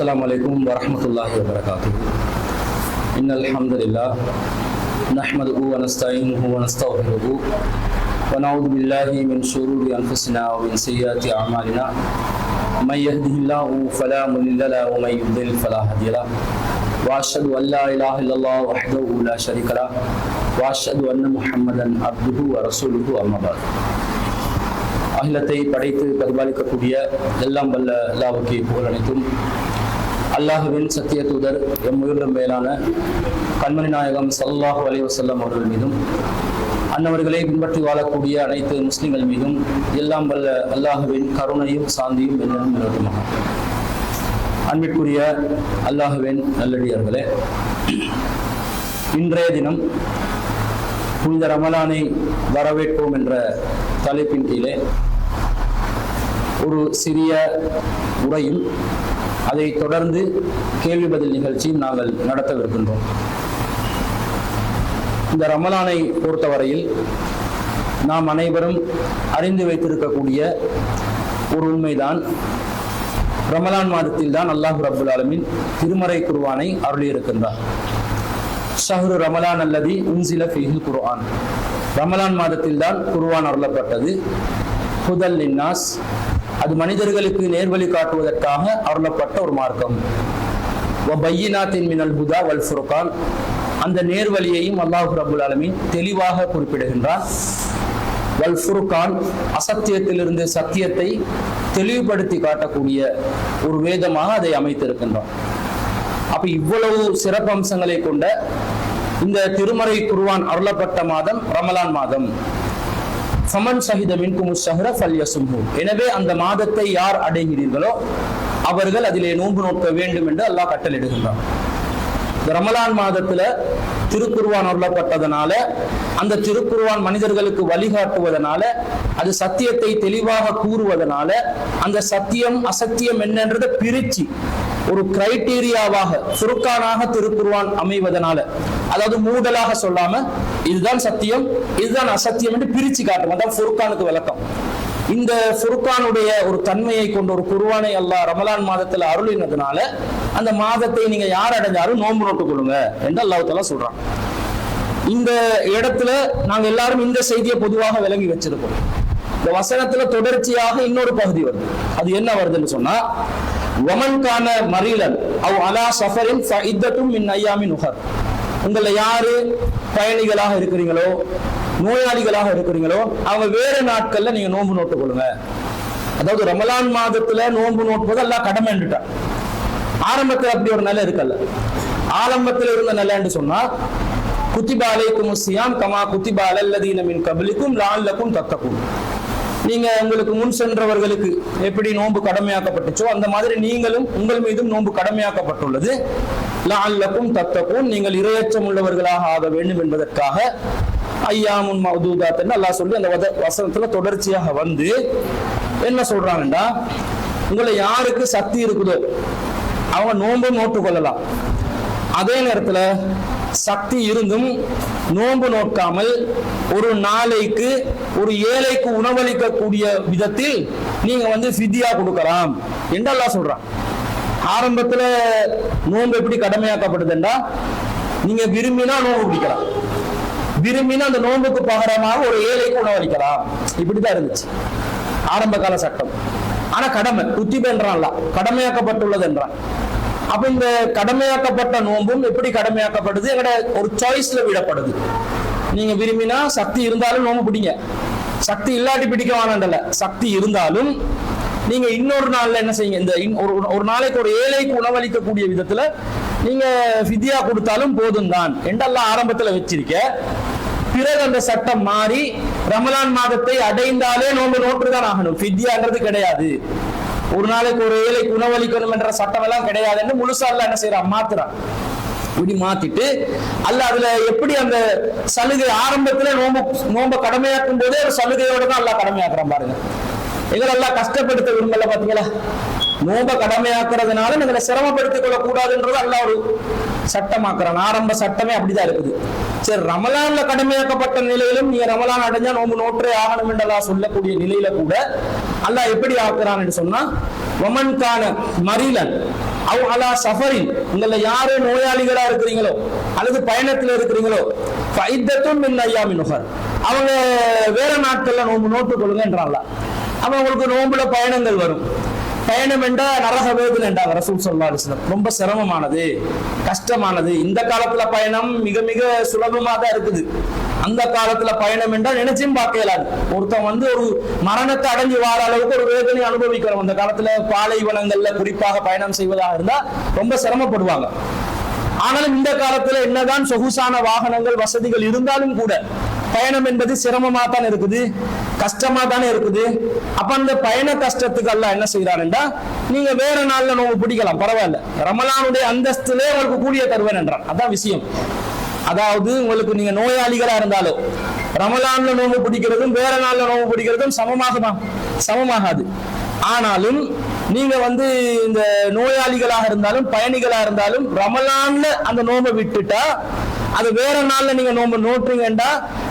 السلام عليكم ورحمة الله وبركاته. إن الحمد لله نحمده ونستعينه ونستغفره ونعوذ بالله من شرور أنفسنا ومن سيئات أعمالنا. من يهده الله فلا مضل له ومن يضلل فلا هادي له. وأشهد أن لا إله إلا الله وحده لا شريك له وأشهد أن محمدا عبده ورسوله. أما بعد. அகிலத்தை படைத்து பரிபாலிக்கக்கூடிய எல்லாம் வல்ல அல்லாஹ்வுக்கே புகழ் அனைத்தும். அல்லாஹ்வின் சத்திய தூதர் எம்முயிரிலும் மேலான கண்மணி நாயகம் ஸல்லல்லாஹு அலைஹி வஸல்லம் அவர்கள் மீதும் அன்னவர்களை பின்பற்றி வாழக்கூடிய அனைத்து முஸ்லிம்கள் மீதும் எல்லாம் வல்ல அல்லாஹ்வின் கருணையும் சாந்தியும் என்னும் நிலவுமாக. அன்பிற்குரிய அல்லாஹ்வின் நல்லடியார்களே, இன்றைய தினம் புனித ரமலானை வரவேற்போம் என்ற தலைப்பின் கீழே ஒரு சிறிய உரையும் அதை தொடர்ந்து கேள்வி பதில் நிகழ்ச்சியும் நாங்கள் நடத்தவிருக்கின்றோம். இந்த ரமலானை பொறுத்தவரையில் நாம் அனைவரும் அறிந்து வைத்திருக்கக்கூடிய ஒரு உண்மைதான், ரமலான் மாதத்தில் தான் அல்லாஹ் ரப்புல் ஆலமீன் திருமறை குர்ஆனை அருளியிருக்கின்றார். ஷஹ்ரு ரமலான் அல்லதி உன்சில ஃபீஹில் குர்ஆன். ரமலான் மாதத்தில் தான் குர்ஆன் அருளப்பட்டது. ஹுதல் லின்னாஸ், அது மனிதர்களுக்கு நேர்வழி காட்டுவதற்காக அருளப்பட்ட ஒரு மார்க்கம். வபையினாத்தின் மினல் ஹுதா வல் ஃபுர்கான், அந்த நேர்வழியையும் அல்லாஹ் ரப்புல் ஆலமீன் தெளிவாக குறிப்பிடுகின்றார். வல் ஃபுர்கான், அசத்தியத்திலிருந்து சத்தியத்தை தெளிவுபடுத்தி காட்டக்கூடிய ஒரு வேதமாக அதை அமைத்திருக்கின்றார். அப்ப இவ்வளவு சிறப்பம்சங்களை கொண்ட இந்த திருமறை குர்ஆன் அருளப்பட்ட மாதம் ரமலான் மாதம். ஃபமன் ஷஹித மின்கும் ஷஹ்ர ஃபல்யசும்ஹு, எனவே அந்த மாதத்தை யார் அடைகிறீர்களோ அவர்கள் அதிலே நோன்பு நோக்க வேண்டும் என்று அல்லாஹ் கட்டளையிடுகின்றான். இந்த ரமலான் மாதத்துல திருக்குர்ஆன் அருளப்பட்டதனால, அந்த திருக்குர்ஆன் மனிதர்களுக்கு வழிகாட்டுவதனால, அது சத்தியத்தை தெளிவாக கூறுவதனால, அந்த சத்தியம் அசத்தியம் என்னன்றதை பிரிச்சு ஒரு கிரைட்டீரியாவாக ஃபுர்கானாக திருக்குர்ஆன் அமைவதனால, அதாவது மூடலாக சொல்லாம இதுதான் சத்தியம் இதுதான் அசத்தியம் என்று பிரிச்சு காட்டும். அதான் ஃபுர்கானுக்கு விளக்கம். இந்த ஃபுர்கானுடைய ஒரு தன்மையை கொண்ட ஒரு குர்ஆனை அல்லாஹ் ரமலான் மாதத்துல அருளினதுனால அந்த மாதத்தை நீங்க யார் அடைஞ்சாலும் நோன்பு நோட்டுக் கொள்ளுங்க என்று அல்லாஹ் தஆலா சொல்றான். இந்த இடத்துல நாங்க எல்லாரும் இந்த செய்தியை பொதுவாக விளங்கி வச்சிருக்கோம். இந்த வசனத்துல தொடர்ச்சியாக இன்னொரு பகுதி வருது. அது என்ன வருதுன்னு சொன்னா, வமன் கான மரீலன் அவ் அலா சஃபரின் ஃபஇத்தத்தும் மின் அய்யாமின் உஹர். உங்களை யாரு பயணிகளாக இருக்கிறீங்களோ, நோயாளிகளாக இருக்கிறீங்களோ, அவங்க வேற நாட்கள்ல நீங்க நோன்பு நோட்டுக் கொள்ளுங்க. அதாவது ரமலான் மாதத்துல நோன்பு நோட்பது எல்லாம் கடமைன்னுட்டான். ஆரம்பத்தில் அப்படி ஒரு நிலை இருக்கல்ல. ஆரம்பத்தில் இருந்த நிலைன்னு சொன்னா, குத்திபா அலைக்கும் ஸியாம் கமா குத்திபா அலல்லதீன மின் கப்லிக்கும் லஅல்லக்கும் தத்தகூன். நீங்க உங்களுக்கு முன் சென்றவர்களுக்கு எப்படி நோன்பு கடமையாக்கப்பட்டுச்சோ அந்த மாதிரி நீங்களும் உங்கள் மீதும் நோன்பு கடமையாக்கப்பட்டுள்ளது. லஅல்லக்கும் தத்தகூன், நீங்கள் இரையச்சம் உள்ளவர்களாக ஆக வேண்டும் என்பதற்காக ஐயாமுன் மஅதூதாத் என்று அல்லாஹ் சொல்லி அந்த வசனத்துல தொடர்ச்சியாக வந்து என்ன சொல்றாங்கன்னா, உங்களை யாருக்கு சக்தி இருக்குதோ அவங்க நோன்பு நோட்டுக் கொள்ளலாம். அதே நேரத்துல சக்தி இருந்தும் நோன்பு நோக்காமல் ஒரு நாளைக்கு ஒரு ஏழைக்கு உணவளிக்கக்கூடிய விதத்தில் நீங்க ஃபித்யா கொடுக்கலாம் என்று அல்லாஹ் சொல்றான். ஆரம்பத்துல நோன்பு எப்படி கடமையாக்கப்படுதுன்னா, நீங்க விரும்பினா நோன்பு பிடிக்கலாம், விரும்பினா அந்த நோன்புக்கு பகரமாக ஒரு ஏழைக்கு உணவளிக்கலாம். இப்படிதான் இருந்துச்சு ஆரம்ப கால சட்டம். ஆனா கடமை குத்திப என்றான்ல, கடமையாக்கப்பட்டுள்ளது என்றான். அப்ப இந்த கடமையாக்கப்பட்ட நோன்பும் எப்படி கடமையாக்கப்படுது? எங்கட ஒரு சாய்ஸ்ல விடப்படுது. நீங்க விரும்பினா சக்தி இருந்தாலும் நோன்பு பிடிங்க, சக்தி இல்லாட்டி பிடிக்க வேணாண்டல. சக்தி இருந்தாலும் நீங்க இன்னொரு நாள்ல என்ன செய்யுங்க, இந்த ஒரு நாளைக்கு ஒரு ஏழைக்கு உணவளிக்கக்கூடிய விதத்துல நீங்க ஃபித்யா கொடுத்தாலும் போதும் தான் என்றெல்லாம் ஆரம்பத்துல வச்சிருக்க. பிறகு அந்த சட்டம் மாறி ரமலான் மாதத்தை அடைந்தாலே நோன்பு நோற்றுதான் ஆகணும், ஃபித்யான்றது கிடையாது. ஒரு நாளைக்கு ஒரு ஏழைக்கு உணவளிக்கணும் என்ற சட்டம் எல்லாம் கிடையாதுன்னு முழுசா என்ன செய்யறான், மாத்துறான். இப்படி மாத்திட்டு அல்ல அதுல எப்படி அந்த சலுகை ஆரம்பத்துல நோம்ப கடமையாக்கும் போதே ஒரு சலுகையோட தான் எல்லாம் கடமையாக்குறான். பாருங்க, எங்களை எல்லாம் கஷ்டப்படுத்த விரும்பல. பாத்தீங்களா, நோம்ப கடமையாக்குறதுனால எங்களை சிரமப்படுத்திக் கொள்ள கூடாதுன்றது எல்லாம் ஒரு சட்டமாக்குறான். ஆரம்ப சட்டமே அப்படிதான் இருக்குது. சரி, ரமலான்ல கடமையாக்கப்பட்ட நிலையிலும் நீங்க ரமலான் அடைஞ்சா நோம்பு நோற்றே ஆகணும் என்றெல்லாம் சொல்லக்கூடிய நிலையில கூட அல்லாஹ் எப்படி ஆக்குறான்னு சொன்னா, வமன்கான மரிலன் அவ் அலா சஃபரின், உங்கள யாரு நோயாளிகளா இருக்கிறீங்களோ அல்லது பயணத்தில் இருக்கிறீங்களோ ஃபைத்தத்தும் மின் அய்யாமின் உஹர், அவங்க வேற நாட்கள்ல நோன்பு நோட்டுக் கொள்ளுங்கன்றாங்க. அப்ப உங்களுக்கு நோன்புல பயணங்கள் வரும். பயணம் என்றா நரக வேதனை என்றாங்க ரசூல் ஸல்லல்லாஹு அலைஹி வஸல்லம். ரொம்ப சிரமமானது, கஷ்டமானது. இந்த காலத்துல பயணம் மிக மிக சுலபமா தான் இருக்குது. அந்த காலத்துல பயணம் என்றால் நினைச்சும் பார்க்க இயலாது. ஒருத்தன் ஒரு மரணத்தை அடைஞ்சு வார அளவுக்கு ஒரு வேதனை அனுபவிக்கிறோம். அந்த காலத்துல பாலைவனங்கள்ல குறிப்பாக பயணம் செய்வதாக இருந்தா ரொம்ப சிரமப்படுவாங்க. ஆனாலும் இந்த காலத்துல என்னதான் சொகுசான வாகனங்கள் வசதிகள் இருந்தாலும் கூட பயணம் என்பது சிரமமா தான் இருக்குது, கஷ்டமா தானே இருக்குது. அப்ப அந்த பயண கஷ்டத்துக்கு அல்லாஹ் என்ன செய்யறான்டா, நீங்க வேற நாள்ல நோம்பு பிடிக்கலாம், பரவாயில்ல, ரமலானுடைய அந்தஸ்திலே உங்களுக்கு கூலிய தருவேன் என்றான். அதான் விஷயம். அதாவது உங்களுக்கு நீங்க நோயாளிகளா இருந்தாலும் ரமலான்ல நோம்பு பிடிக்கிறதும் வேற நாள்ல நோம்பு பிடிக்கிறதும் சமமாகாது. ஆனாலும் நீங்க இந்த நோயாளிகளாக இருந்தாலும் பயணிகளா இருந்தாலும் ரமலான்ல அந்த நோம்பை விட்டுட்டா அது வேற நாள்ல நீங்க நோம்பு நோட்டுறீங்கடா,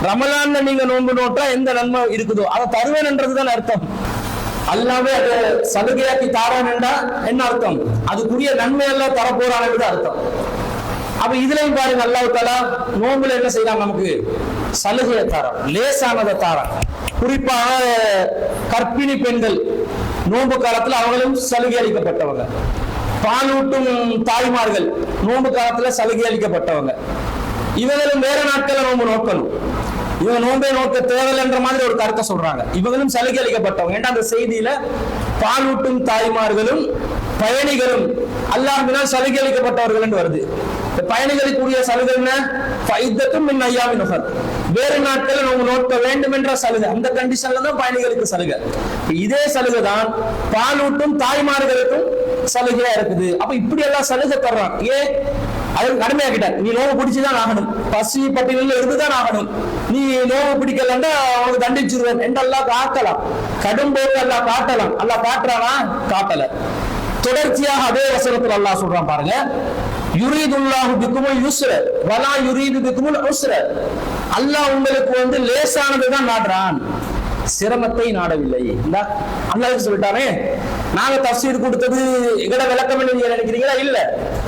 ரமலான்ல நீங்க நோம்பு நோட்டா எந்த நன்மை இருக்குதோ அதை தருவேன்ன்றதுதான் அர்த்தம். அல்லாவே அதை சலுகையாக்கி தாரான்டா என்ன அர்த்தம், அதுக்குரிய நன்மை எல்லாம் தரப்போறான்னு அர்த்தம். அப்ப இதுலயும் பாருங்க, அல்லாஹ் தஆலா நோம்புல என்ன செய்யறான், நமக்கு சலுகையை தாரான், லேசானதை தாரான். குறிப்பாக கர்ப்பிணி பெண்கள் நோன்பு காலத்துல அவங்களும் சலுகை அளிக்கப்பட்டவங்க. பாலூட்டும் தாய்மார்கள் நோன்பு காலத்துல சலுகை அளிக்கப்பட்டவங்க. இவங்களும் வேற நாட்களை நோன்பு நோக்கணும். இவங்க நோன்பை நோக்க தேவையில்லை என்ற மாதிரி ஒரு கருத்தை சொல்றாங்க. இவங்களும் சலுகை அளிக்கப்பட்டவங்க. ஏன்னா அந்த செய்தியில பாலூட்டும் தாய்மார்களும் பயணிகளும் அல்லாஹ்வினால் சலுகை அளிக்கப்பட்டவர்கள் என்று வருது. பயணிகளுக்குரிய சலுகை என்ன, ஃபைத்தத்தும் மின் அய்யாமின் உஹர், வேறு நாட்களில் நோன்பு நோக்க வேண்டும் என்ற சலுகை. அந்த கண்டிஷன்ல தான் பயணிகளுக்கு சலுகை. இதே சலுகை தான் பாலூட்டும் தாய்மார்களுக்கும் சலுகையா இருக்குது. அப்ப இப்படி எல்லாம் சலுகை தர்றான். ஏன், அது கடமையாக்கிட்டார். நீ நோவு பிடிச்சுதான் ஆகணும், பசி பட்டியலில் இருந்துதான் ஆகணும். நீ நோவு பிடிக்கலன்னா அவனுக்கு தண்டிச்சிருவேன் என்று அல்லாஹ் காட்டலாம். கடும் போக்கு அல்லாஹ் காட்டலாம். அல்லாஹ் காட்டுறானா, காட்டல. தொடர்ச்சியாக அதே வசனத்தில் அல்லாஹ் சொல்றான் பாருங்க, யுரீதுல்லாஹு பிக்குமுல் யுஸ்ர வலா யுரீது பிக்குமுல் உஸ்ர. அல்லாஹ் உங்களுக்கு லேசானதுதான் நாடுறான், சிரமத்தை நாடவில்லை. அல்லாஹ் சொல்லிட்டானே, நாங்க தஃசீர் கொடுத்தது எங்கட விளக்கம் என்ன நினைக்கிறீங்களா? இல்ல,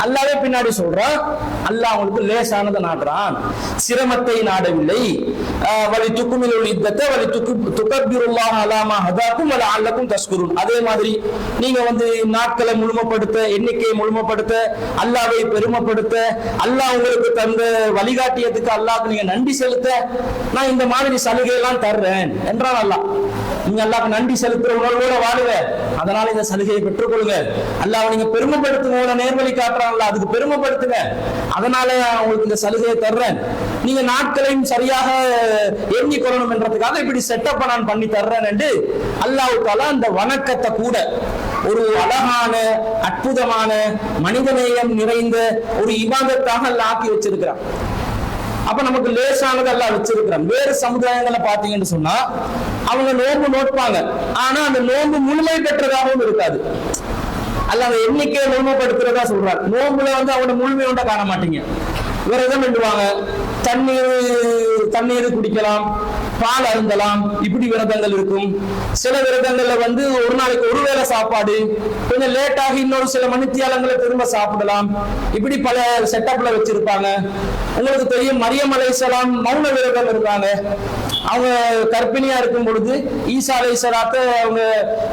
அல்லாஹ்வே பின்னாடி சொல்றான், அல்லாஹ் உங்களுக்கு லேசானதை நாடுறான், சிரமத்தை நாடவில்லை. வலி துக்குமிலுல் இத்தத வலி துகப்பிருல்லாஹ அலா மா ஹதாக்கும் வல அல்லக்கும் தஷ்குரூன். அதே மாதிரி நீங்க நாட்களை முழுமைப்படுத்த, எண்ணிக்கையை முழுமைப்படுத்த, அல்லாஹ்வை பெருமைப்படுத்த, அல்லாஹ் உங்களுக்கு தந்த வழிகாட்டியதுக்கு அல்லாஹ்க்கு நீங்க நன்றி செலுத்த நான் இந்த மாதிரி சலுகை எல்லாம் தர்றேன் என்றான் அல்லாஹ். நீங்க அல்லாஹ்க்கு நன்றி செலுத்துற உணர்வோட வாழுவ, அதனால இந்த சலுகையை பெற்றுக் கொள்ளுங்க. அல்லாஹ் நீங்க பெருமைப்படுத்துங்க, நேர்வழி காட்டுறாங்கல்ல, அதுக்கு பெருமைப்படுத்துங்க, அதனால உங்களுக்கு இந்த சலுகையை தர்றேன். நீங்க நாட்களையும் சரியாக எண்ணிக்கொள்ளணும் என்றதுக்காக இப்படி செட்டப் நான் பண்ணி தர்றேன் என்று அல்லாஹ் தஆலா அந்த வணக்கத்தை கூட ஒரு அழகான அற்புதமான மனிதநேயம் நிறைந்த ஒரு இபாதத்தாக அல்லாஹ் ஆக்கி வச்சிருக்கிறான். அப்ப நமக்கு லேசானது எல்லாம் வச்சிருக்கிறான். வேறு சமுதாயங்களை பாத்தீங்கன்னு சொன்னா அவங்க நோன்பு நோட்பாங்க, ஆனா அந்த நோன்பு முழுமை பெற்றதாகவும் இருக்காது. அல்ல அந்த எண்ணிக்கையை முழுமைப்படுத்துறதா சொல்றாங்க. நோன்புல அவனோட முழுமையோட காண மாட்டீங்க. விரதம் பண்ணுவாங்க, தண்ணீர் குடிக்கலாம், பால் அருந்தலாம், இப்படி விரதங்கள் இருக்கும். சில விரதங்கள்ல ஒரு நாளைக்கு ஒரு வேளை சாப்பாடு, கொஞ்சம் லேட்டாகி இன்னொரு சில மணித்தியாலங்களை திரும்ப சாப்பிடலாம், இப்படி பல செட்டப்ல வச்சிருப்பாங்க. உங்களுக்கு தெரியும், மரியம் அலைஹிஸ்ஸலாம் மௌன விரதம் இருந்தாங்க. அவங்க கர்ப்பிணியா இருக்கும் பொழுது ஈசா அலைஹிஸ்ஸலாத்தை அவங்க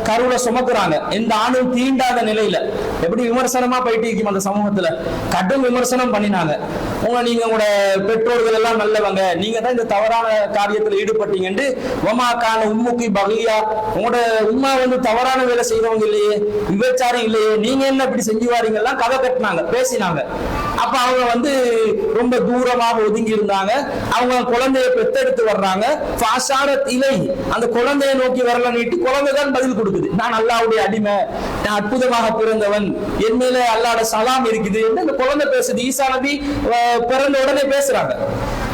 கருவுல சுமக்குறாங்க, எந்த ஆணும் தீண்டாத நிலையில. எப்படி விமர்சனமா போயிட்டு இருக்கும் அந்த சமூகத்துல, கடும் விமர்சனம் பண்ணினாங்க. நீங்க உங்களோட பெற்றோர்கள் எல்லாம் நல்லவங்க, நீங்க தான் இந்த தவறான காரியத்தில் ஈடுபட்டீங்கன்னு. வமாக்கான உம்முக்கு பகியா, உங்களோட உம்மா தவறான வேலை செய்யறவங்க இல்லையே, விபச்சாரம் இல்லையே, நீங்க என்ன இப்படி செஞ்சு வாரீங்கலாம் கதை கட்டினாங்க, பேசினாங்க. அப்ப அவங்க ரொம்ப தூரமாக ஒதுங்கி இருந்தாங்க. அவங்க குழந்தைய பெத்தெடுத்து வர்றாங்க. இலை அந்த குழந்தையை நோக்கி வரல நீட்டு குழந்தை தான் பதில் கொடுக்குது, நான் அல்லாஹ்வுடைய அடிமை, நான் அற்புதமாக பிறந்தவன், என் மேல அல்லாஹ்வோட சலாம் இருக்குது என்று அந்த குழந்தை பேசுது. ஈசா நபி பிறந்த உடனே பேசுறாங்க.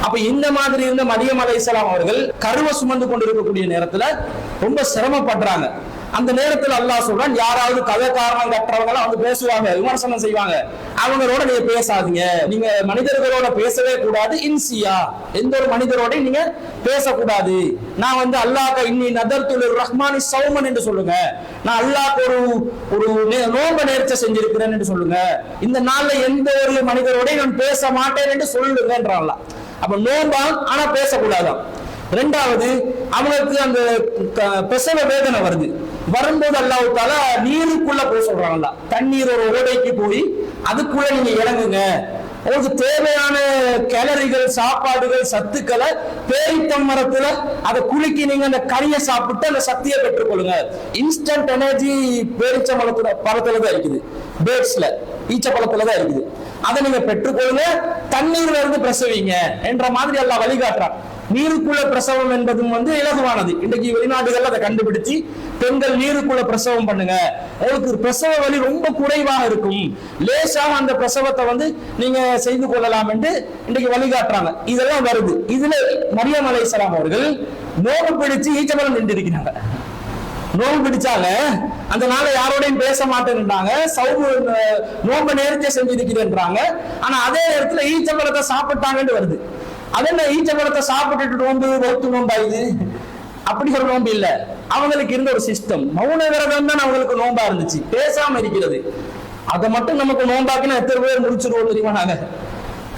அப்ப இந்த மாதிரி இருந்த மரியம் அலைஹிஸ்ஸலாம் அவர்கள் கருவை சுமந்து கொண்டிருக்கக்கூடிய நேரத்துல ரொம்ப சிரமப்படுறாங்க. அந்த நேரத்தில் அல்லாஹ் சொல்றான், யாராவது கதை காரணம் கற்றவங்க எல்லாம் வந்து பேசுவாங்க, விமர்சனம் செய்வாங்க, அவங்களோட நீங்க பேசாதீங்க. நீங்க மனிதர்களோட பேசவே கூடாது. இன்சியா, எந்த ஒரு மனிதரோட நீங்க பேசக்கூடாது. நான் வந்து அல்லாஹ் இன்னி நதர்துல் ரஹ்மானி சௌமன் என்று சொல்லுங்க. நான் அல்லாஹ் ஒரு நோன்ப நேர்ச்சை செஞ்சிருக்கிறேன் என்று சொல்லுங்க. இந்த நாள்ல எந்த ஒரு மனிதரோட நான் பேச மாட்டேன் என்று சொல்லுங்கன்றான். அப்ப நோன்பா, ஆனா பேசக்கூடாதான். இரண்டாவது, அவங்களுக்கு அந்த பிரசவ வேதனை வரும்போது அல்லாஹ் தஆலா நீருக்குள்ள போக சொல்றாங்க. தண்ணீர் ஒரு ஓடைக்கு போய் அதுக்குள்ள நீங்க இறங்குங்க. உங்களுக்கு தேவையான கேலரிகள், சாப்பாடுகள், சத்துக்களை பேரித்தம் மரத்துல அதை குலுக்கி நீங்க அந்த கறியை சாப்பிட்டு அந்த சக்தியை பெற்றுக்கொள்ளுங்க. இன்ஸ்டன்ட் எனர்ஜி பேரிச்ச பழத்துல தான் இருக்குது, பேட்ஸ்ல ஈச்ச பழத்துல தான் இருக்குது. அதை நீங்க பெற்றுக்கொள்ளுங்க, தண்ணீர்ல இருந்து பிரசவிங்க என்ற மாதிரி அல்லாஹ் வழிகாட்டுறான். நீருக்குள்ள பிரசவம் என்பதும் வந்து இலகுவானது. இன்றைக்கு வெளிநாடுகள் அதை கண்டுபிடிச்சு பெண்கள் நீருக்குள்ள பிரசவம் பண்ணுங்க, உங்களுக்கு பிரசவ வலி ரொம்ப குறைவாக இருக்கும், லேசாக அந்த பிரசவத்தை வந்து நீங்க செய்து கொள்ளலாம் என்று இன்றைக்கு வழிகாட்டுறாங்க. இதெல்லாம் வருது. இதுல மரியம் அலைஹிஸ்ஸலாம் அவர்கள் நோம்பு பிடிச்சு ஈச்சபலம் நின்று இருக்கிறாங்க. நோம்பு பிடிச்சாங்க, அந்த நாளை யாரோடையும் பேச மாட்டேன்றாங்க, நோம்பு நேர்ச்சை செஞ்சிருக்கிறேன்றாங்க. ஆனா அதே நேரத்துல ஈச்சபலத்தை சாப்பிட்டாங்கன்னு வருது. அதென்ன ஈச்சபலத்தை சாப்பிட்டுட்டு நோம்பு ஒத்து நோம்பாயுது? அப்படி ஒரு நோம்பு இல்ல. அவங்களுக்கு இருந்த ஒரு சிஸ்டம், மௌன விரதம் தான் அவங்களுக்கு நோம்பா இருந்துச்சு, பேசாம இருக்கிறது. அதை மட்டும் நமக்கு நோம்பாக்குன்னா எத்தனை பேர் முடிச்சிருவோம் தெரியுமா? நாங்க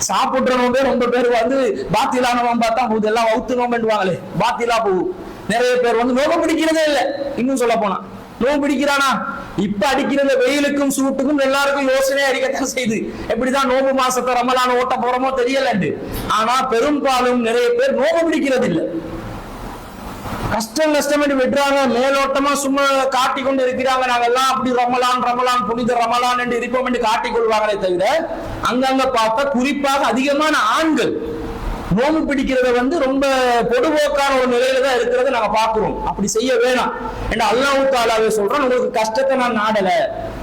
சாப்பிடுற நோம்பே ரொம்ப பேர் வந்து பாத்திலான நோம்பா தான் போகுது. எல்லாம் வவுத்து நோம்புவாங்களே, பாத்திலா போகும். நிறைய பேர் வந்து நோம்பு பிடிக்கிறதே இல்லை. இன்னும் சொல்ல போனா நோம்பு பிடிக்கிறானா, இப்ப அடிக்கிற வெயிலுக்கும் சூட்டுக்கும் எல்லாருக்கும் யோசனை அடிக்கத்தான் செய்து எப்படிதான் நோம்பு மாசத்தை ரமலான் ஓட்ட போறோமோ தெரியலண்டு. ஆனா பெரும்பாலும் நிறைய பேர் நோம்பு பிடிக்கிறது இல்லை. கஷ்டம் என்று விட்டுறாங்க, மேலோட்டமா சும்மா காட்டிக்கொண்டு இருக்கிறாங்க. நாங்க எல்லாம் அப்படி ரமலான் புனித ரமலான் என்று இருப்போம் என்று காட்டிக் கொள்வாங்களே தவிர, அங்கங்க பார்த்தா குறிப்பாக அதிகமான ஆண்கள் நோம்பு பிடிக்கிறத வந்து ரொம்ப பொதுபோக்கான ஒரு நிலையில தான் இருக்கிறத நாங்க பாக்குறோம். அப்படி செய்ய வேணாம் என்று அல்லாஹ் தஆலாவே சொல்றான். உங்களுக்கு கஷ்டத்தை நான் நாடல,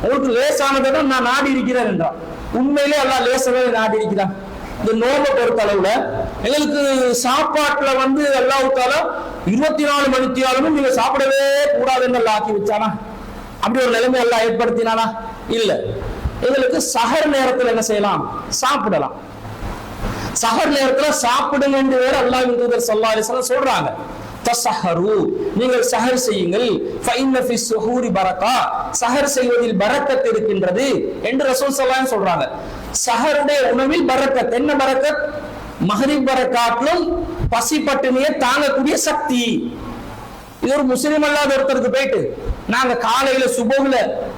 உங்களுக்கு லேசானதை தான் நான் நாடி இருக்கிறேன் என்றான். உண்மையிலே அல்லாஹ் லேசானதை நாடி இருக்கிறான். இந்த நோம்பை பொறுத்த அளவுல எங்களுக்கு சாப்பாட்டுல வந்து அல்லாஹ் தஆலா 24 மணித்தியாலும் நீங்க சாப்பிடவே கூடாதுன்னு அல்லாஹ் ஆக்கி வச்சானா? அப்படி ஒரு நிலைமை அல்லாஹ் ஏற்படுத்தினானா? இல்ல. எங்களுக்கு சஹர் நேரத்தில் என்ன செய்யலாம்? சாப்பிடலாம். சஹர் நேரத்துல சாப்பிடுங்க என்று வேற அல்லாஹ்வின் தூதர் ஸல்லல்லாஹு அலைஹி வஸல்லம் சொல்றாங்க. தஸஹரு, நீங்கள் சஹர் செய்யுங்கள். ஃபஇன்ன ஃபி ஸுஹூரி பரக்கா, சஹர் செய்வதில் பரக்கத் இருக்கின்றது என்று ரசூல் ஸல்லல்லாஹு அலைஹி வஸல்லம் சொல்றாங்க. சஹருடைய உணவில் பரக்கத். என்ன பரக்கத்? மஹ்ரிப் பரக்காத்திலும் பசி பட்டினியை தாங்கக்கூடிய சக்தி. இது ஒரு முஸ்லிம் அல்லாத ஒருத்தருக்கு போயிட்டு நாங்க காலையில சுபகுல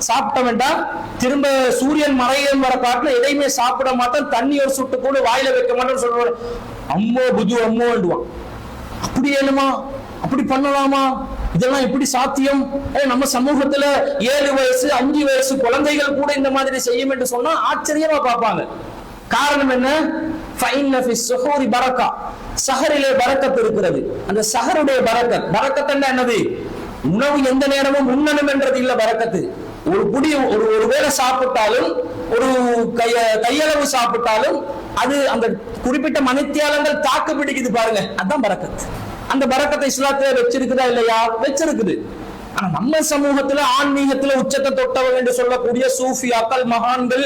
சாப்பிட்ட வேண்டாம், திரும்ப சூரியன் மறையும் வர காட்டுல எதையுமே சாப்பிட மாட்டோம், தண்ணி ஒரு சுட்டு கூட வாயில வைக்க மாட்டோம் சொல்ற அம்மோ புது அம்மோண்டுவான். அப்படி ஏழுமா, அப்படி பண்ணலாமா, இதெல்லாம் எப்படி சாத்தியம்? நம்ம சமூகத்துல 7 வயசு 5 வயசு குழந்தைகள் கூட இந்த மாதிரி செய்யும் என்று சொன்னா ஆச்சரியமா பார்ப்பாங்க. காரணம் என்ன? ஃபஇன்ன ஃபி ஸுஹூரி பரக்கா, சஹரிலே பரக்கத் இருக்கிறது. அந்த சஹருடைய பரக்கத் என்னது? உணவு எந்த நேரமும் உண்ணணும் என்றது இல்ல பரக்கத்து. ஒரு குடி ஒரு வேளை சாப்பிட்டாலும், ஒரு கையளவு சாப்பிட்டாலும் அது அந்த குறிப்பிட்ட மணித்தியாலங்கள் தாக்கு பிடிக்குது பாருங்க, அதான் பரக்கத். அந்த பரக்கத்தை இஸ்லாத்துல வச்சிருக்குதா இல்லையா? வச்சிருக்குது. ஆனா நம்ம சமூகத்துல ஆன்மீகத்துல உச்சத்தை தொட்டவங்க என்று சொல்லக்கூடிய சூஃபியாக்கள், மகான்கள்,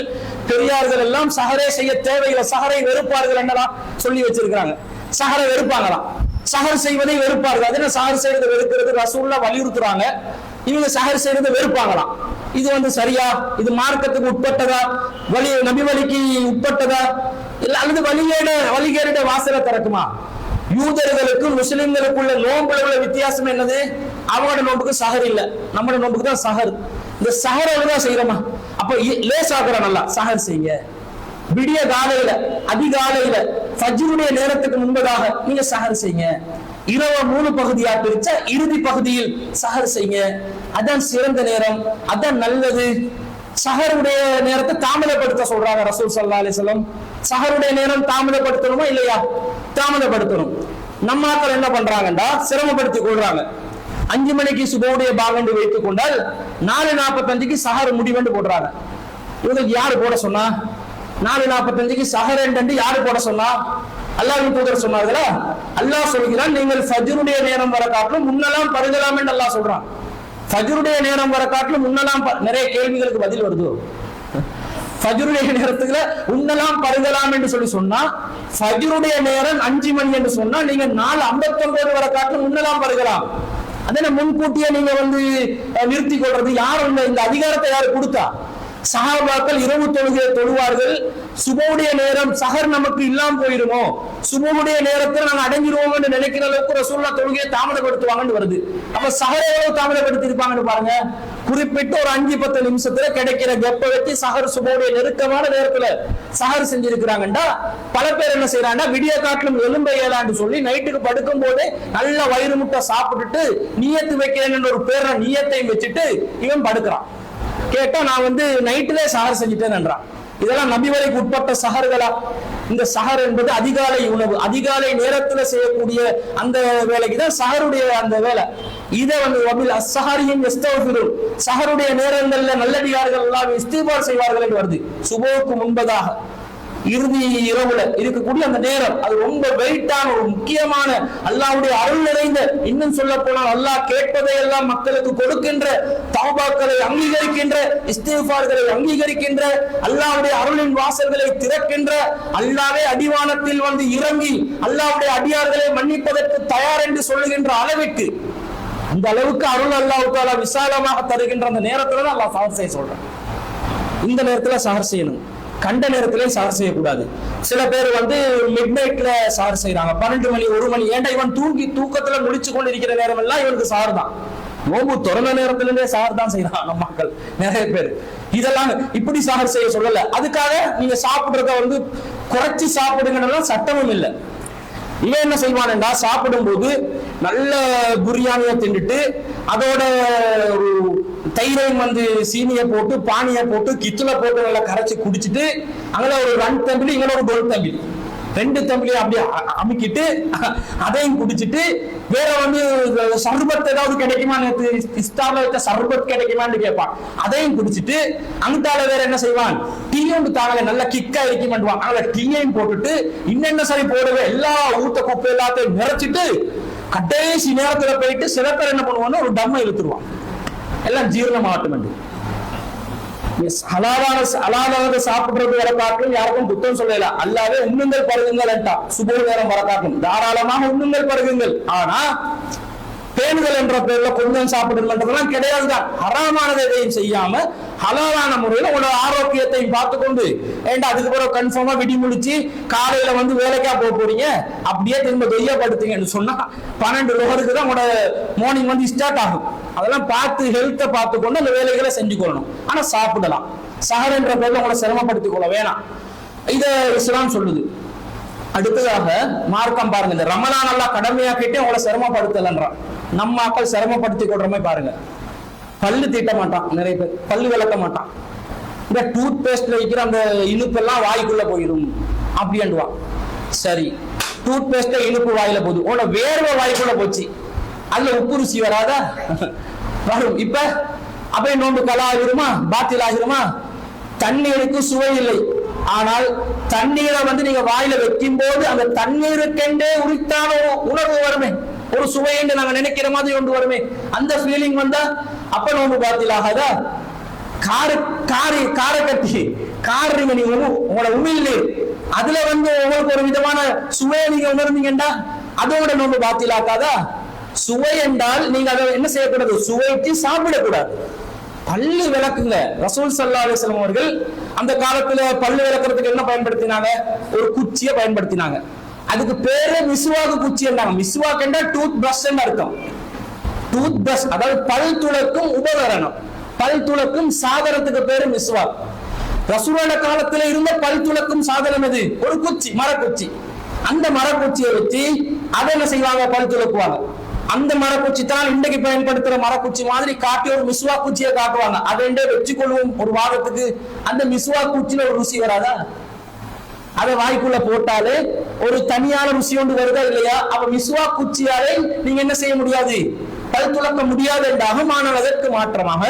பெரியார்கள் எல்லாம் சஹரே செய்ய தேவையில்லை, சஹரை வெறுப்பார்கள் என்னலாம் சொல்லி வச்சிருக்காங்க. சஹரை வெறுப்பாங்களாம், சஹர் செய்வதை வெறுப்பார்கள். அது என்ன சஹர் செய்வதை வெறுக்கிறது? ரசூலுல்லாஹ் வலியுறுத்துறாங்க, இவங்க சஹர் செய்வதை வெறுப்பாங்களாம். இது வந்து சரியா? இது மார்க்கத்துக்கு உட்பட்டதா? நபி வழிக்கு உட்பட்டதா? இல்ல அல்லது வழிகேட வாசலை திறக்குமா? யூதர்களுக்கும் முஸ்லிம்களுக்குள்ள நோன்புல உள்ள வித்தியாசம் என்னது? அவங்களோட நோன்புக்கு சஹர் இல்ல, நம்மளோட நோன்புக்கு தான் சஹர். இந்த சஹர் தான் செய்யறோமா? அப்ப லேசாக்குற நல்லா சஹர் செய்யுங்க. விடிய காலையில, அதிகாலையில, ஃபஜ்ருடைய நேரத்துக்கு முன்பதாக நீங்க சஹர் செய்யுங்க. இரவு 3 பகுதியா பிரிச்ச இறுதி பகுதியில் சஹர் செய்யுங்க. அதான் சிறந்த நேரம், அதான் நல்லது. சஹருடைய நேரத்தை தாமதப்படுத்த சொல்றாங்க ரசூல் ஸல்லல்லாஹு அலைஹி வஸல்லம். சஹருடைய நேரம் தாமதப்படுத்தணுமா இல்லையா? தாமதப்படுத்தணும். நம்ம ஆட்கள் என்ன பண்றாங்கடா, சிரமப்படுத்தி கொள்றாங்க. 5 மணிக்கு சுபவுடைய பாகண்டு வைத்துக் கொண்டால் 4:45க்கு சஹர் முடிவென்று போடுறாங்க. இவங்களுக்கு யாரு போட சொன்னா? 4:45க்கு சஹர் என்று யாரு போட சொன்னா? அல்லாஹ்வின் தூதர் சொன்னார்களா? அல்லாஹ் சொல்கிறான், நீங்கள் ஃபஜ்ருடைய நேரம் வர காட்டிலும் முன்னெல்லாம் பருகலாம் என்று அல்லாஹ் சொல்றான். ஃபஜ்ருடைய நேரம் வர காட்டிலும் முன்னெல்லாம் நிறைய கேள்விகளுக்கு பதில் வருது. ஃபஜ்ருடைய நேரத்துல உண்ணலாம் பருகலாம் என்று சொன்னா, ஃபஜ்ருடைய நேரம் 5 மணி என்று சொன்னா நீங்க 4:59 வர காட்டிலும் உண்ணலாம் பருகலாம். அதே முன்கூட்டியே நீங்க நிறுத்தி கொள்றது யார்? இந்த அதிகாரத்தை யாரு கொடுத்தா? சஹாபாக்கள் இரவு தொழுகையை தொழுவார்கள். சுபவுடைய நேரம் சஹர் நமக்கு இல்லாம போயிருமோ, சுபவுடைய நேரத்தில் நாங்க அடைஞ்சிருவோம் என்று நினைக்கிற அளவுக்கு ரசூலுல்லாஹ் தொழுகையை தாமதப்படுத்துவாங்கன்னு வருது. அப்ப சஹர் எவ்வளவு தாமதப்படுத்தி இருப்பாங்கன்னு பாருங்க. குறிப்பிட்டு ஒரு 5-10 நிமிஷத்துல கிடைக்கிற கெப்ப வச்சு சஹர் சுபவுடைய நெருக்கமான நேரத்துல சஹர் செஞ்சிருக்கிறாங்கண்டா, பல பேர் என்ன செய்யறாங்கன்னா விடிய காட்டிலும் எலும்ப ஏலான்னு சொல்லி நைட்டுக்கு படுக்கும் போதே நல்ல வயிறு முட்டை சாப்பிட்டுட்டு நியத்து வைக்கிறேன்னு ஒரு பேர நியத்தையும் வச்சுட்டு இவன் படுக்கிறான். கேட்டா நான் நைட்டிலே சஹர் செஞ்சுட்டேன்ன்றான். இதெல்லாம் நபி வரைக்கு உட்பட்ட சஹர்களா? இந்த சஹர் என்பது அதிகாலை உணவு, அதிகாலை நேரத்துல செய்யக்கூடிய அந்த வேலைக்குதான் சஹருடைய அந்த வேலை. இதை வபில் அஸ்ஸஹரியின் யஸ்தக்ஃபிரூன், சஹருடைய நேரங்கள்ல நல்லடியார்கள் எல்லாம் இஸ்திக்பார் செய்வார்கள் என்று வருது. சுபோக்கு முன்பதாக இறுதி இரவுல இருக்கக்கூடிய அந்த நேரம், அது ரொம்ப வெயிட்டான ஒரு முக்கியமான அல்லாஹ்வுடைய அருள் நிறைந்த, இன்னும் சொல்ல போனால் அல்லாஹ் கேட்பதை எல்லாம் மக்களுக்கு கொடுக்கின்ற, தௌபாக்களை அங்கீகரிக்கின்ற, இஸ்திக்ஃபார்களை அங்கீகரிக்கின்ற, அல்லாஹ்வுடைய அருளின் வாசல்களை திறக்கின்ற, அல்லாஹ்வே அடிவானத்தில் இறங்கி அல்லாஹ்வுடைய அடியார்களை மன்னிப்பதற்கு தயார் என்று சொல்லுகின்ற அளவுக்கு, அந்த அளவுக்கு அருள் அல்லாஹ் தஆலா விசாலமாக தருகின்ற அந்த நேரத்துல தான் அல்லாஹ் சஹர் செய்ய சொல்றான். இந்த நேரத்துல சஹர் செய்யணும், கண்ட நேரத்திலே சஹர் செய்யக்கூடாது. சில பேர் மிட் நைட்ல சஹர் செய்யறாங்க, 12 மணி 1 மணி. ஏன்டா இவன் தூக்கத்துல முழிச்சு கொண்டு இருக்கிற நேரம் எல்லாம் இவனுக்கு சஹர் தான். நோம்பு திறந்த நேரத்திலே சஹர் தான் செய்யறாங்க நம்ம மக்கள் நிறைய பேர். இதெல்லாம் இப்படி சஹர் செய்ய சொல்லல. அதுக்காக நீங்க சாப்பிடுறத குறைச்சி சாப்பிடுங்கன்னு சட்டமும் இல்லை. இவன் என்ன செய்வான்டா, சாப்பிடும் போது நல்ல பிரியாணியை தின்னுட்டு அதோட ஒரு தயிரையும் சீனியை போட்டு பானியை போட்டு கிச்சுல போட்டு நல்லா கரைச்சி குடிச்சிட்டு அங்கே ஒரு 2 தம்பிலி இங்கே ஒரு 1 தம்பிலி 2 தம்பிலையும் அப்படியே அமுக்கிட்டு அதையும் குடிச்சிட்டு வேற சர்பத் ஏதாவது கிடைக்குமா, இஸ்தார்ல வைத்த சர்பத் கிடைக்குமான்னு கேட்பான். அதையும் குடிச்சிட்டு அங்கிட்டால வேற என்ன செய்வான், டீ ஒன்று தாங்க நல்லா கிக்கா இருக்க மாட்டுவான். அதுல டீயையும் போட்டுட்டு இன்னென்ன சரி போடவே எல்லா ஊத்த குப்பை எல்லாத்தையும் நிறைச்சிட்டு கடைசி நேரத்துல போயிட்டு சில பேர் என்ன பண்ணுவான்னு ஒரு டம்மை இழுத்துருவான், எல்லாம் ஜீரணமாகட்டும். ஹலாலானதை சாப்பிடுறது வர காட்டும் யாருக்கும் புத்தம் சொல்லல. அல்லாவே உண்ணுங்கள் பருகுங்கள் என்றா, சுப நேரம் வர காட்டும் தாராளமாக உண்ணுங்கள் பருகுங்கள். ஆனா பேணுதல் என்ற பேர்ல கொஞ்சம் சாப்பிடுறதுலாம் கிடையாதுதான். ஹராமானதை எதையும் செய்யாம ஹலாலான முறையில உங்களோட ஆரோக்கியத்தையும் பார்த்துக்கொண்டு, ஏண்டா அதுக்கு பிறகு கன்ஃபார்மா விடி முடிச்சு காலையில வேலைக்கா போக போறீங்க, அப்படியே திரும்ப தொய்யப்படுத்துங்கன்னு சொன்னா 12 லோகருக்கு தான் உங்களோட மார்னிங் ஸ்டார்ட் ஆகும். அதெல்லாம் பார்த்து ஹெல்த்தை பார்த்துக்கொண்டு அந்த வேலைகளை செஞ்சு கொள்ளணும். ஆனா சாப்பிடலாம். சஹர் என்ற பேர்ல உங்களை சிரமப்படுத்திக் கொள்ள வேணாம், இத இஸ்லாம் சொல்லுது. அடுத்ததாக மார்க்கம் பாருங்க, இந்த ரமலான் எல்லாம் கடமையாக்கிட்டே உங்களை சிரமப்படுத்தலன்றான். நம்ம மக்கள் சிரமப்படுத்தி கொள்ற மாதிரி பாருங்க. பல்லு தீட்ட மாட்டான், நிறைய பேர் பல்லு விளக்க மாட்டான். இந்த டூத் பேஸ்ட்ல வைக்கிற அந்த இனிப்பெல்லாம் வாய்க்குள்ள போயிடும் அப்படின்டுவான். சரி, டூத் பேஸ்ட்ல இனிப்பு வாயில போகுது, உன்னோட வேர்வை வாய்க்குள்ள போச்சு, அதுல உப்பு ருசி வராதா? வரும். இப்ப அப்படியே நோம்பு கலா ஆகிருமா, பாத்தில் ஆகிருமா? தண்ணீருக்கு சுவை இல்லை, ஆனால் தண்ணீரை நீங்க வாயில வைக்கும் போது அந்த தண்ணீருக்கெண்டே உரித்தான ஒரு உணர்வு வருமே, ஒரு சுவை என்று நாங்க நினைக்கிற மாதிரி ஒன்று வருமே, அந்த ஃபீலிங் வந்தா அப்ப நோம்பு பாத்தில் ஆகாதா? காரை கட்டி காடுறீங்க நீங்க, உங்களோட உமிழ்நீர் அதுல உங்களுக்கு ஒரு விதமான சுவையை நீங்க உணர்ந்தீங்கடா, அதோட நோம்பு பாத்தில் ஆகாதா? சுவை என்றால் நீங்க அதை என்ன செய்யக்கூடாது, சுவைக்கு சாப்பிடக்கூடாது. பல்லு விளக்குங்க. ரசூல் ஸல்லல்லாஹு அலைஹி வஸல்லம் அவர்கள் அந்த காலத்துல பல்லு விளக்குறதுக்கு என்ன பயன்படுத்தினாங்க, ஒரு குச்சியை பயன்படுத்தினாங்க. அதுக்கு பேரு மிஸ்வாக் குச்சி என்றாங்க. மிஸ்வாக் என்றால் டூத் பிரஷ் என்று அர்த்தம். டூத் பிரஷ் அதாவது பல் துளக்கும் உபகரணம், பல் துளக்கும் சாதனத்துக்கு பேரு மிஸ்வாக். ரசூலுல்லாஹ் காலத்துல இருந்த பல் துளக்கும் சாதனம் எது? ஒரு குச்சி, மரக்குச்சி. அந்த மரக்குச்சியை வச்சு அதை என்ன செய்வாங்க, பல் துளக்குவாங்க. அந்த மரக்குச்சி தான் இன்றைக்கு பயன்படுத்துற மரக்குச்சி மாதிரி காட்டி ஒரு மிஸ்வா குச்சியை காட்டுவாங்க. அதை வச்சுக்கொள்வோம் ஒரு வாரத்துக்கு. அந்த மிஸ்வா குச்சியில ஒரு ருசி வராதா? அதை வாய்க்குள்ள போட்டாலே ஒரு தனியான ருசி ஒன்று வருதா இல்லையா? அப்ப மிஸ்வா குச்சியாலே நீங்க என்ன செய்ய முடியாது, பல் துளக்க முடியாது என்றாகும். ஆனால் அதற்கு மாற்றமாக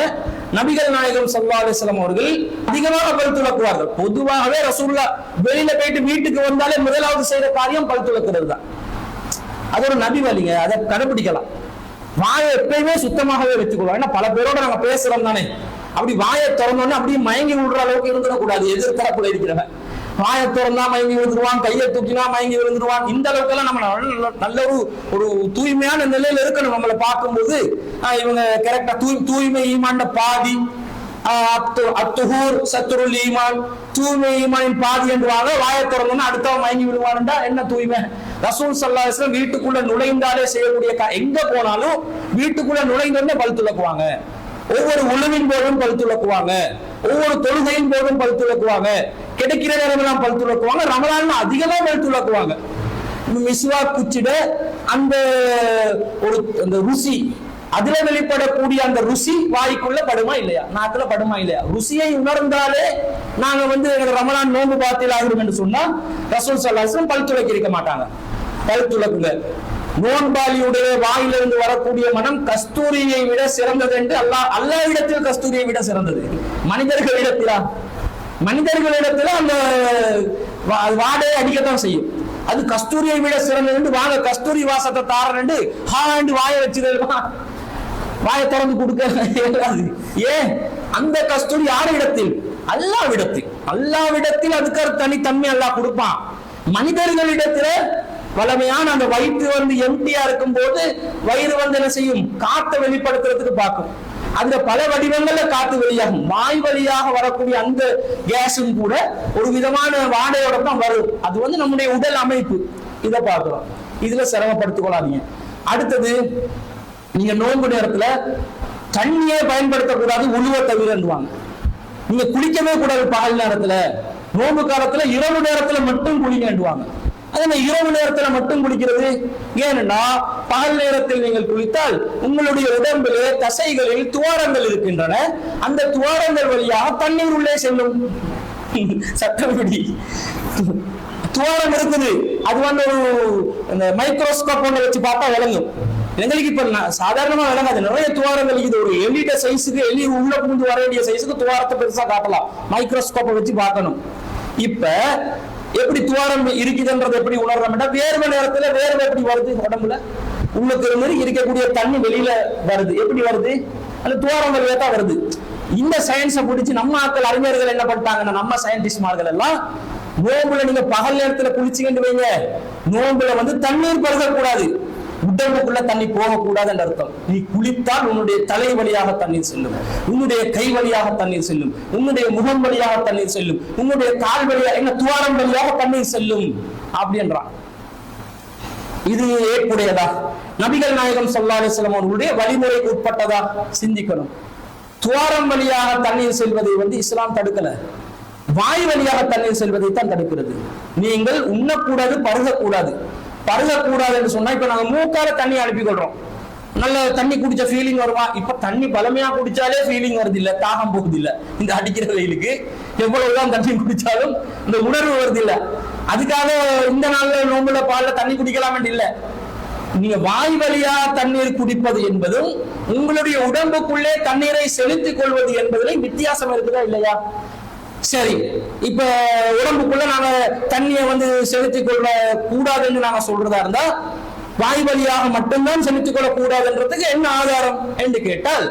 நபிகள் நாயகம் ஸல்லல்லாஹு அலைஹி வஸல்லம் அவர்கள் அதிகமாக பல் துளக்குவார்கள். பொதுவாகவே ரசூலுல்லாஹ் வெளியில போயிட்டு வீட்டுக்கு வந்தாலே முதலாவது செய்யற காரியம் பல் துளக்குறது தான். அது ஒரு நபி வழிங்க, அதை கடைபிடிக்கலாம். வாயை எப்பயுமே சுத்தமாகவே வச்சுக்கொள்வோம். ஏன்னா பல பேரோட நாங்க பேசுறோம் தானே, அப்படி வாயை திறந்தோன்னு அப்படியே மயங்கி விடுற அளவுக்கு இருந்துடக்கூடாது. எதிர்த்தரப்புல இருக்கிறவன் வாயை திறந்தா மயங்கி விழுந்துருவான், கையை தூக்கினா மயங்கி விழுந்துருவான். இந்த அளவுக்கு எல்லாம் நம்ம நல்ல ஒரு தூய்மையான நிலையில இருக்கணும். நம்மளை பார்க்கும்போது இவங்க கரெக்டா தூய்மை ஈமான் பாதி, அத்துஹூர் சத்ருல் ஈமான், தூய்மை ஈமானின் பாதி என்றுவாங்க. வாயை திறந்தோம்னா அடுத்தவன் மயங்கி விடுவான்டா என்ன தூய்மை? ரசூல் ஸல்லல்லாஹு அலைஹி வஸல்லம் வீட்டுக்குள்ள நுழைந்தாலே செய்யக்கூடிய எங்க போனாலும் வீட்டுக்குள்ள நுழைந்தோடனே பல் துலக்குவாங்க. ஒவ்வொரு உணவின் போதும் பல் துலக்குவாங்க, ஒவ்வொரு தொழுகையின் போதும் பல் துலக்குவாங்க, கிடைக்கிற நேரமெல்லாம் பல் துலக்குவாங்க. ரமலான் அதிகமா பல் துலக்குவாங்க. மிஸ்வாக் குச்சிட அந்த அந்த ருசி, அதுல வெளிப்படக்கூடிய அந்த ருசி வாய்க்குள்ள படுமா இல்லையா, நாக்குல படுமா இல்லையா? ருசியை உணர்ந்தாலே நாங்க ரமலான் நோன்பு பாத்தில் ஆகிறோம் என்று சொன்னா ரசூல் ஸல்லல்லாஹு அலைஹி வஸல்லம் பல் துலக்கி இருக்க மாட்டாங்க. பல் துலக்குங்க. நோன்பாளியுடைய வாயிலிருந்து வரக்கூடிய மனம் கஸ்தூரியை விட சிறந்தது என்று அல்லாஹ்விடத்தில் கஸ்தூரியை விட சிறந்தது. மனிதர்களிடத்துல அந்த வாடை அடிக்கத்தான் செய்யும். அது கஸ்தூரியை விட சிறந்தது. வாங்க கஸ்தூரி வாசத்தை தாரண்டு ஹாண்டு வாயை வச்சிருக்கா, வாயை திறந்து கொடுக்க. ஏன் அந்த கஸ்தூரி யார் இடத்தில்? அல்லாஹ்விடத்தில் அதுக்கு தனித்தன்மை அல்லாஹ் கொடுப்பான். மனிதர்களிடத்துல வளமையான அந்த வயிற்று எம்டியா இருக்கும் போது வயிறு என்ன செய்யும்? காற்றை வெளிப்படுத்துறதுக்கு பார்க்கும். அந்த பல வடிவங்கள்ல காத்து வெளியாகும். வாய் வழியாக வரக்கூடிய அந்த கேஸும் கூட ஒரு விதமான வாடையோட தான் வரும். அது நம்முடைய உடல் அமைப்பு. இதை பார்க்கலாம். இதுல சிரமப்படுத்திக் கொள்ளாதீங்க. அடுத்தது, நீங்க நோன்பு நேரத்துல தண்ணியே பயன்படுத்தக்கூடாது, உழுவ தவிரண்டுவாங்க. நீங்க குளிக்கவே கூடாது பகல் நேரத்துல. நோன்பு காலத்துல இரவு நேரத்துல மட்டும் குளிங்கண்டுவாங்க. அதனால இரவு நேரத்துல மட்டும் குளிக்கிறது ஏன்னா, பகல் நேரத்தில் நீங்கள் குளித்தால் உங்களுடைய உடம்பிலே தசைகளில் துவாரங்கள் இருக்கின்றன. அந்த துவாரங்கள் வழியாக தண்ணீர் உள்ளே செல்லும். சட்டப்படி துவாரம் இருக்குது. அது ஒரு மைக்ரோஸ்கோப் ஒன்று வச்சு பார்த்தா விளங்கும். எங்களுக்கு இப்ப சாதாரணமா விளங்காது. நிறைய துவாரங்கள் இருக்குது. ஒரு எலிட சைஸுக்கு, எலி உள்ள புகுந்து வர வேண்டிய சைஸுக்கு துவாரத்தை பெருசா காட்டலாம். மைக்ரோஸ்கோப்பை வச்சு பார்க்கணும். இப்ப எப்படி துவாரம் இருக்குதுன்றது எப்படி உணர்றோம்னா, வேர்வை நேரத்துல வேர்வை எப்படி வருது உடம்புல, உள்ளுக்கு இருந்து இருக்கக்கூடிய தண்ணி வெளியில வருது. எப்படி வருது? அந்த துவாரம் வழியா தான் வருது. இந்த சயின்ஸை பிடிச்சி நம்ம ஆட்கள் அறிஞர்கள் என்ன பண்ணிட்டாங்கன்னா, நம்ம சயின்டிஸ்ட்மார்கள் எல்லாம் நோம்புல நீங்க பகல் நேரத்துல குளிச்சுக்கிட்டு வைங்க, நோம்புல தண்ணீர் பருகக்கூடாது, உடம்புக்குள்ள தண்ணி போகக்கூடாது என்ற அர்த்தம். நீ குளித்தால் உன்னுடைய தலை வழியாக தண்ணீர் செல்லும், உன்னுடைய கை வழியாக தண்ணீர் செல்லும், உன்னுடைய முகம் வழியாக தண்ணீர் செல்லும், உன்னுடைய கால் வழியாக துவாரம் வழியாக தண்ணீர் செல்லும் அப்படின்றான். இது ஏற்புடையதா? நபிகள் நாயகம் ஸல்லல்லாஹு அலைஹி வஸல்லம் அவர்களுடைய வழிமுறைக்கு உட்பட்டதா? சிந்திக்கணும். துவாரம் வழியாக தண்ணீர் செல்வதை இஸ்லாம் தடுக்கல, வாய் வழியாக தண்ணீர் செல்வதை தான் தடுக்கிறது. நீங்கள் உண்ணக்கூடாது, பருகக்கூடாது. பருகக்கூடாதுன்னு சொன்னா, இப்ப நாங்க மூக்கால தண்ணி அனுப்பி கொள்றோம், நல்ல தண்ணி குடிச்ச ஃபீலிங் வருமா? இப்ப தண்ணி பழமையா குடிச்சாலே ஃபீலிங் வருது இல்ல, தாகம் போகுது இல்ல. இந்த அடிக்கிற வெயிலுக்கு எவ்வளவுதான் தண்ணி குடிச்சாலும் இந்த உணர்வு வருது இல்ல. அதுக்காக இந்த நாள்ல நோம்புல பால்ல தண்ணி குடிக்கலாம் இல்ல. நீங்க வாய் வழியா தண்ணீர் குடிப்பது என்பதும் உங்களுடைய உடம்புக்குள்ளே தண்ணீரை செலுத்திக் கொள்வது என்பதிலே வித்தியாசம் இருக்குதா இல்லையா? சரி, இப்ப உடம்புக்குள்ள நாங்க தண்ணியை செலுத்திக் கொள்ள கூடாதுன்னு நாங்க சொல்றதா இருந்தா, வாய் வழியாக மட்டும்தான் செலுத்திக் கொள்ள கூடாதுன்றதுக்கு என்ன ஆதாரம் என்று கேட்டால்,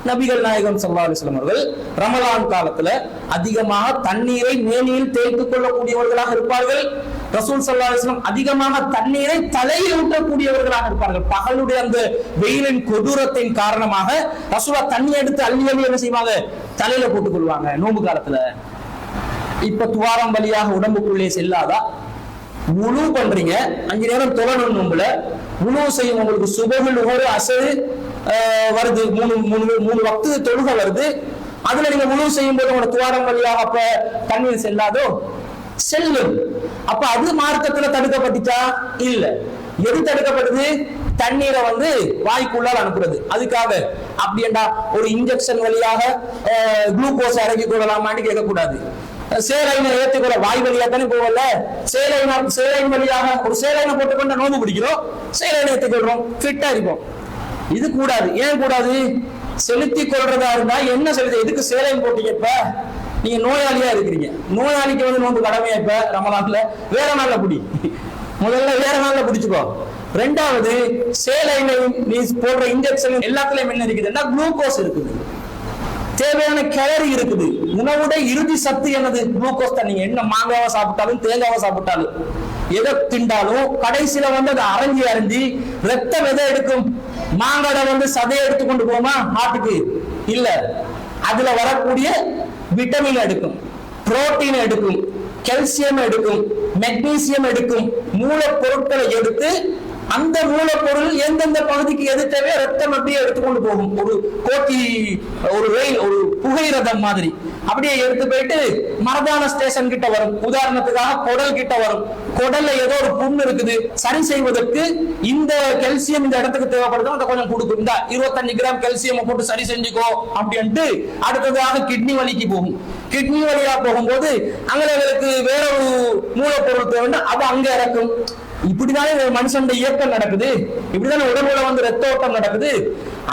நபிகள் நாயகம் ஸல்லல்லாஹு அலைஹி வஸல்லம் அவர்கள் ரமலான் காலத்துல அதிகமாக தண்ணீரை மேனியில் தேய்த்துக் கொள்ளக்கூடியவர்களாக இருப்பார்கள். ரசூல் ஸல்லல்லாஹு அலைஹி வஸல்லம் அதிகமாக தண்ணீரை தலையில் ஊற்றக்கூடியவர்களாக இருப்பார்கள். பகலுடைய அந்த வெயிலின் கொடூரத்தின் காரணமாக ரசூலா தண்ணி எடுத்து அள்ளி அள்ளி என்ன செய்வாங்க? தலையில போட்டுக் கொள்வாங்க நோன்பு காலத்துல. இப்ப துவாரம் வழியாக உடம்புக்குள்ளே செல்லாதா? உழு பண்றீங்க, 5 நேரம் தொழணும் நோம்புல. உழு செய்யும், உங்களுக்கு சுபகுல் ஒரு அசரு வருது, மூணு வக்து தொழுகை வருது. அதுல நீங்க உழு செய்யும் போது உங்க துவாரம் வழியாக அப்ப தண்ணீர் செல்லாதோ? செல்லும். அப்ப அது மார்க்கத்துல தடுக்கப்பட்டுச்சா? இல்ல. எது தடுக்கப்படுது? தண்ணீரை வாய்க்குள்ளால் அனுப்புறது. அதுக்காக அப்படின்னா ஒரு இன்ஜெக்ஷன் வழியாக குளுக்கோஸ் இறக்கி கொள்ளலாமான்னு கேட்கக்கூடாது. சேலைனை ஏற்றுக்கொள்ள வாய் வழியா தானே போகல. சேலைன் வழியாக ஒரு சேலைனை போட்டுக்கொண்ட நோம்பு பிடிக்கிறோம், சேலைனை ஏற்றுக்கொள்றோம், ஃபிட்டா இருக்கும். இது கூடாது. ஏன் கூடாது? செலுத்தி கொள்றதா இருந்தா என்ன செலுத்த? எதுக்கு சேலைன் போட்டீங்க? இப்ப நீங்க நோயாளியா இருக்கிறீங்க, நோயாளிக்கு நோம்பு கடமையா? இப்ப ரமலான்ல வேற நாள்ல பிடி, முதல்ல வேற நாள்ல பிடிச்சுக்கோ. ரெண்டாவது சேலையிலையும் நீ போடுற இன்ஜெக்ஷன் எல்லாத்துலயும் என்ன இருக்குதுன்னா குளுக்கோஸ் இருக்குது, தேவையான கேலரி இருக்குது. உணவுடைய இறுதி சத்து என்னது? குளுக்கோஸ் தான். நீங்க என்ன மாங்காவை சாப்பிட்டாலும் தேங்காவை சாப்பிட்டாலும் எதை திண்டாலும் கடைசியில வந்து அதை அரைஞ்சி ரத்தம் எதை எடுக்கும்? மாங்காடை வந்து சதையை எடுத்து கொண்டு போமா ஹார்ட்டுக்கு? இல்ல, அதுல வரக்கூடிய விட்டமின் எடுக்கும், புரோட்டீன் எடுக்கும், கால்சியம் எடுக்கும், மெக்னீசியம் எடுக்கும், மூலப்பொருட்களை எடுத்து அந்த மூலப்பொருள் எந்தெந்த பகுதிக்கு எது தேவையோ ரத்தம் அப்படியே எடுத்துக்கொண்டு போகும். ஒரு கோட்டி ஒரு ரயில் ஒரு புகை ரதம் மாதிரி அப்படியே எடுத்து போயிட்டு மரதான ஸ்டேஷன் கிட்ட வரும். உதாரணத்துக்காக குடல் கிட்ட வரும். குடல்ல ஏதோ ஒரு புண்ணு இருக்குது, சரி செய்வதற்கு இந்த கால்சியம் இந்த இடத்துக்கு தேவைப்படுது, அதை கொஞ்சம் கொடுக்கும். இந்த 25 கிராம் கால்சியம் போட்டு சரி செஞ்சுக்கோ அப்படின்ட்டு அடுத்ததாக கிட்னி வலிக்கு போகும். கிட்னி வழியா போகும்போது அங்களுக்கு வேற ஒரு மூலப்பொருள் தேவைன்னா அது அங்க இறக்கும். இப்படிதானே மனுஷனுடைய இயக்கம் நடக்குது, இப்படிதானே உடம்புல வந்து ரத்த ஓட்டம் நடக்குது.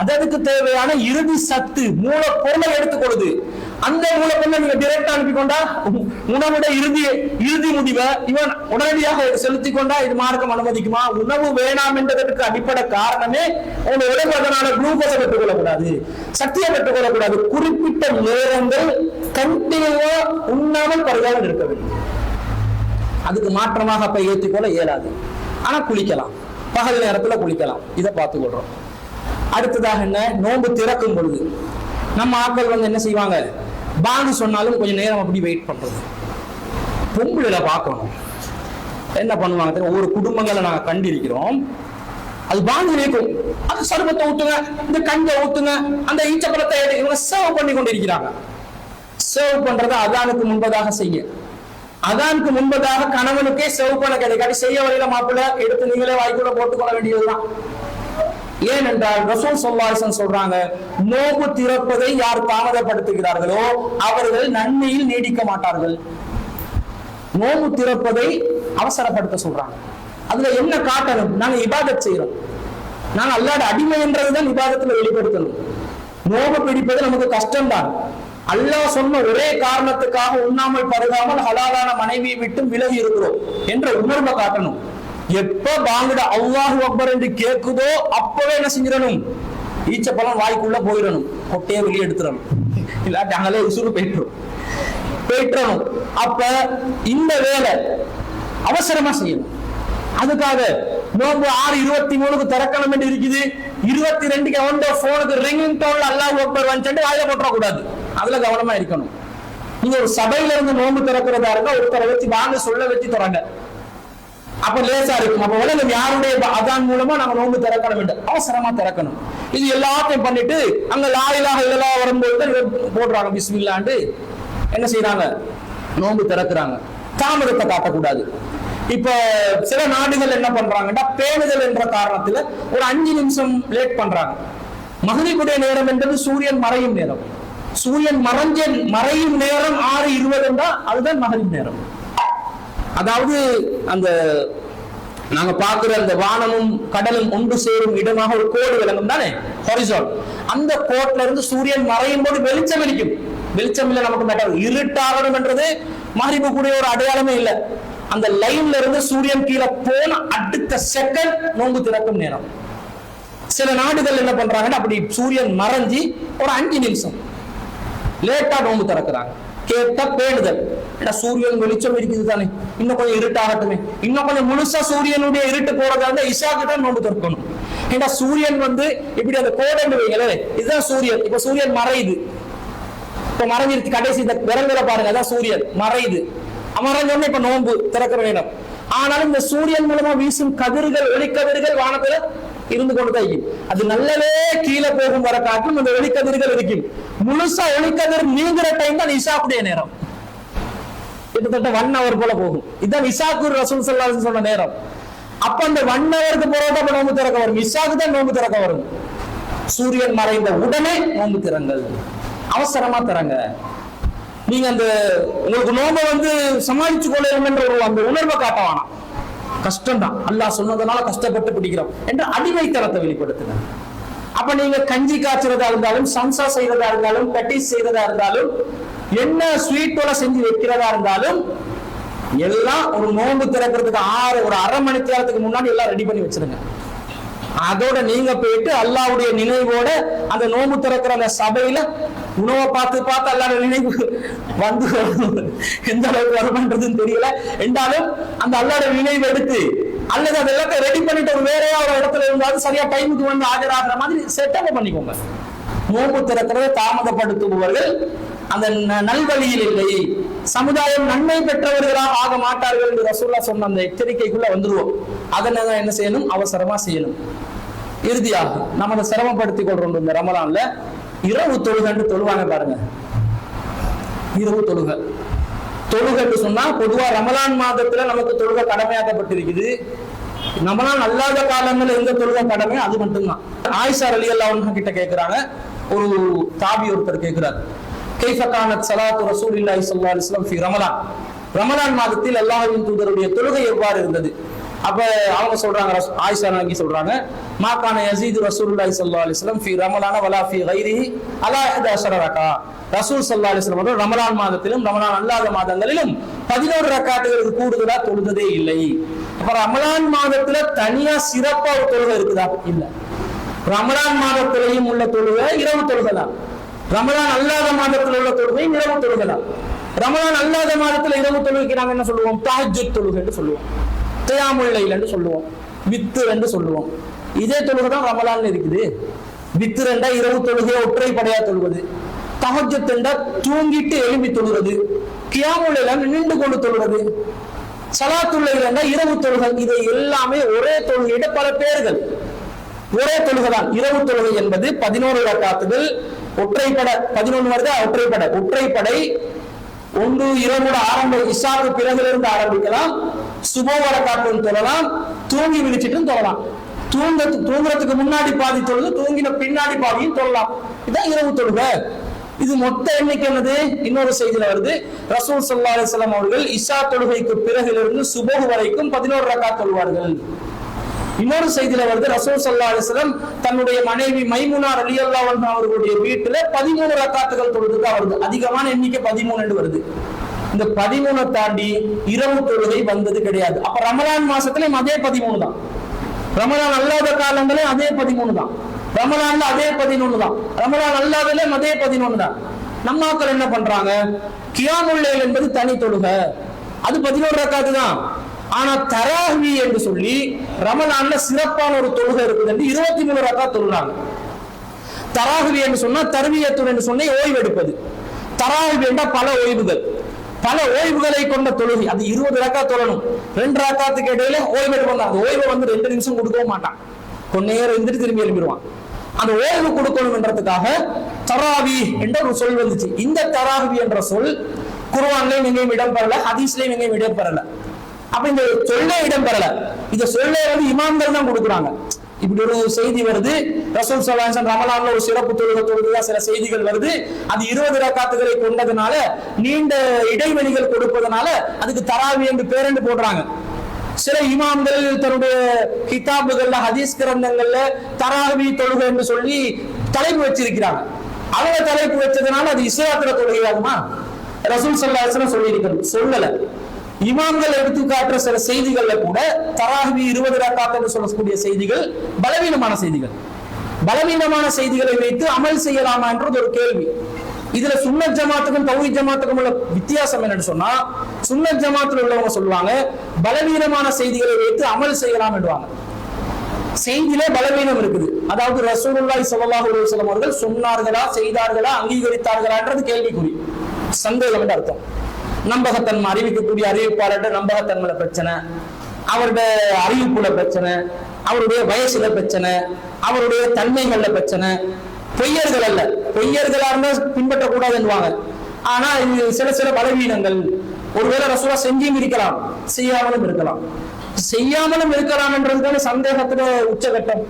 அதற்கு தேவையான இறுதி சத்து மூலப்பொருளை எடுத்துக்கொள்ளுது. அந்த மூலப்பொருளை நீங்க டைரக்டா அனுப்பி கொண்டா உணவுடைய இறுதி முடிவை இவன் உடனடியாக செலுத்தி கொண்டா இது மார்க்கம் அனுமதிக்குமா? உணவு வேணாம் என்பதற்கு அடிப்படை காரணமே உங்க உடம்பு அதனால குளுக்கோஸை பெற்றுக் கொள்ளக்கூடாது, சக்தியை பெற்றுக் கொள்ளக்கூடாது. குறிப்பிட்ட நேரங்கள் கண்டினியூவா உண்ணாமல் பருகாமல் இருக்க வேண்டும். அதுக்கு மாற்றமாக அப்ப ஏற்றிக்கொள்ள இயலாது. ஆனா குளிக்கலாம், பகல் நேரத்துல குளிக்கலாம். இதை பார்த்து கொள்றோம். அடுத்ததாக என்ன, நோன்பு திறக்கும் பொழுது நம்ம ஆட்கள் வந்து என்ன செய்வாங்க, பாங்கு சொன்னாலும் கொஞ்சம் நேரம் அப்படி வெயிட் பண்றது. பொம்புல பார்க்கணும் என்ன பண்ணுவாங்க, ஒவ்வொரு குடும்பங்களை நாங்க கண்டிருக்கிறோம். அது பாங்கு இருக்கும், அது சர்பத்தை ஊத்துங்க, இந்த கஞ்சை ஊத்துங்க, அந்த ஈச்சப்பழத்தை இவங்க சர்வ் பண்ணி கொண்டிருக்கிறாங்க. சர்வ் பண்றதை அதானுக்கு முன்பதாக செய்ய, அதானுக்கு முன்பதாக கணவனுக்கே சர்வ் பண்ண கிடைக்காது. செய்ய வரையில மாப்பிள்ள எடுத்து நீங்களே வாய்க்குள்ள போட்டுக்கொள்ள வேண்டியதுதான். ஏனென்றால் ரசூல் ஸல்லல்லாஹு அலைஹி வஸல்லம் சொல்றாங்க, நோன்பு திறப்பதை யார் தாமதப்படுத்துகிறார்களோ அவர்கள் நன்மையில் நீடிக்க மாட்டார்கள். நோன்பு திறப்பதை அவசரப்படுத்த சொல்றாங்க. அதுல என்ன காட்டணும்? நாங்க இபாதத் செய்யறோம், நாங்க அல்லாஹ்வுடைய அடிமை என்றதுதான் இபாதத்துல வெளிப்படுத்தணும். நோன்பு பிடிப்பது நமக்கு கஷ்டம்தான். அல்லாஹ் சொன்ன ஒரே காரணத்துக்காக உண்ணாமல் பருகாமல் ஹலாலான மனைவியை விட்டு விலகி இருக்கிறோம் என்ற உணர்வை காட்டணும். எப்ப பாங்குட அல்லாஹு அக்பர் என்று கேட்குதோ அப்பவே என்ன செஞ்சிடணும், ஈச்சப்பழம் வாய்க்குள்ள போயிடணும், கொட்டையை வெளியே எடுத்துடணும், இல்லாட்டி அங்களே உசுறு போயிட்டுறணும். அப்ப இந்த வேலை அவசரமா செய்யணும். அதுக்காக நோம்பு 6:23 திறக்கணும் என்று இருக்குது, 22 வந்து போனுக்கு ரிங்கிங் டோன்ல அல்லாஹ் அக்பர் வந்துட்டு வாயில போட்டுற கூடாது. அதுல கவனமா இருக்கணும். நீங்க ஒரு சபையில இருந்து நோம்பு திறக்கிறதா இருந்தா ஒருத்தரை வச்சு வாங்க சொல்ல வச்சு தராங்க, அப்ப லேசா இருக்கும். அப்ப உலகம் யாருடைய அதான் மூலமா நாங்க நோம்பு திறக்கணும் என்று அவசரமா திறக்கணும். இது எல்லாத்தையும் பண்ணிட்டு அங்க லா இலாஹ இல்லல்லாஹ் வரும்போது போடுறாங்க பிஸ்மில்லாஹ்னு என்ன செய்யறாங்க, நோம்பு திறக்கிறாங்க. தாமதத்தை காட்டக்கூடாது. இப்ப சில நாடுகள் என்ன பண்றாங்கன்னா பேணுதல் என்ற காரணத்துல ஒரு 5 நிமிஷம் லேட் பண்றாங்க. மக்ரிபுடைய நேரம் என்பது சூரியன் மறையும் நேரம். சூரியன் மறையும் நேரம் 6:20 என்றா அதுதான் மக்ரிப் நேரம். அதாவது அந்த நாங்க பாக்குற அந்த வானமும் கடலும் ஒன்று சேரும் இடமாக ஒரு கோடு விளங்கும் தானே, ஹொரிசான். அந்த கோட்ல இருந்து சூரியன் மறையும் போது வெளிச்சம் இருக்கும். வெளிச்சம் இல்லை நமக்கு மேட்டர், இருட்டாகணும் என்றது மக்ரிபு கூடிய ஒரு அடையாளமே இல்லை. அந்த லைன்ல இருந்து சூரியன் கீழே போன அடுத்த செகண்ட் நோன்பு திறக்கும் நேரம். சில நாடுகள் என்ன பண்றாங்கன்னா அப்படி சூரியன் மறைஞ்சி ஒரு 5 நிமிஷம் லேட்டா நோன்பு திறக்கிறாங்க. கேட்ட பேணுதல், சூரியன் வெளிச்சம் இருக்குது தானே, இன்னும் கொஞ்சம் இருட்டாகட்டுமே, இன்னும் கொஞ்சம் முழுசா சூரியனுடைய இருட்டு போறதா இருந்தா இஷாக்கு தான் நோன்பு திறக்கணும். ஏன்னா சூரியன் வந்து இப்படி அந்த கோடை வைங்களே, இதுதான் சூரியன். இப்ப சூரியன் மறையுது, இப்ப மறைஞ்சிருச்சு, கடைசி இந்த விரங்கல பாருங்க, அதான் சூரியன் மறையுது. அமரஞ்சோன்னு இப்ப நோன்பு திறக்கிற நேரம். ஆனாலும் இந்த சூரியன் மூலமா வீசும் கதிர்கள், ஒளிக்கதிர்கள் வானத்துல இருந்து கொண்டுதான் இருக்கும். அது நல்லவே கீழே போகும் வர காட்டும் அந்த ஒளிக்கதிர்கள் இருக்கும். முழுசா ஒளிக்கதிர் நீங்கிற டைம் தான் இஷாக்குடைய நேரம். கிட்டத்தட்ட 1 hour போல போகும். இதுதான் இஷாக்கு ரசூல் ஸல்லல்லாஹு அலைஹி வஸல்லம் சொன்ன நேரம். அப்ப அந்த 1 hourக்கு போறோட நோன்பு திறக்க வரும். இஷாக்கு தான் நோன்பு திறக்க வரும். சூரியன் மறைந்த உடனே நோன்பு திறங்கள், அவசரமா திறங்க. நீங்க அந்த உங்களுக்கு நோன்பை வந்து சமாளிச்சு கொள்ளணும் என்ற அந்த உணர்வை காட்ட வேணாம். கஷ்டம் தான், அல்லாஹ் சொன்னதுனால கஷ்டப்பட்டு பிடிக்கிறோம் என்ற அடிமைத்தனத்தை வெளிப்படுத்துங்க. அப்ப நீங்க கஞ்சி காய்ச்சறதா இருந்தாலும், சம்சா செய்யறதா இருந்தாலும், கட்டிஸ் செய்யறதா இருந்தாலும், என்ன ஸ்வீட்டோட செஞ்சு வைக்கிறதா இருந்தாலும் எல்லாம் ஒரு நோன்பு திறக்கிறதுக்கு ஒரு அரை மணி நேரத்துக்கு முன்னாடி எல்லாம் ரெடி பண்ணி வச்சிருங்க. அதோட நீங்க போயிட்டு அல்லாஹ்வுடைய நினைவோட அந்த நோன்பு திறக்கிற அந்த சபையில உணவை பார்த்து அல்லாஹ்வுடைய நினைவு வந்து எந்த அளவுக்கு வருமானதுன்னு தெரியல. என்றாலும் அந்த அல்லாஹ்வுடைய நினைவு எடுத்து அல்லது அது எல்லாத்தையும் ரெடி பண்ணிட்டு ஒரு வேறையா ஒரு இடத்துல இருந்தாலும் சரியா டைமுக்கு வந்து ஆஜராகிற மாதிரி செட்டப் பண்ணிக்கோங்க. நோன்பு திறக்கிறதை தாமதப்படுத்துபவர்கள் அந்த நல்வழியில் இல்லை, சமுதாயம் நன்மை பெற்றவர்களாக ஆக மாட்டார்கள் என்று ரசூலுல்லாஹ் சொன்ன அந்த எச்சரிக்கைக்குள்ள வந்துருவோம். அதனால என்ன செய்யணும்? அவசரமா செய்யணும். இறுதியாக நம்ம அதை சிரமப்படுத்திக் கொள்றோம். இந்த ரமலான்ல இரவு தொழுகன்னு தொழுவாங்க பாருங்க. இரவு தொழுகன்னு சொன்னா பொதுவா ரமலான் மாதத்துல நமக்கு தொழுகை கடமையாக்கப்பட்டிருக்குது. ரமலான் அல்லாத காலங்கள்ல எந்த தொழுகை கடமை அது மட்டும்தான். ஆயிஷா ரலியல்லாஹு அன்ஹா கிட்ட கேட்கிறாங்க, ஒரு தாபி ஒருத்தர் கேட்கிறார், கைஃப கானத் ஸலாத்து ரசூலில்லாஹி ஸல்லல்லாஹு அலைஹி வஸல்லம் ஃபீ ரமலான், ரமலான் மாதத்தில் அல்லாஹ்வின் தூதருடைய தொழுகை எவ்வாறு இருந்தது? அப்ப அவங்க சொல்றாங்க, ஆயிஷா நபி சொல்றாங்க, மா கான யஸீது ரசூலுல்லாஹி ஸல்லல்லாஹு அலைஹி வஸல்லம் ஃபீ ரமலான வலா ஃபீ கைரிஹி அலா 11 ரகா. ரசூல் ஸல்லல்லாஹு அலைஹி வஸல்லம் ரமலான் மாதத்திலும் ரமலான் அல்லாத மாதங்களிலும் 11 ரக்காத்துகளுக்கு கூடுதலா தொழுதே இல்லை. அப்ப ரமலான் மாதத்துல தனியா சிறப்பா ஒரு தொழுகை இருக்குதா? இல்ல. ரமலான் மாதத்திலையும் உள்ள தொழுகை இரவு தொழுகலாம், ரமலான் அல்லாத மாதத்தில் உள்ள தொழுகை இரவு தொழுகலாம். ரமலான் அல்லாத மாதத்துல இரவு தொழுகைக்கு நாங்க என்ன சொல்லுவோம்? தஹஜ்ஜுத் தொழுகை என்று சொல்லுவோம், கியாமுல் லைல் என்று சொல்லுவோம், வித்ர் என்று சொல்லுவோம். இதே தொழுகை தான் ரமலான்ல இருக்குது. வித்ர் என்றா இரவு தொழுகையை ஒற்றைப்படையா தொழுவது, தஹஜ்ஜுத் என்றா தூங்கிட்டு எழும்பி தொழுவது, கியாமுல் லைல் நின்று கொண்டு தொழுவது, ஸலாத்துல் லைல் என்றா இரவு தொழுகை. இதை எல்லாமே ஒரே தொழுகையிட பல பேர்கள், ஒரே தொழுகை தான். இரவு தொழுகை என்பது 11 ரக்காத்துகள், ஒற்றைப்படை 11 வருது, ஒற்றைப்படை ஒன்று இரவோட இஷாவுக்கு பிறகிலிருந்து ஆரம்பிக்கலாம், சுபஹ் ரக்காத்தும் தொழலாம், தூங்கி விழிச்சிட்டும் தொழலாம், தூங்குறதுக்கு முன்னாடி பாதி தொழுது தூங்கின பின்னாடி பாதியும் தொழலாம். இதுதான் இரவு தொழுகை. இது மொத்த எண்ணிக்கை என்னது? இன்னொரு செய்தியில வருது, ரசூல் ஸல்லல்லாஹு அலைஹி வஸல்லம் அவர்கள் இஷா தொழுகைக்கு பிறகிலிருந்து சுபஹ் வரைக்கும் 11 ரக்காத் தொழுவார்கள். இன்னொரு செய்தியில வருது, ரசூல் ஸல்லல்லாஹு அலைஹி வஸல்லம் தன்னுடைய மனைவி மைமுனா ரலியல்லாஹு அன்ஹா அவர்களுடைய வீட்டுல 13 ரக்காத்துகள் தொழுதுதான் வருது. அதிகமான எண்ணிக்கை 13 என்று வருது. இந்த 13 தாண்டி இரவு தொழுகை வந்தது கிடையாது. அப்ப ரமலான் மாசத்துலயும் அதே 13 தான், ரமலான் அல்லாத காலங்களையும் அதே 13 தான், ரமலான்ல அதே 11 தான், ரமலான் அல்லாதலையும் அதே 11 தான். நம்ம மக்கள் என்ன பண்றாங்க? கியாமுல் லைல் என்பது தனி தொழுகை, அது 11 ரக்காத்து தான். ஆனா தராவி என்று சொல்லி ரமலான்ல சிறப்பான ஒரு தொழுகை இருக்குது என்று 23 ரக்காத் தொழுறாங்க. தராவி என்று சொன்னா தர்வியத்துன் என்று சொன்ன ஓய்வு எடுப்பது. தராவி என்றா பல ஓய்வுகளை கொண்ட தொழுகை. அது 20 ரக்காத் தொழணும். 2 ரக்காத்துக்கு இடையில ஓய்வு எடுப்பாங்க. அந்த ஓய்வை வந்து 2 நிமிஷம் கொடுக்கவும் மாட்டான், கொஞ்ச நேரம் இருந்துட்டு திரும்பி எழுப்பிடுவான். அந்த ஓய்வு கொடுக்கணும் என்றதுக்காக தராவி என்ற ஒரு சொல் வந்துச்சு. இந்த தராவி என்ற சொல் குர்ஆன்லயும் எங்கேயும் இடம் பெறல, ஹதீஸ்லயும் எங்கேயும் இடம் பெறல. அப்ப இந்த சொல்லே இடம் பெறல. இந்த சொல்லே வந்து இமாம்கள் தான் கொடுக்குறாங்க. இப்படி ஒரு செய்தி வருது, ரசூல் ஸல்லல்லாஹு அலைஹி வஸல்லம் ரமலான்ல ஒரு சிறப்பு தொழுகை சில செய்திகள் வருது. அது 20 ரக்காத்துகளை கொண்டதுனால, நீண்ட இடைவெளிகள் கொடுப்பதனால அதுக்கு தராவி என்று பேரெண்டு போடுறாங்க. சில இமாம்கள் தன்னுடைய கிதாபுகள்ல ஹதீஸ் கிரந்தங்கள்ல தராவி தொழுகை என்று சொல்லி தலைப்பு வச்சிருக்கிறாங்க. அவங்க தலைப்பு வச்சதுனால அது இஸ்லாத்துல தொழுகையாகுமா? ரசூல் ஸல்லல்லாஹு அலைஹி வஸல்லம் சொல்லி இருக்கிறது சொல்லல. இமாம்கள் எடுத்து காட்டுற சில செய்திகள்ல கூட தராவி 20 ரக்காத் என்று சொல்லக்கூடிய செய்திகள் பலவீனமான செய்திகளை வைத்து அமல் செய்யலாமா என்றது ஒரு கேள்வி. இதுல சுன்னத் ஜமாத்துக்கும் தௌஹீத் ஜமாத்துக்கும் உள்ள வித்தியாசம் என்னன்னு சொன்னா, சுன்னத் ஜமாத்துல உள்ளவங்க சொல்லுவாங்க பலவீனமான செய்திகளை வைத்து அமல் செய்யலாம் என்றுவாங்க. செய்தியிலே பலவீனம் இருக்குது, அதாவது ரசூலுல்லாஹி ஸல்லல்லாஹு அலைஹி வஸல்லம் அவர்கள் சொன்னார்களா, செய்தார்களா, அங்கீகரித்தார்களான்றது கேள்விக்குறி, சந்தேகம் என்று அர்த்தம். நம்பகத்தன்மை, அறிவிக்கக்கூடிய அறிவிப்பாளர்கிட்ட நம்பகத்தன்மையில பிரச்சனை, அவருடைய அறிவிப்புல பிரச்சனை, அவருடைய வயசுல பிரச்சனை, அவருடைய தன்மைகள்ல பிரச்சனை. பொய்யர்கள் அல்ல, பொய்யர்களா இருந்தா பின்பற்றக்கூடாதுன்னுவாங்க. ஆனா இது சில பலவீனங்கள். ஒருவேளை ரசூலா செஞ்சும் இருக்கலாம், செய்யாமலும் இருக்கலாம் என்றதுக்கான சந்தேகத்துல உச்சகட்டம்.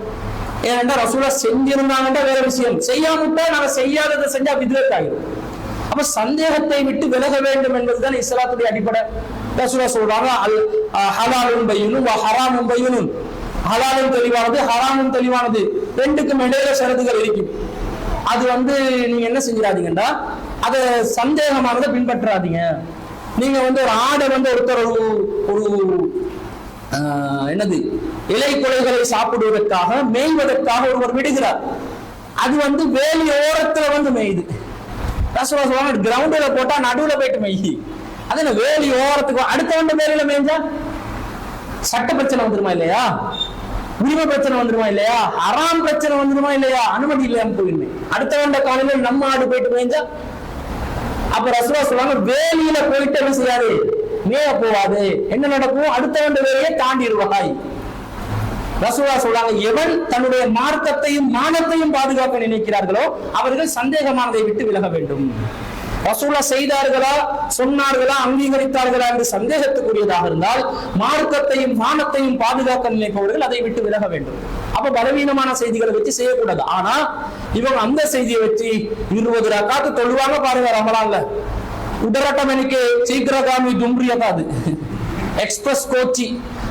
ஏனென்றா ரசூலா செஞ்சிருந்தாங்கன்னா வேற விஷயம், செய்யாமட்டா நாங்க செய்யாததை செஞ்சா வித்வத் ஆகிடும். அப்ப சந்தேகத்தை விட்டு விலக வேண்டும் என்பதுதான் இஸ்லாத்துடைய அடிப்படை. ரசூலா சொல்றாங்க, ஹலாலும் பையனும் ஹராமும் பையனும், ஹலாலும் தெளிவானது, ஹராமும் தெளிவானது, ரெண்டுக்கும் இடையில ஷரத்துகள் இருக்கும். அது நீங்க என்ன செஞ்சிடாதீங்கன்னா அதை சந்தேகமானதை பின்பற்றாதீங்க. நீங்க வந்து ஒரு ஆடை வந்து ஒருத்தர் ஒரு என்னது இலை கொலைகளை சாப்பிடுவதற்காக மேய்வதற்காக ஒருவர் விடுகிறார். அது வந்து வேலி ஓரத்துல வந்து மேயுது. கிரவுண்ட்ல போட்டா நடுவுல போயிட்டு மேய்கி. அது என்ன வேலி ஓரத்துக்கு அடுத்த வேலையில மேய்ஞ்சா சட்ட பிரச்சனை வந்துருமா இல்லையா? உரிமை பிரச்சனை வந்துருமா இல்லையா? ஹராம் பிரச்சனை வந்துருமா இல்லையா? அனுமதி இல்லாம போயிருந்தேன். அடுத்த காலையில நம்ம ஆடு போயிட்டு மேய்ஞ்சா அப்ப ரசூலா சொல்லுவாங்க, வேலியில போயிட்டு என்ன செய்யாது, மேய போவாது. என்ன நடக்கும்? அடுத்த வேலையை தாண்டிடுவாய். ரசூலா சொல்றாங்க, எவன் தன்னுடைய மார்க்கத்தையும் மானத்தையும் பாதுகாக்க நினைக்கிறார்களோ அவர்கள் சந்தேகமானதை விட்டு விலக வேண்டும். ரசூலா செய்தார்களா, சொன்னார்களா, அங்கீகரித்தார்களா என்று சந்தேகத்துக்குரியதாக இருந்தால் மார்க்கத்தையும் மானத்தையும் பாதுகாக்க நினைப்பவர்கள் அதை விட்டு விலக வேண்டும். அப்ப பலவீனமான செய்திகளை வச்சு செய்யக்கூடாது. ஆனா இவங்க அந்த செய்தியை வச்சு 20 ரக்காத்து தொழுவாங்க பாருங்க ரமலான்ல. உடரட்டம் எனக்கு சீக்கிரகாமி தும்பியதாது எக்ஸ்பிரஸ் கோச்சி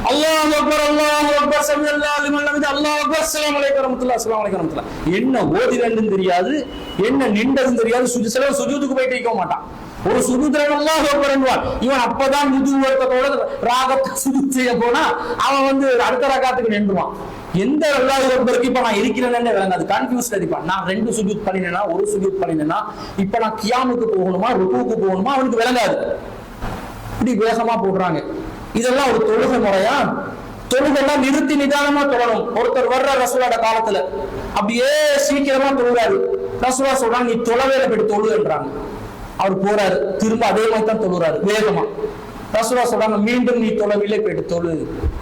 அல்லாஹ் அக்பர் அல்லாஹ் அக்பர் சமிஅல்லாஹு லிமன் ஹமிதஹு அல்லாஹ் அக்பர் அஸ்ஸலாமு அலைக்கும் வரஹ்மத்துல்லாஹி அஸ்ஸலாமு அலைக்கும் வரஹ்மத்துல்லாஹி. என்ன ஓதிரண்டும் தெரியாது, என்ன நின்றதும் தெரியாது. சுஜூதுக்கு போயிட்டு இருக்க மாட்டான். ஒரு சுஜூதுல அல்லாஹ் அக்பர் என்றான். இவன் அப்பதான் முதுவர்க்கத்தோட ராகத்தை சுஜூத் செய்ய போனா அவன் வந்து அடுத்த ரக்காத்துக்கு நின்றுவான். எந்த அல்லாஹ் அக்பருக்கு இப்ப நான் இருக்கிறேன்னு விளங்காது, கன்ஃபியூஸ்ட் இருப்பான். நான் 2 சுஜூத் பண்ணினேனா, ஒரு சுஜூத் பண்ணினேனா, இப்ப நான் கியாமுக்கு போகணுமா ருக்குவுக்கு போகணுமா அவனுக்கு விளங்காது. இப்படி வேகமா போடுறாங்க. இதெல்லாம் ஒரு தொழுகை முறையா? தொழுகெல்லாம் நிறுத்தி நிதானமா தொழணும். ஒருத்தர் வர்ற ரசூலோட காலத்துல அப்படியே சீக்கிரமா தொழுறாரு. ரசூலா சொல்றாங்க, நீ தொலைவேல போயிட்டு தொழுன்றாங்க. அவர் போறாரு, திரும்ப அதே மாதிரி தான் தொழுறாரு வேகமா. ரசூலா சொல்றாங்க, மீண்டும் நீ தொலைவில்லை போயிட்டு தொழு.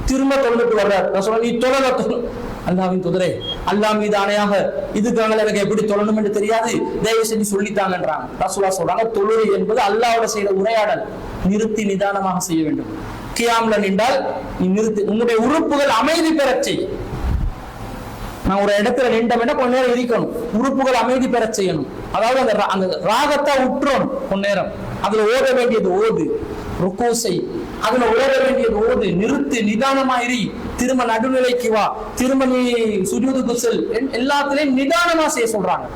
திரும்ப தொழுதுட்டு வர்றாரு. ரசூலா, நீ தொழல தொழு. அல்லாஹ்வின் தூதரே, அல்லாஹ் மீது ஆணையாக இதுக்காக எனக்கு எப்படி தொழணும் என்று தெரியாது, தயவு செஞ்சு சொல்லித்தாங்கன்றாங்க. ரசூலா சொல்றாங்க, தொழுகை என்பது அல்லாஹ்வோட செய்த உரையாடல். நிறுத்தி நிதானமாக செய்ய வேண்டும். கியாம்ல நின்றால் நீ நிறுத்தி, உன்னுடைய உறுப்புகள் அமைதி பெறச் செய். நான் ஒரு இடத்துல நின்றோம்னா கொஞ்ச நேரம் இருக்கணும், உறுப்புகள் அமைதி பெற செய்யணும். அதாவது அந்த ராகத்தை உற்றணும் கொஞ்ச நேரம். அதுல ஓத வேண்டியது ஓது, ருக்கு செய். அதுல ஓத வேண்டியது ஓது, நிறுத்து, நிதானமாயிரி, திரும்ப நடுநிலைக்கு வா, திரும்ப நீ சுஜூதுக்கு செல். எல்லாத்திலையும் நிதானமா செய்ய சொல்றாங்க.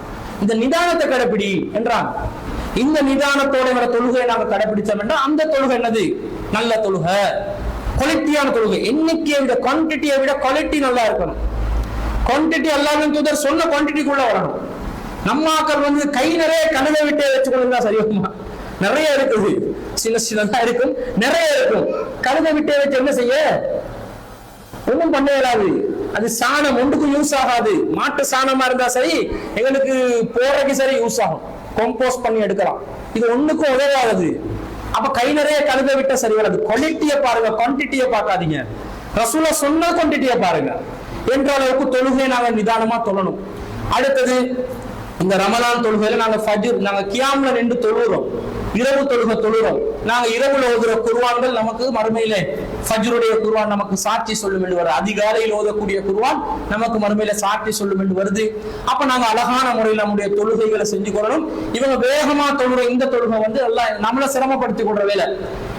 இந்த நிதானத்தை கடைப்பிடி என்றாங்க. இந்த நிதானத்தோட வர தொழுகை நாங்க கடைபிடிச்சோம்னா அந்த தொழுகை என்னது? நல்ல தொழுகை, குவாலிட்டியான தொழுகை. எண்ணிக்கையை விட குவான்டிட்டியை விட குவாலிட்டி நல்லா இருக்கணும். குவான்டிட்டி அல்லாஹ்வின் தூதர் சொன்ன குவான்டிட்டிக்குள்ள வரணும். நம்ம ஆக்கள் வந்து கை நிறைய கனவை விட்டே வச்சுக்கொள்ளுங்க சரி வருமா? நிறைய இருக்குது, சிலதான் இருக்கும், நிறைய இருக்கும். கனவை விட்டே வச்சு என்ன செய்ய? ஒன்றும் பண்ண இயலாது. அது சாணம் ஒன்றுக்கும் யூஸ் ஆகாது. மாட்டு சாணமா இருந்தா சரி, எங்களுக்கு போறதுக்கு சரி யூஸ் ஆகும், கம்போஸ்ட் பண்ணி எடுக்கலாம். இது ஒண்ணுக்கும் உதவாது. அப்ப கை நிறைய கழுத விட்ட சரி வராது. குவாலிட்டியை பாருங்க, குவான்டிட்டியை பார்க்காதீங்க. ரசூலா சொன்ன குவான்டிட்டியை பாருங்க. என்ற அளவுக்கு தொழுகை நாங்க நிதானமா தொழணும். அடுத்தது, இந்த ரமலான் தொழுகையில நாங்க ஃபஜ்ர், நாங்க கியாம்ல நின்று தொழுகிறோம், இரவு தொழுகை தொழுகிறோம். நாங்க இரவுல ஓதுற குர்ஆன்கள் நமக்கு மறுமையில ஃபஜ்ருடைய குர்ஆன் நமக்கு சாட்சி சொல்லும் என்று வருது. அதிகாலையில் ஓதக்கூடிய குர்ஆன் நமக்கு மறுமையில சாட்சி சொல்லும் என்று வருது. அப்ப நாங்க அழகான முறையில் நம்முடைய தொழுகைகளை செஞ்சு கொள்ளணும். இவங்க வேகமா தொழுற இந்த தொழுகை வந்து எல்லாம் நம்மள சிரமப்படுத்தி கொள்ற வேலை.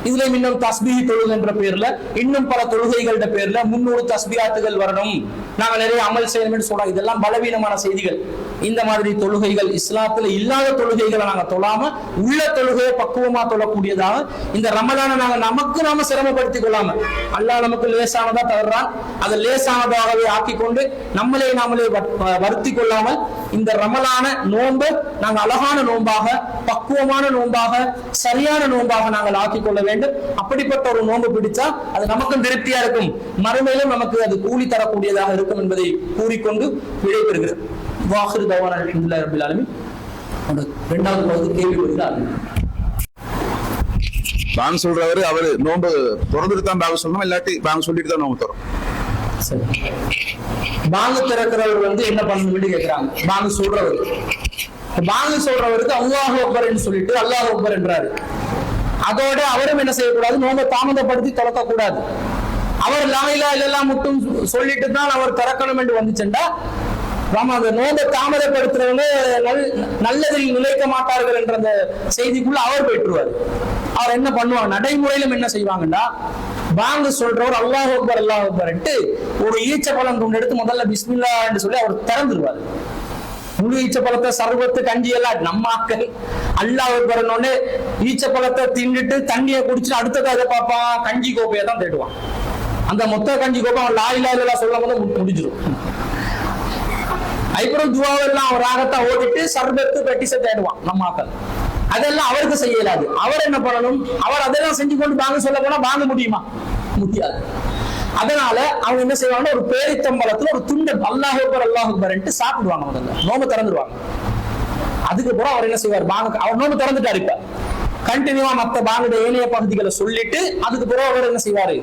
இதுல இன்னும் தஸ்பீஹ் தொழுகை என்ற பேர்ல இன்னும் பல தொழுகைகளோட பேர்ல 300 தஸ்பீஹாத்துகள் வரணும், நாங்க நிறைய அமல் செய்யணும் என்று சொல்றாங்க. இதெல்லாம் பலவீனமான செய்திகள். இந்த மாதிரி தொழுகைகள் இஸ்லாத்துல இல்லாத தொழுகைகளை நாங்க தொழாம உள்ள தொழுகையை பக்குவமா தொழக்கூடியதாக இந்த ரமலானை நாங்க நமக்கு நாம சிரமப்படுத்திக் கொள்ளாம, அல்லாஹ் நமக்கு லேசானதா தர்றான், அதை லேசானதாகவே ஆக்கி கொண்டு நாமளே வருத்தி கொள்ளாமல் இந்த ரமலான நோன்பை நாங்க அழகான நோன்பாக, பக்குவமான நோன்பாக, சரியான நோன்பாக நாங்கள் ஆக்கிக் கொள்ள வேண்டும். அப்படிப்பட்ட ஒரு நோன்பு பிடிச்சா அது நமக்கும் திருப்தியா இருக்கும், மறுமையிலும் நமக்கு அது கூலி தரக்கூடியதாக இருக்கும் என்பதை கூறிக்கொண்டு விடைபெறுகிறேன். வாஹிரு தவானா அல்ஹம்துலில்லாஹி ரப்பில் ஆலமீன். இரண்டாவது பகுதி கேள்வி வருகிறார். பாங்க சொல்றவரு அவரு நோன்பு திறந்துட்டு தான் பாங்க சொல்லணும், இல்லாட்டி பாங்க சொல்லிட்டு தான் நோன்பு தரும். பாங்க திறக்கிறவர் வந்து என்ன பண்ணணும்னு கேட்கிறாங்க. பாங்க சொல்றவர், பாங்க சொல்றவருக்கு அல்லாஹ் அக்பர் என்று சொல்லிட்டு அல்லாஹ் அக்பர் என்றாரு. அதோட அவரும் என்ன செய்யக்கூடாது? நோன்பை தாமதப்படுத்தி திறக்க கூடாது. அவர் லா இலாஹ இல்லல்லாஹ் மட்டும் சொல்லிட்டு தான் அவர் திறக்கணும் என்று வந்துச்சுண்டா அந்த நோன்பை தாமதப்படுத்துறவங்க நல்லதில் நிலைக்க மாட்டார்கள் என்ற அந்த செய்திக்குள்ள அவர் போயிட்டுருவார். அவர் என்ன பண்ணுவாங்க? நடைமுறையிலும் என்ன செய்வாங்கன்னா, பாங்க சொல்றவர் அல்லாஹ் அக்பர் அல்லாஹ் அக்பர் ஒரு ஈச்ச பழம் கொண்டு எடுத்து முதல்ல பிஸ்மில்லா என்று சொல்லி அவர் திறந்துருவார். முழு ஈச்சப்பழத்தை சர்வத்து கஞ்சி எல்லாம் நம்ம ஆக்கள் அல்லாஹ் வரணும்னு ஈச்சப்பழத்தை தின்னுட்டு தண்ணியை குடிச்சு அடுத்தது அதை பார்ப்பான், கஞ்சி கோப்பையை தான் தேடுவான். அந்த மொத்த கஞ்சி கோப்பை அவன் லாயிலா இல்லா சொல்லும் போது முடிஞ்சிடும். அதுக்கப்புறம் துவாவெல்லாம் அவர் ராகத்தான் ஓடிட்டு சர்பத்து பெட்டிசை தேடுவான் நம்ம ஆக்கள். அதெல்லாம் அவருக்கு செய்ய இயலாது. அவர் என்ன பண்ணணும்? அவர் அதெல்லாம் செஞ்சு கொண்டு வாங்க சொல்ல போனா வாங்க முடியுமா? முடியாது. அதனால அவங்க என்ன செய்வாங்கன்னா ஒரு பேரித்தம்பளத்துல ஒரு துண்டை அல்லாஹ் அக்பர் சாப்பிடுவாங்க. முதல்ல நோம்பு திறந்துடுவாங்க. அதுக்கப்புறம் அவர் என்ன செய்வார்? அவர் நோம்பு திறந்துட்டாரு. இப்ப கண்டினியூவா மத்த பாங்குட ஏனைய பகுதிகளை சொல்லிட்டு அதுக்கு பிறகு அவர் என்ன செய்வாரு?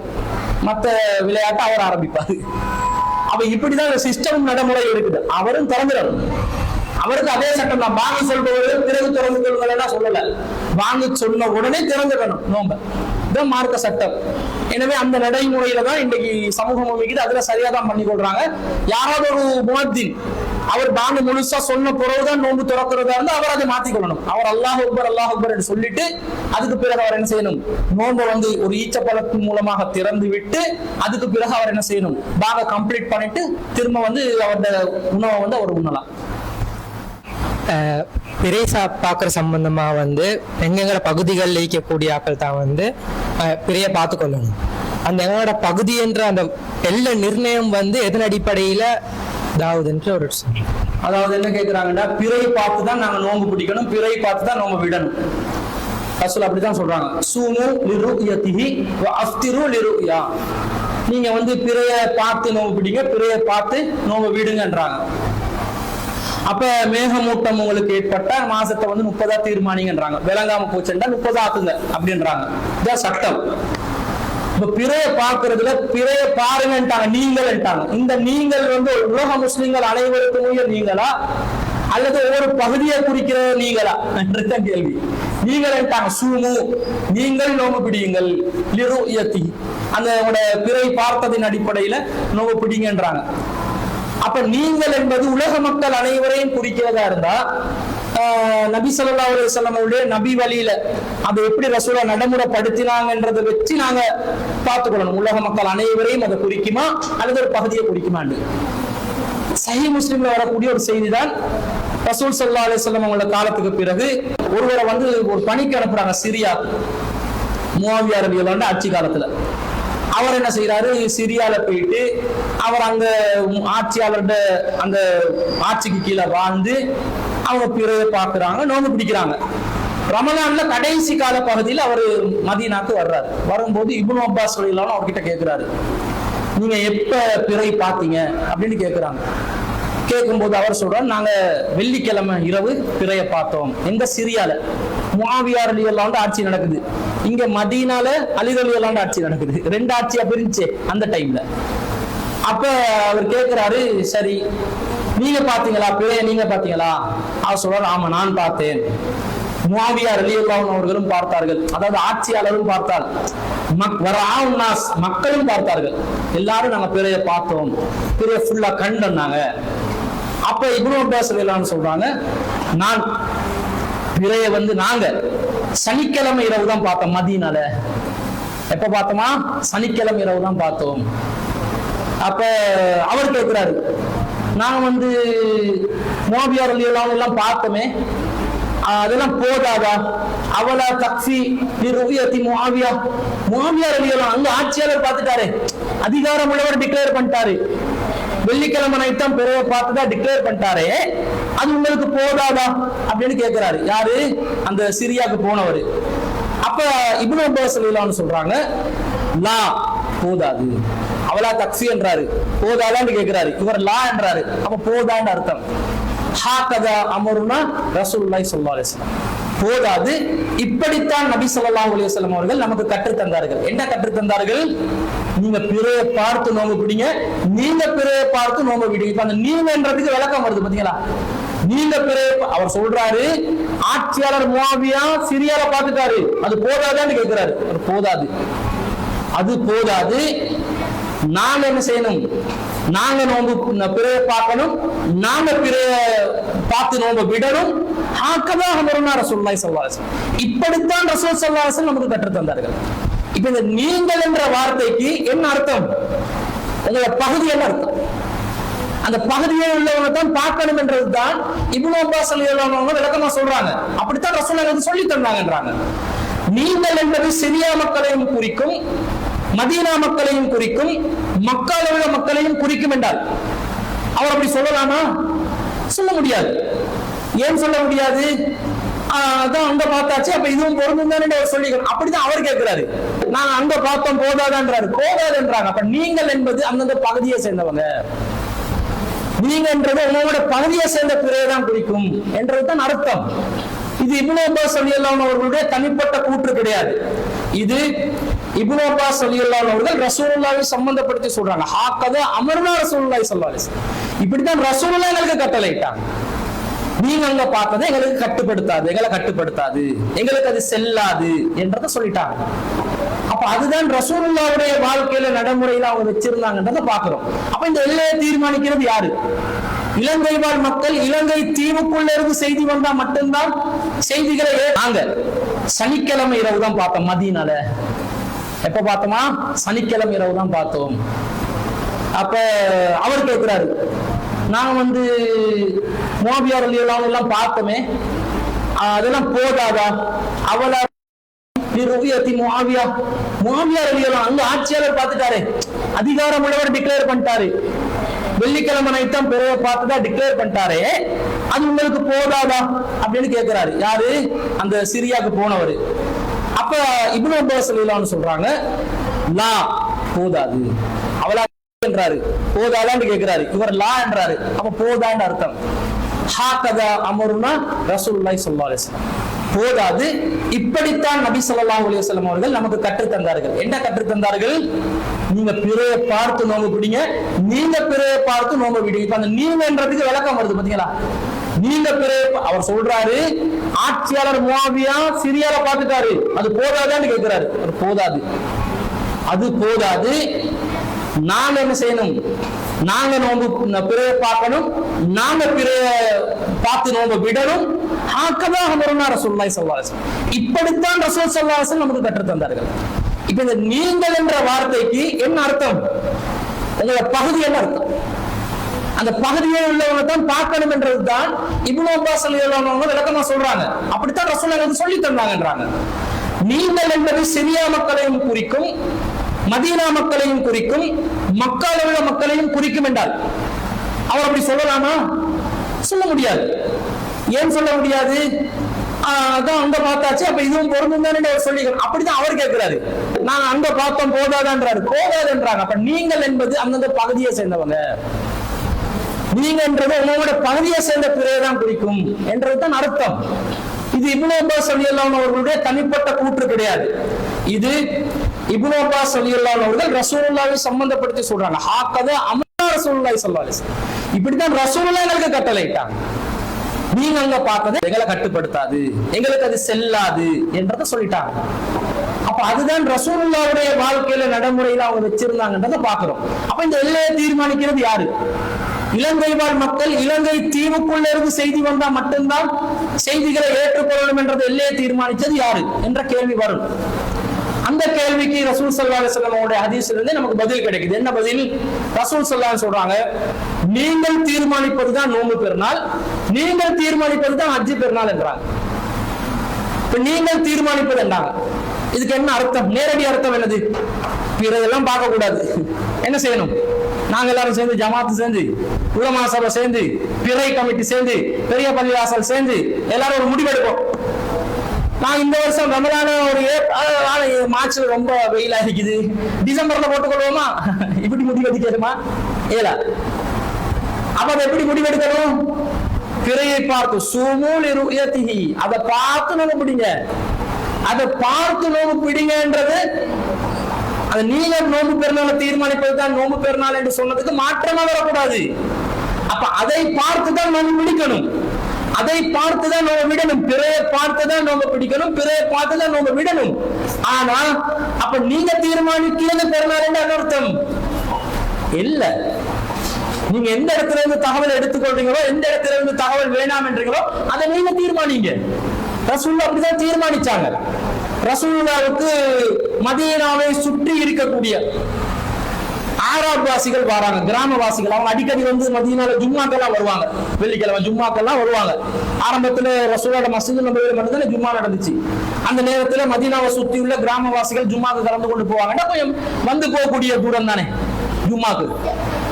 மத்த விளையாட்டை அவர் ஆரம்பிப்பாரு. அப்ப இப்படிதான் சிஸ்டம் நடைமுறை இருக்குது. அவரும் திறந்துடணும். அவருக்கு அதே சட்டம் தான். வாங்க சொல்பவர்கள் பிறகு திறந்து கொள்ளுங்கள் சொல்லல. வாங்க சொன்ன உடனே திறந்துடணும் நோம்ப. இதுதான் மார்க்க சட்டம். எனவே அந்த நடைமுறையில தான் இன்னைக்கு சமூகம் அமைக்குது. அதுல சரியா தான் பண்ணி கொள்றாங்க. யாராவது ஒரு முஅத்தின் அவர் பாங்கு முழுசா சொன்ன பிறகுதான் நோன்பு திறக்கிறதா இருந்தா அவர் அதை மாத்திக்கொள்ளணும். அவர் அல்லாஹ் அக்பர் என்று சொல்லிட்டு அதுக்கு பிறகு அவர் என்ன செய்யணும்? நோன்பை ஒரு ஈச்சப்பழத்தின் மூலமாக திறந்து விட்டு அதுக்கு பிறகு அவர் என்ன செய்யணும்? பாங்க கம்ப்ளீட் பண்ணிட்டு திரும்ப அவருடைய உணவை அவர் உண்ணலாம். பிறைசா பார்க்குற சம்பந்தமா எங்களோட பகுதிகளில் இருக்கக்கூடிய ஆக்கள் தான் பிறைய பார்த்து கொள்ளணும். அந்த எங்களோட பகுதி என்ற அந்த எல்லை நிர்ணயம் எதன் அடிப்படையில தாவுதுன்ற ஒரு அதாவது என்ன கேட்கிறாங்கன்னா, பிறை பார்த்து தான் நாங்க நோன்பு பிடிக்கணும், பிறை பார்த்து தான் நோன்பு விடணும். ரசூல் அப்படிதான் சொல்றாங்க. சூமு லிருயதிஹி வ அஃப்திரு லிருயா. நீங்க பிறைய பார்த்து நோன்பு பிடிங்க, பிறைய பார்த்து நோன்பு விடுங்கன்றாங்க. அப்ப மேகமூட்டம் உங்களுக்கு ஏற்பட்ட மாசத்தை 30 தீர்மானிங்கன்றாங்க. விளங்காம போச்சுன்னா 30 ஆக்குங்க அப்படின்றாங்க. இதான் சட்டம். இப்ப பிறைய பார்க்கறதுல பிறைய பாருங்கன்ட்டாங்க, நீங்கள்ட்டாங்க. இந்த நீங்கள் உலக முஸ்லிம்கள் அனைவருக்கும் நீங்களா அல்லது ஒவ்வொரு பகுதியை குறிக்கிற நீங்களா என்றுதான் கேள்வி. நீங்கள்ட்டாங்க. சூமு நீங்கள் நோம்பு பிடியுங்கள், லிருயதி அந்த பிறை பார்த்ததின் அடிப்படையில நோம்பு பிடிங்கன்றாங்க. அப்ப நீங்கள் என்பது உலக மக்கள் அனைவரையும் குறிக்கிறதா இருந்தா நபி ஸல்லல்லாஹு அலைஹி வஸல்லம் நபி வழியில அதை எப்படி ரசூலா நடைமுறைப்படுத்தினாங்கன்றதை வச்சு நாங்க பார்த்துக்கொள்ளணும். உலக மக்கள் அனைவரையும் அதை குறிக்குமா அல்லது ஒரு பகுதியை குறிக்குமான்னு. சஹீஹ் முஸ்லிம்ல வரக்கூடிய ஒரு செய்தி தான், ரசூல் ஸல்லல்லாஹு அலைஹி வஸல்லம் அவங்களோட காலத்துக்கு பிறகு ஒருவரை ஒரு பணிக்கு அனுப்புறாங்க சிரியா. முஆவியா ரலியல்லாஹு அன்ஹு ஆட்சி காலத்துல அவர் என்ன செய்யறாரு? சிரியால போயிட்டு அவர் அங்க ஆட்சியாளர்ட அந்த ஆட்சிக்கு கீழே வாழ்ந்து அவங்க பிறைய பாக்குறாங்க, நோன்பு பிடிக்கிறாங்க. ரமலான்ல கடைசி கால பகுதியில் அவர் மதீனாக்கு வர்றாரு. வரும்போது இப்னு அப்பாஸ் ரலியல்லாஹு அன்ஹு அவர்கிட்ட கேட்கிறாரு, நீங்க எப்ப பிறை பார்த்தீங்க அப்படின்னு கேட்கிறாங்க. கேட்கும்போது அவர் சொல்றாரு, நாங்க வெள்ளிக்கிழமை இரவு பிறைய பார்த்தோம். எங்க? சிரியால. முஆவியா ரலியல்லாஹு அன்ஹு ஆட்சி நடக்குது. இங்க மதீனால அலி ரலியல்லாஹு அன்ஹு ஆட்சி நடக்குது. 2 ஆட்சியா பிரிஞ்சு அந்த டைம்ல. அப்ப அவர் கேட்கிறாரு, சரி நீங்க பாத்தீங்களா பிறைய? நீங்க பாத்தீங்களா? அவர் சொல்றாரு, ஆமா நான் பார்த்தேன். முஆவியா ரலியல்லாஹு அன்ஹு அவர்களும் பார்த்தார்கள். அதாவது ஆட்சியாளரும் பார்த்தார், மக்களும் பார்த்தார்கள். எல்லாரும் நாங்க பிறைய பார்த்தோம், பிறைய ஃபுல்லா கண்டோம்னாங்க. அப்ப இப்னு அப்பாஸ் ரலியல்லாஹு அன்ஹு சொல்றாங்க, நான் பிறைய நாங்க சனிக்கிழமை இரவு தான் பார்த்தோம் மதீனால. எப்ப பார்த்தோமா? சனிக்கிழமை இரவு தான் பார்த்தோம். அப்ப அவர் கேட்கிறாரு, நான் முஆவியா ரலியல்லாஹு அன்ஹு எல்லாம் பார்த்தோமே, அதெல்லாம் போதாதா? அவலா தக்ஃபி லிருயதி முஆவியா. முஆவியா ரலியல்லாஹு அன்ஹு ஆட்சியாளர் பார்த்துட்டாரு, அதிகாரம் உள்ளவர் டிக்ளேர் பண்ணிட்டாரு. வெள்ளிக்கிழமை நைட் தான் பிறைய பார்த்துதான் டிக்ளேர் பண்ணிட்டாரு, அது உங்களுக்கு போதாதா அப்படின்னு கேட்கிறாரு. யாரு? அந்த சிரியாவுக்கு போனவர். அப்ப இப்னு அப்பாஸ் ரலியல்லாஹு அன்ஹு சொல்றாங்க, லா போதாது. அவலா தக்ஃபி என்றாரு, போதாதான்னு கேட்கிறாரு. இவர் லா என்றாரு, அப்ப போதான்னு அர்த்தம். ஹாகதா அமருனா ரசூலுல்லாஹி ஸல்லல்லாஹு அலைஹி வஸல்லம். போதாது, இப்படித்தான் நபி ஸல்லல்லாஹு அலைஹி வஸல்லம் அவர்கள் நமக்கு கற்றுத் தந்தார்கள். என்ன கற்றுத் தந்தார்கள்? நீங்க பிறைய பார்த்து நோம்பு பிடிங்க, நீங்க பிறைய பார்த்து நோம்பு பிடிங்க. இப்ப அந்த நீங்கன்றதுக்கு விளக்கம் வருது பாத்தீங்களா? நீங்க பிறைய அவர் சொல்றாரு, ஆட்சியாளர் முஆவியா சிரியால பார்த்துட்டாரு, அது போதாதான்னு கேட்கிறாரு. அது போதாது, அது போதாது. நாங்க என்ன செய்யணும்? நாங்க நோம்பு பிறைய பார்க்கணும், நாங்க பிறைய பார்த்து நோம்பு விடணும். இப்படித்தான் ரசூல் ஸல்லல்லாஹு அலைஹி வஸல்லம் நமக்கு கற்றுத் தந்தார்கள். இப்ப இந்த நீங்கள் என்ற வார்த்தைக்கு என்ன அர்த்தம்? உங்களோட பகுதி என்ன அர்த்தம்? அந்த பகுதியே உள்ளவங்க தான் பார்க்கணும் என்றதுதான் இப்னு அப்பாஸ் ரலியல்லாஹு அன்ஹு விளக்கமா சொல்றாங்க. அப்படித்தான் ரசூலுல்லாஹ் சொல்லி தந்தாங்கன்றாங்க. நீங்கள் என்பது சிரியா மக்களையும் குறிக்கும், மதீனா மக்களையும் குறிக்கும், மக்காவில் உள்ள மக்களையும் குறிக்கும் என்றால் அவர் அப்படி சொல்லலாமா? சொல்ல முடியாது. ஏன் சொல்ல முடியாது? அதான் அங்க பார்த்தாச்சு, அப்ப இதுவும் பொருந்தும் தானே அவர் சொல்லிக்கணும். அப்படிதான் அவர் கேட்கிறாரு. நான் அங்க பார்த்தோம் போதாதான்றாரு, போதாதுன்றாங்க. அப்ப நீங்கள் என்பது அந்தந்த பகுதியை சேர்ந்தவங்க, நீங்கன்றது உங்களோட பகுதியை சேர்ந்த பிறகுதான் குறிக்கும் என்றதுதான் அர்த்தம். இது இப்னு அப்பாஸ் ரலியல்லாஹு அன்ஹு அவர்களுடைய தனிப்பட்ட கூற்று கிடையாது. இது இப்னு அப்பாஸ் ரலியல்லாஹு அன்ஹு அவர்கள் ரசூலுல்லாஹை சம்பந்தப்படுத்தி சொல்றாங்க. ஹாக்கதா அமர்னா ரசூலுல்லாஹி ஸல்லல்லாஹு அலைஹி வஸல்லம், இப்படித்தான் ரசூலுல்லாஹ் எங்களுக்கு கட்டளையிட்டாங்க. நீங்க அங்க பார்த்ததை எங்களுக்கு கட்டுப்படுத்தாது, எங்களை கட்டுப்படுத்தாது, எங்களுக்கு அது செல்லாது என்றதை சொல்லிட்டாங்க. அப்ப அதுதான் ரசூலுல்லாஹ்வுடைய வாழ்க்கையில நடைமுறையில அவங்க வச்சிருந்தாங்கன்றதை பாக்குறோம். அப்ப இந்த எல்லையை தீர்மானிக்கிறது யாரு? இலங்கை வாழ் மக்கள். இலங்கை தீவுக்குள்ள இருந்து செய்தி வந்தா மட்டும்தான் செய்திகளை நாங்க சனிக்கிழமை இரவு தான் பார்த்தோம். மதீனால எப்ப பார்த்தோமா? சனிக்கிழமை இரவு தான் பார்த்தோம். அப்ப அவர் கேட்கிறாரு, நாங்க முஆவியா ரலியல்லாஹு அன்ஹு எல்லாம் பார்த்தோமே, அதெல்லாம் போதாதா? அவளா முஆவியா ரலியல்லாஹு அன்ஹு ஆட்சியாளர் பார்த்துட்டாரு, அதிகாரம் உள்ளவர் டிக்ளேர் பண்ணிட்டாரு, வெள்ளிக்கிழமை நைட்டம் பிறகு பார்த்துதான் டிக்ளேர் பண்ணிட்டாரே, அது உங்களுக்கு போதாதா அப்படின்னு கேட்கிறாரு. யாரு? அந்த சிரியாவுக்கு போனவர். அப்ப இப்னு அப்பாஸ் ரலியல்லாஹு அன்ஹு சொல்றாங்க, லா, போதாது. அவளா என்றாரு, போதாதான்னு கேட்கிறாரு. இவர் லா என்றாரு. அப்ப போதான்னு அர்த்தம். ஹாகதா அமருனா ரசூலுல்லாஹி ஸல்லல்லாஹு அலைஹி வஸல்லம், போதாது. இப்படித்தான் நபி ஸல்லல்லாஹு அலைஹி வஸல்லம் அவர்கள் நமக்கு கற்றுத் தந்தார்கள். என்ன கற்றுத் தந்தார்கள்? நீங்க பிறையை பார்த்து நோம்பு பிடிங்க, நீங்க பிறையை பார்த்து நோம்பு பிடிங்க. இப்ப அந்த நீங்கன்றதுக்கு விளக்கம் வருது பாத்தீங்களா? நீங்க பிறையை அவர் சொல்றாரு, ஆட்சியாளர் முஆவியா சிரியால பார்த்துட்டாரு, அது போதாதான்னு கேட்கிறாரு. அது போதாது, அது போதாது. நாங்க என்ன செய்யணும்? நாங்க நோம்பு பிறையை பார்க்கணும், நாங்க பிறையை பார்த்து நோம்பு விடணும். ரசூலுல்லாஹி ஸல்லல்லாஹு அலைஹி வஸல்லம், இப்படித்தான் ரசூல் ஸல்லல்லாஹு அலைஹி வஸல்லம் நமக்கு கற்றுத் தந்தார்கள். இப்ப இந்த நீங்கள் என்ற வார்த்தைக்கு என்ன அர்த்தம்? உங்களோட பகுதி என்ன அர்த்தம்? அந்த பகுதியே உள்ளவங்க தான் பார்க்கணும் என்றதுதான் இப்னு அப்பாஸ் ரலியல்லாஹு அன்ஹு விளக்கமா சொல்றாங்க. அப்படித்தான் ரசூலுல்லாஹ் சொல்லி தந்தாங்கன்றாங்க. நீங்கள் என்பது சிரியா மக்களையும் குறிக்கும், மதீனா மக்களையும் குறிக்கும், மக்காவில் உள்ள மக்களையும் குறிக்கும் என்றால் அவர் அப்படி சொல்லலாமா? சொல்ல முடியாது. ஏன் சொல்ல முடியாது? அதான் அங்க பார்த்தாச்சு, அப்ப இதுவும் பொருந்தும் தானே அவர் சொல்லிக்கணும். அப்படிதான் அவர் கேட்கிறாரு. நாங்க அங்க பார்த்தோம் போதாதான்றாரு, போதாதுன்றாங்க. அப்ப நீங்கள் என்பது அந்தந்த பகுதியை சேர்ந்தவங்க, நீங்கன்றது உங்களோட பகுதியை சேர்ந்த பிறகுதான் குறிக்கும் என்றதுதான் அர்த்தம். இது இப்னு அப்பாஸ் ரலியல்லாஹு அன்ஹு அவர்களுடைய தனிப்பட்ட கூற்று கிடையாது. இது இப்னு அப்பாஸ் ரலியல்லாஹு அன்ஹு அவர்கள் ரசூலுல்லாஹை சம்பந்தப்படுத்தி சொல்றாங்க. ஹாகதா அமர்னா ரசூலுல்லாஹி ஸல்லல்லாஹு அலைஹி வஸல்லம், இப்படித்தான் ரசூலுல்லாஹ் எங்களுக்கு கட்டளையிட்டாங்க. நீங்க அங்க பார்த்ததை எங்களை கட்டுப்படுத்தாது, எங்களுக்கு அது செல்லாது என்றதை சொல்லிட்டாங்க. அப்ப அதுதான் ரசூலுல்லாஹ்வுடைய வாழ்க்கையில நடைமுறையில அவங்க வச்சிருந்தாங்கன்றதை பாக்குறோம். அப்ப இந்த எல்லையை தீர்மானிக்கிறது யாரு? இலங்கை வாழ் மக்கள். இலங்கை தீவுக்குள்ள இருந்து செய்தி வந்தா மட்டும்தான் செய்திகளை ஏற்றுக்கொள்ளணும் என்றது எல்லையை தீர்மானிச்சது யாரு என்ற கேள்வி வரும். அந்த கேள்விக்கு ரசூல் ஸல்லல்லாஹு அலைஹி வஸல்லம் அவருடைய ஹதீஸ்ல இருந்து நமக்கு பதில் கிடைக்குது. என்ன பதில்? ரசூல் ஸல்லல்லாஹு அலைஹி சொல்றாங்க, நீங்கள் தீர்மானிப்பதுதான் நோன்பு பெருநாள், நீங்கள் தீர்மானிப்பதுதான் ஹஜ் பெருநாள் என்றாங்க. இப்ப நீங்கள் தீர்மானிப்பது என்றாங்க. இதுக்கு என்ன அர்த்தம்? நேரடி அர்த்தம் என்னது? பிறதெல்லாம் பார்க்க கூடாது. என்ன செய்யணும்? நாங்க எல்லாரும் சேர்ந்து, ஜமாத்து சேர்ந்து, உலமா சபை சேர்ந்து, பிறை கமிட்டி சேர்ந்து, பெரிய பள்ளிவாசல் சேர்ந்து எல்லாரும் ஒரு முடிவெடுப்போம். நான் இந்த வருஷம் ரமலான ஒரு மார்ச்ல ரொம்ப வெயிலா இருக்குது, டிசம்பர்ல போட்டுக்கொள்வோமா? இப்படி முடிவெடுக்கணுமா? ஏலா. அப்ப அதை எப்படி முடிவெடுக்கணும்? பிறையை பார்த்து சூமூல் ருயதிஹி, அதை பார்த்து நோம்பு பிடிங்க, அதை பார்த்து நோம்பு பிடிங்கன்றது அது நீங்க நோம்பு பெருநாளை தீர்மானிப்பதுதான் நோம்பு பெருநாள் என்று சொன்னதுக்கு மாற்றமா வரக்கூடாது. அப்ப அதை பார்த்துதான் நோம்பு பிடிக்கணும், அதை பார்த்துதான் நோம்பு விடணும், பிறையை பார்த்துதான் நோம்பு பிடிக்கணும், பிறையை பார்த்துதான் நோம்பு விடணும். ஆனா அப்ப நீங்க தீர்மானிக்கிறது பெருநாள் என்று அர்த்தம் இல்ல. நீங்க எந்த இடத்துல இருந்து தகவல் எடுத்துக்கொள்றீங்களோ, எந்த இடத்துல இருந்து தகவல் வேணாம் என்றீங்களோ அதை நீங்க தீர்மானிங்க. ரசூலுல்லாஹ் அப்படிதான் தீர்மானிச்சாங்க. ரசூலுல்லாஹ்வுக்கு மதீனாவை சுற்றி இருக்கக்கூடிய ஆராப்வாசிகள் வராங்க, கிராமவாசிகள். அவங்க அடிக்கடி வந்து மதீனால ஜும்மாக்கெல்லாம் வருவாங்க, வெள்ளிக்கிழமை ஜும்மாக்கெல்லாம் வருவாங்க. ஆரம்பத்துல ரசூலோட மஸ்ஜித் நபவியில மட்டும்தான் ஜும்மா நடந்துச்சு. அந்த நேரத்துல மதீனாவை சுத்தி உள்ள கிராமவாசிகள் ஜும்மாக்கு கலந்து கொண்டு போவாங்கன்னா கொஞ்சம் வந்து போகக்கூடிய தூரம் தானே ஜும்மாக்கு.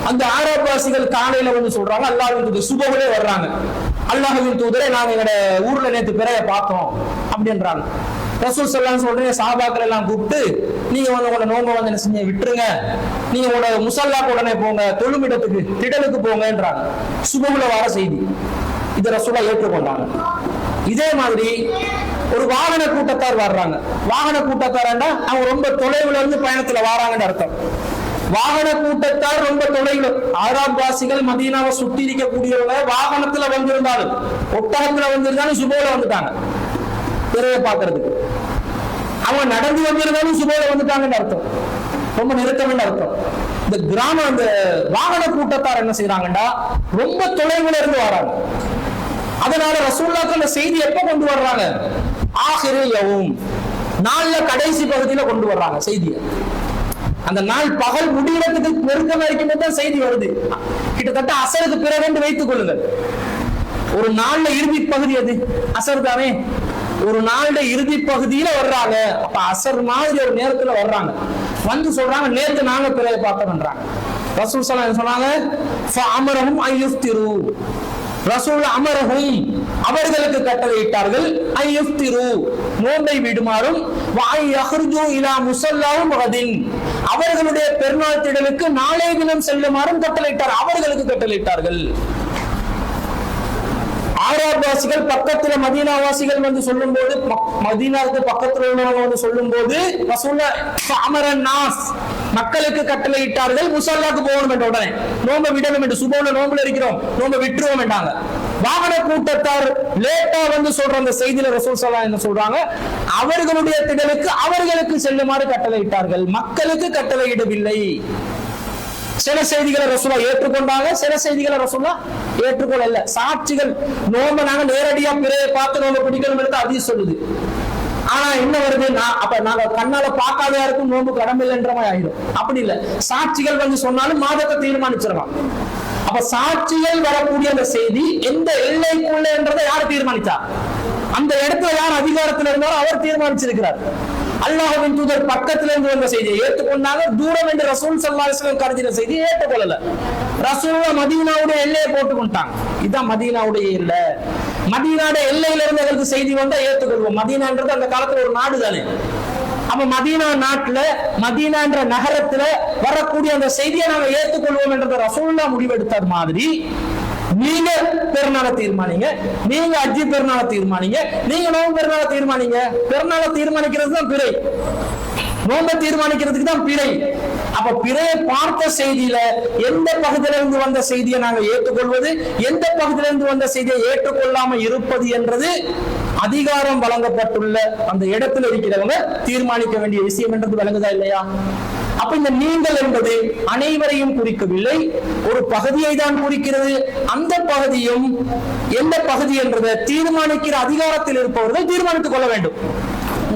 அந்த ஆராப்வாசிகள் காலையில வந்து சொல்றாங்க, அல்லாஹ்வின் தூதர் சுபஹ்லே வர்றாங்க, அல்லாஹ்வின் தூதரை நாங்க எங்களோட ஊர்ல நேத்து பிறைய பார்த்தோம் அப்படின்றாங்க. ரசூல் ஸல்லல்லாஹு அலைஹி வஸல்லம் சஹாபாக்கள் எல்லாம் கூப்பிட்டு, நீங்க வந்து உங்களோட நோன்பை வந்து என்ன செஞ்சு விட்டுருங்க, நீங்க உங்களோட முசல்லாக்கு உடனே போங்க, தொழுமிடத்துக்கு திடலுக்கு போங்கன்றாங்க. சுபஹ்ல வர செய்தி இதை ரசூலா ஏற்றுக்கொண்டாங்க. இதே மாதிரி ஒரு வாகன கூட்டத்தார் வர்றாங்க. வாகன கூட்டத்தார்னா அவங்க ரொம்ப தொலைவுல இருந்து பயணத்துல வராங்கன்னு அர்த்தம். வாகன கூட்டத்தார் ரொம்ப தொலைவில், ஆராப்வாசிகள் மதீனாவை சுத்தி இருக்கக்கூடியவங்க வாகனத்துல வந்திருந்தாலும் ஒட்டகத்துல வந்திருந்தாலும் சுபோல வந்துட்டாங்க பிறைய பாக்குறதுக்கு. அவங்க நடந்து வந்திருந்தாலும் சுபோல வந்துட்டாங்கன்னு அர்த்தம், ரொம்ப நெருக்கம்னு அர்த்தம். இந்த கிராமம் அந்த வாகன கூட்டத்தார் என்ன செய்யறாங்கன்னா ரொம்ப தொலைவுல இருந்து வராங்க. அதனால ரசூலுல்லாஹ் அந்த செய்தி எப்ப கொண்டு வர்றாங்க, ஆகிரு யௌம், நாள்ல கடைசி பகுதியில கொண்டு வர்றாங்க செய்தியை. அந்த நாள் பகல் முடிகிறதுக்கு நெருக்கமா இருக்கும் தான் செய்தி வருது. கிட்டத்தட்ட அசருக்கு பிறகு வைத்துக் கொள்ளுங்கள். ஒரு நாள்ல இறுதி பகுதி அது அசர் தானே, ஒரு நாள்ல இறுதி பகுதியில வர்றாங்க. அப்ப அசர் மாதிரி ஒரு நேரத்துல வர்றாங்க, வந்து சொல்றாங்க நேத்து நாங்க பிறைய பார்த்தோம்ன்றாங்க. ரசூல் ஸல்லல்லாஹு அலைஹி வஸல்லம் சொன்னாங்க, ஃபஅமரஹும் அய்யுஃப்திரு, ரசூல் அமரஹும் அவர்களுக்கு கட்டளையிட்டார்கள், அய்யுஃப்திரு நோன்பை விடுமாறும், வஅய்யஹ்ருஜு இலா முஸல்லாஹும் கதின் அவர்களுடைய பெருநாள் திடலுக்கு நாளை தினம் செல்லுமாறும் கட்டளையிட்டார், அவர்களுக்கு கட்டளையிட்டார்கள். ஆராப்வாசிகள் பக்கத்துல மதீனாவாசிகள் வந்து சொல்லும் போது, மதீனாவுக்கு பக்கத்துல உள்ளவங்க வந்து சொல்லும் போது மக்களுக்கு கட்டளையிட்டார்கள் முசல்லாக்கு போகணும் என்ற உடனே நோம்ப விடணும் என்று, சுபோல நோம்புல இருக்கிறோம் நோம்ப விட்டுருவோம் என்றாங்க. வாகன கூட்டத்தார் லேட்டா வந்து சொல்ற அந்த செய்தியில ரசூல் ஸல்லல்லாஹு என்ன சொல்றாங்க, அவர்களுடைய திடலுக்கு அவர்களுக்கு செல்லுமாறு கட்டளையிட்டார்கள், மக்களுக்கு கட்டளையிடவில்லை. சில செய்திகளை ரசூலா ஏற்றுக்கொண்டாங்க, சில செய்திகளை ரசூலா ஏற்றுக்கொள்ளல. சாட்சிகள் நோம்ப நாங்க நேரடியா பிறையை பார்த்து நோம்ப பிடிக்கணும் என்று ஹதீஸ் சொல்லுது. ஆனா என்ன வருது, அப்ப நாங்க கண்ணால பார்க்காத யாருக்கும் நோம்பு கடமை இல்லைன்ற மாதிரி ஆயிடும். அப்படி இல்ல, சாட்சிகள் வந்து சொன்னாலும் மாதத்தை தீர்மானிச்சிடலாம். அப்ப சாட்சிகள் வரக்கூடிய அந்த செய்தி எந்த எல்லைக்குள்ள என்றதை யார் தீர்மானிச்சா, அந்த இடத்துல யார் அதிகாரத்தில் இருந்தாலும் அவர் தீர்மானிச்சிருக்கிறார். அல்லாஹ்வின் தூதர் பக்கத்துல இருந்து வந்த செய்தியை ஏற்றுக்கொண்டாங்க, தூரம் என்று ரசூல் ஸல்லல்லாஹு அலைஹி வஸல்லம் கருதின செய்தியை ஏற்றுக்கொள்ளல. ரசூலுல்லாஹ் மதீனாவுடைய எல்லையை போட்டுக்கொண்டாங்க. இதுதான் மதீனாவுடைய எல்லை. மதீனாவுடைய எல்லையில இருந்து எங்களுக்கு செய்தி வந்தா ஏற்றுக்கொள்வோம். மதீனான்றது அந்த காலத்துல ஒரு நாடு தானே. அப்ப மதீனா நாட்டுல, மதீனா என்ற நகரத்துல வரக்கூடிய அந்த செய்தியை நாங்க ஏற்றுக்கொள்வோம் என்றதை ரசூலுல்லாஹ் முடிவெடுத்தது மாதிரி, நீங்க பெருநாளை தீர்மானிங்க, நீங்க அஜி பெருநாளை தீர்மானிங்க, நீங்க நோம்பு பெருநாளை தீர்மானிங்க. பெருநாளை தீர்மானிக்கிறது தான் பிறை, நோம்பை தீர்மானிக்கிறதுக்கு தான் பிறை. அப்ப பிறையை பார்த்த செய்தியில எந்த பகுதியில இருந்து வந்த செய்தியை நாங்க ஏற்றுக்கொள்வது, எந்த பகுதியில இருந்து வந்த செய்தியை ஏற்றுக்கொள்ளாம இருப்பது என்றது அதிகாரம் வழங்கப்பட்டுள்ள அந்த இடத்துல இருக்கிறவங்க தீர்மானிக்க வேண்டிய விஷயம் என்றது விளங்குதா இல்லையா? அப்ப இந்த நீங்கள் என்பது அனைவரையும் குறிக்கவில்லை, ஒரு பகுதியை தான் குறிக்கிறது. அந்த பகுதியும் எந்த பகுதி என்றதை தீர்மானிக்கிற அதிகாரத்தில் இருப்பவர்கள் தீர்மானித்துக் கொள்ள வேண்டும்.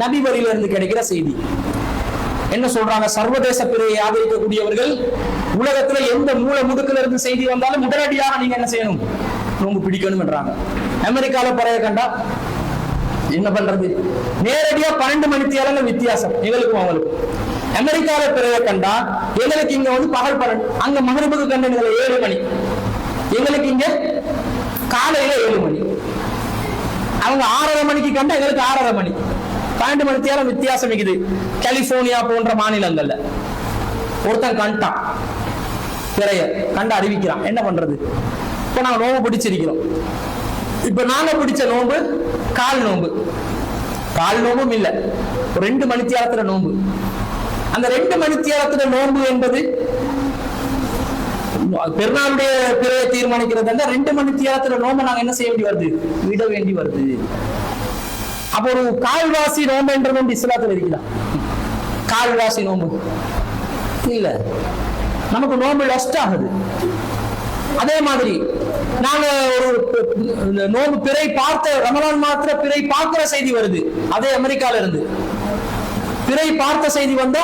நபி வரியிலிருந்து கிடைக்கிற செய்தி என்ன சொல்றாங்க, சர்வதேச பிறையை ஆதரிக்கக்கூடியவர்கள் உலகத்துல எந்த மூல முடுக்குல இருந்து செய்தி வந்தாலும் உடனடியாக நீங்க என்ன செய்யணும், நோன்பு பிடிக்கணும் என்றாங்க. அமெரிக்கால பிறைய கண்டா என்ன பண்றது, நேரடியா 12 மணித்தியால வித்தியாசம் எங்களுக்கும் அவங்களுக்கும். அமெரிக்கால பிறைய கண்டா எங்களுக்கு இங்க வந்து பகல் 12, அங்க மகரிபுக்கு கண்ட 7 மணி, எங்களுக்கு இங்க காலையில 7 மணி. அவங்க 6:30 மணிக்கு கண்டா எங்களுக்கு 6:30 மணி, 12 மணித்தியாலம் வித்தியாசம் இருக்குது. கலிபோர்னியா போன்ற மாநிலங்கள்ல ஒருத்தன் கண்டான் பிறைய கண்ட அறிவிக்கிறான், என்ன பண்றது? இப்ப நாங்க நோம்பு பிடிச்சிருக்கிறோம். இப்ப நாங்க பிடிச்ச நோம்பு கால் நோம்பு, கால் நோம்பும் இல்ல, 2 மணித்தியாலத்துல நோம்பு. அந்த 2 மணித்தியாலத்துல நோம்பு என்பது பெருநாளுடைய பிறையை தீர்மானிக்கிறது. அந்த 2 மணித்தியாலத்துல நோம்பு நாங்க என்ன செய்ய வேண்டி வருது, விட வேண்டி வருது. அப்ப ஒரு கால்வாசி நோம்பு என்ற நோம்பு இஸ்லாத்துல இருக்குதா? கால்வாசி நோம்பு இல்ல, நமக்கு நோம்பு லஸ்ட் ஆகுது. அதே மாதிரி நாங்க ஒரு நோம்பு பிறை பார்த்த ரமலான் மாத்திர பிறை பார்க்கிற செய்தி வருது, அதே அமெரிக்கால இருந்து பிறை பார்த்த செய்தி வந்தா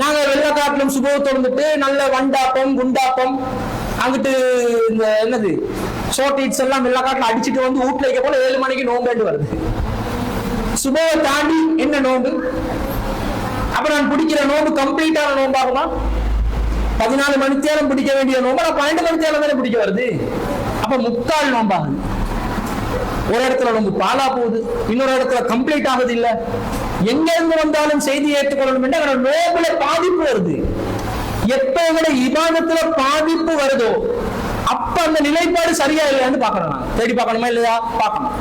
நாங்க வெள்ளக்காட்டிலும் சுபவை தொடர்ந்துட்டு நல்ல வண்டாப்பம் குண்டாப்பம் அங்கிட்டு இந்த என்னது ஷோர்ட் ஹீட்ஸ் எல்லாம் வெள்ளக்காட்டில் அடிச்சுட்டு வந்து வீட்டுல வைக்க போல 7 மணிக்கு நோம்பு வருது. சுபவை தாண்டி என்ன நோம்பு? அப்ப நான் பிடிக்கிற நோம்பு கம்ப்ளீட்டான நோம்பாகுமா? 14 மணித்தியாலம் பிடிக்க வேண்டிய நோம்பு நான் 12 மணித்தியாலம் தானே பிடிக்க வருது. அப்ப முக்கால் நோம்பாகுது. ஒரு இடத்துல நோம்பு பாலா போகுது, இன்னொரு இடத்துல கம்ப்ளீட் ஆகுது. இல்ல எங்க இருந்து வந்தாலும் செய்தி ஏற்றுக்கொள்ளணும் என்ற நோம்புல பாதிப்பு வருது. எப்ப எங்களை இபாதத்துல பாதிப்பு வருதோ அப்ப அந்த நிலைப்பாடு சரியா இல்லையான்னு பாக்கணும். நான் தேடி பார்க்கணுமா இல்லையா? பார்க்கணும்.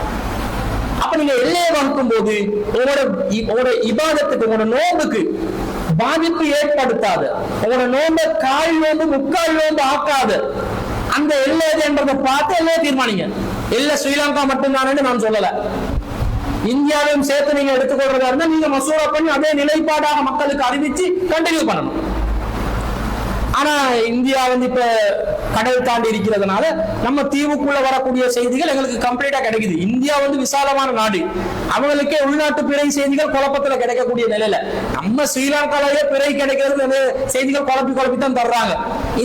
அப்ப நீங்க எல்லையை வகுக்கும் போது உங்களோட இபாதத்துக்கு உங்களோட நோம்புக்கு பாதிப்பு ஏற்படுத்தாத, உங்களோட நோம்ப கால் நோம்பு முக்கால் நோம்பு ஆக்காத அந்த எல்லை என்றதை பார்த்து எல்லையை தீர்மானிங்க. எல்லை ஸ்ரீலங்கா மட்டும்தானு நான் சொல்லல, இந்தியாவையும் சேர்த்து நீங்க எடுத்துக்கொள்றதா இருந்தா நீங்க மசூரா பண்ணி அதே நிலைப்பாடாக மக்களுக்கு அறிவிச்சு கண்டினியூ பண்ணணும். ஆனா இந்தியா இப்ப கடல் தாண்டி இருக்கிறதுனால நம்ம தீவுக்குள்ள வரக்கூடிய செய்திகள் எங்களுக்கு கம்ப்ளீட்டா கிடைக்குது. இந்தியா விசாலமான நாடு, அவங்களுக்கே உள்நாட்டு பிறை செய்திகள் குழப்பத்துல கிடைக்கக்கூடிய நிலையில நம்ம ஸ்ரீலங்காலேயே பிறை கிடைக்கிறது செய்திகள் குழப்பி தான் தர்றாங்க.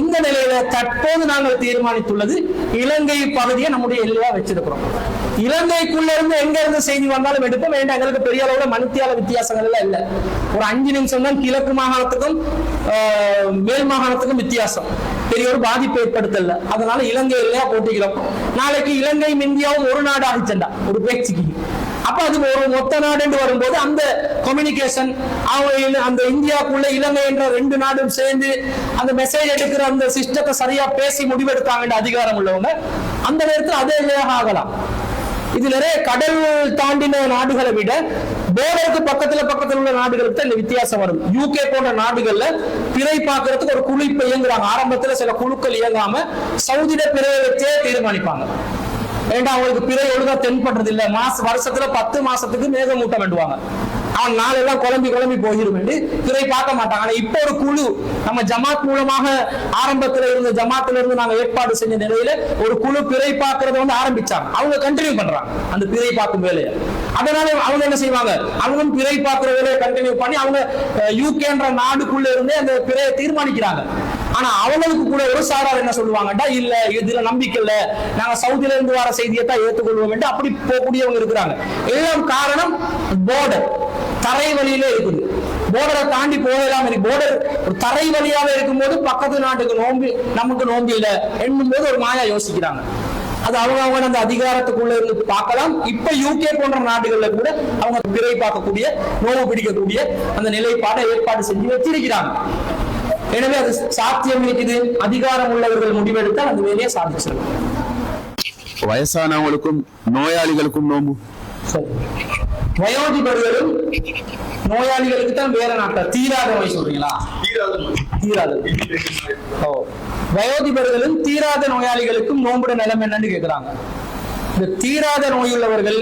இந்த நிலையில தற்போது நாங்கள் தீர்மானித்துள்ளது இலங்கை பகுதியை நம்முடைய எல்லையா வச்சிருக்கிறோம். இலங்கைக்குள்ள இருந்து எங்க இருந்து செய்தி வந்தாலும் எடுப்போம். வேண்டாம், எங்களுக்கு பெரிய அளவுல மணித்தியால வித்தியாசங்கள் எல்லாம் இல்ல. ஒரு 5 நிமிஷம் தான் கிழக்கு மாகாணத்துக்கும் மேல் மாகாணத்துக்கும் வித்தியாசம். பெரிய ஒரு பாதிப்பு ஏற்படுத்தல. அதனால இலங்கை இல்லையா போட்டிக்கிறோம். நாளைக்கு இலங்கையும் இந்தியாவும் ஒரு நாடு ஆகிச்சண்டா ஒரு பேச்சுக்கு. அப்ப அது ஒரு மொத்த நாடு என்று வரும்போது அந்த கம்யூனிகேஷன் அந்த இந்தியாவுக்குள்ள இலங்கை என்ற 2 நாடும் சேர்ந்து அந்த மெசேஜ் எடுக்கிற அந்த சிஸ்டத்தை சரியா பேசி முடிவெடுத்தாங்க அதிகாரம் உள்ளவங்க. அந்த நேரத்தில் அதே இல்லையாக ஆகலாம். இது நிறைய கடல் தாண்டின நாடுகளை விட போர்டருக்கு பக்கத்துல உள்ள நாடுகளுக்கு தான் இந்த வித்தியாசம் வரும். யூகே போன்ற நாடுகள்ல பிறை பார்க்கறதுக்கு ஒரு குழு இப்ப இயங்குறாங்க. ஆரம்பத்துல சில குழுக்கள் இயங்காம சவுதியில பிறையை வச்சே தீர்மானிப்பாங்க. ஏண்டா அவங்களுக்கு பிறை ஒழுங்கா தென்படுறது இல்ல, வருஷத்துல 10 மாசத்துக்கு மேகமூட்டம் வேண்டுவாங்க. அவன் நாளெல்லாம் குழம்பி போயிரும் என்று பிறை பார்க்க மாட்டாங்க. ஆனா இப்ப ஒரு குழு நம்ம ஜமாத் மூலமாக ஆரம்பத்துல இருந்த ஜமாத்துல இருந்து நாங்க ஏற்பாடு செஞ்ச நிலையில ஒரு குழு பிறை பார்க்கறத ஆரம்பிச்சாங்க. அவங்க கண்டினியூ பண்றாங்க அந்த பிறை பார்க்கும் வேலையை. அதனால அவங்க என்ன செய்வாங்க, அவங்களும் பிறை பார்க்கிற வேலையை கண்டினியூ பண்ணி அவங்க யூகேன்ற நாடுக்குள்ள இருந்தே அந்த பிறையை தீர்மானிக்கிறாங்க. ஆனா அவங்களுக்கு கூட ஒரு சாரார் என்ன சொல்லுவாங்கடா, இல்ல இதுல நம்பிக்கை இல்ல, நாங்க சவுதியில இருந்து வர செய்தியை தான் ஏற்றுக்கொள்வோம் என்று அப்படி போகக்கூடியவங்க இருக்கிறாங்க. எல்லாம் காரணம் போர்டர் தரை வழியில இருக்குது. போர்டரை தாண்டி போகலாம். போர்டர் ஒரு தரை வழியாக இருக்கும்போது பக்கத்து நாட்டுக்கு நோம்பு நமக்கு நோம்பு இல்லை என்னும் போது ஒரு மாயா யோசிக்கிறாங்க. அது அவங்க அந்த அதிகாரத்துக்குள்ள இருந்து பார்க்கலாம். இப்ப யூகே போன்ற நாடுகள்ல கூட அவங்க பிறை பார்க்கக்கூடிய நோவு பிடிக்கக்கூடிய அந்த நிலைப்பாடை ஏற்பாடு செஞ்சு வச்சிருக்கிறாங்க. எனவே அது சாத்தியம் இருக்குது. அதிகாரம் உள்ளவர்கள் முடிவெடுத்தால் அந்த வேலையை சாதிச்சிருக்கும். வயசானவங்களுக்கும் நோயாளிகளுக்கும் நோம்பு வயோதிபர்களும் நோயாளிகளுக்கு தான் வேற நாட்டா தீராத நோய் சொல்றீங்களா? தீராத வயோதிபர்களும் தீராத நோயாளிகளுக்கும் நோம்புட நிலைமை என்னன்னு கேட்கிறாங்க. இந்த தீராத நோய் உள்ளவர்கள்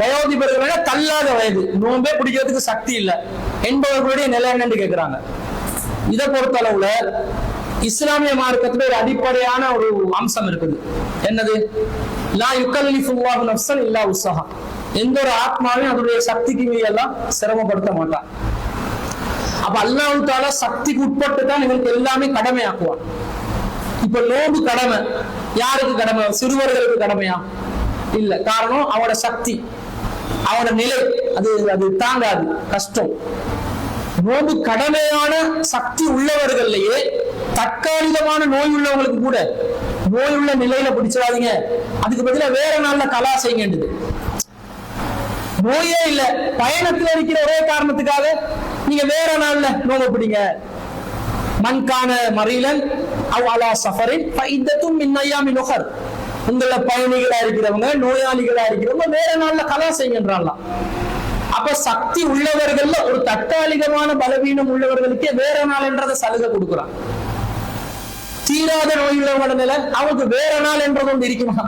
வயோதிபர்களை தள்ளாத வயது நோம்பே பிடிக்கிறதுக்கு சக்தி இல்லை என்பவர்களுடைய நிலை என்னன்னு கேட்கிறாங்க. இதை பொறுத்த அளவுல இஸ்லாமிய மார்க்கத்துல ஒரு அடிப்படையான ஒரு அம்சம் இருக்குது. என்னது? லா யுகல்லிஃபுல்லாஹு நஃப்ஸன் இல்லா உஸ்ஸஹா. எந்த ஒரு ஆத்மாவையும் அதனுடைய சக்திக்கு மீறெல்லாம் சிரமப்படுத்த மாட்டான். அப்ப அல்லாஹ் தஆலா சக்திக்கு உட்பட்டு தான் இவங்களுக்கு எல்லாமே கடமையாக்குவான். இப்ப நோம்பு கடமை யாருக்கு கடமை? சிறுவர்களுக்கு கடமையா? இல்ல. காரணம் அவனோட சக்தி, அவனோட நிலை அது தாங்காது, கஷ்டம். நோம்பு கடமையான சக்தி உள்ளவர்கள்லயே தற்காலிகமான நோய் உள்ளவங்களுக்கு கூட நோய் உள்ள நிலையில பிடிச்சிடாதீங்க, அதுக்கு பதிலா வேற நாள்ல கலா செய்யுங்க. நோயே இல்ல, பயணத்துல இருக்கிற ஒரே காரணத்துக்காக நீங்க வேற நாள்ல நோம்பு பிடிங்க. மன்கான மரீலன் அவ் அலா சஃபரின் ஃபஇத்தத்தும் மின் அய்யாமின் உஹர். உங்கள பயணிகளா இருக்கிறவங்க நோயாளிகளா இருக்கிறவங்க வேற நாள்ல கலா செய்யுங்கன்றான்லாம். அப்ப சக்தி உள்ளவர்கள்ல ஒரு தற்காலிகமான பலவீனம் உள்ளவர்களுக்கே வேற நாள் என்றதை சலுகை கொடுக்குறான். தீராத நோய் உள்ளவங்களோட நிலை அவங்களுக்கு வேற நாள் என்றது ஒன்று இருக்குமா?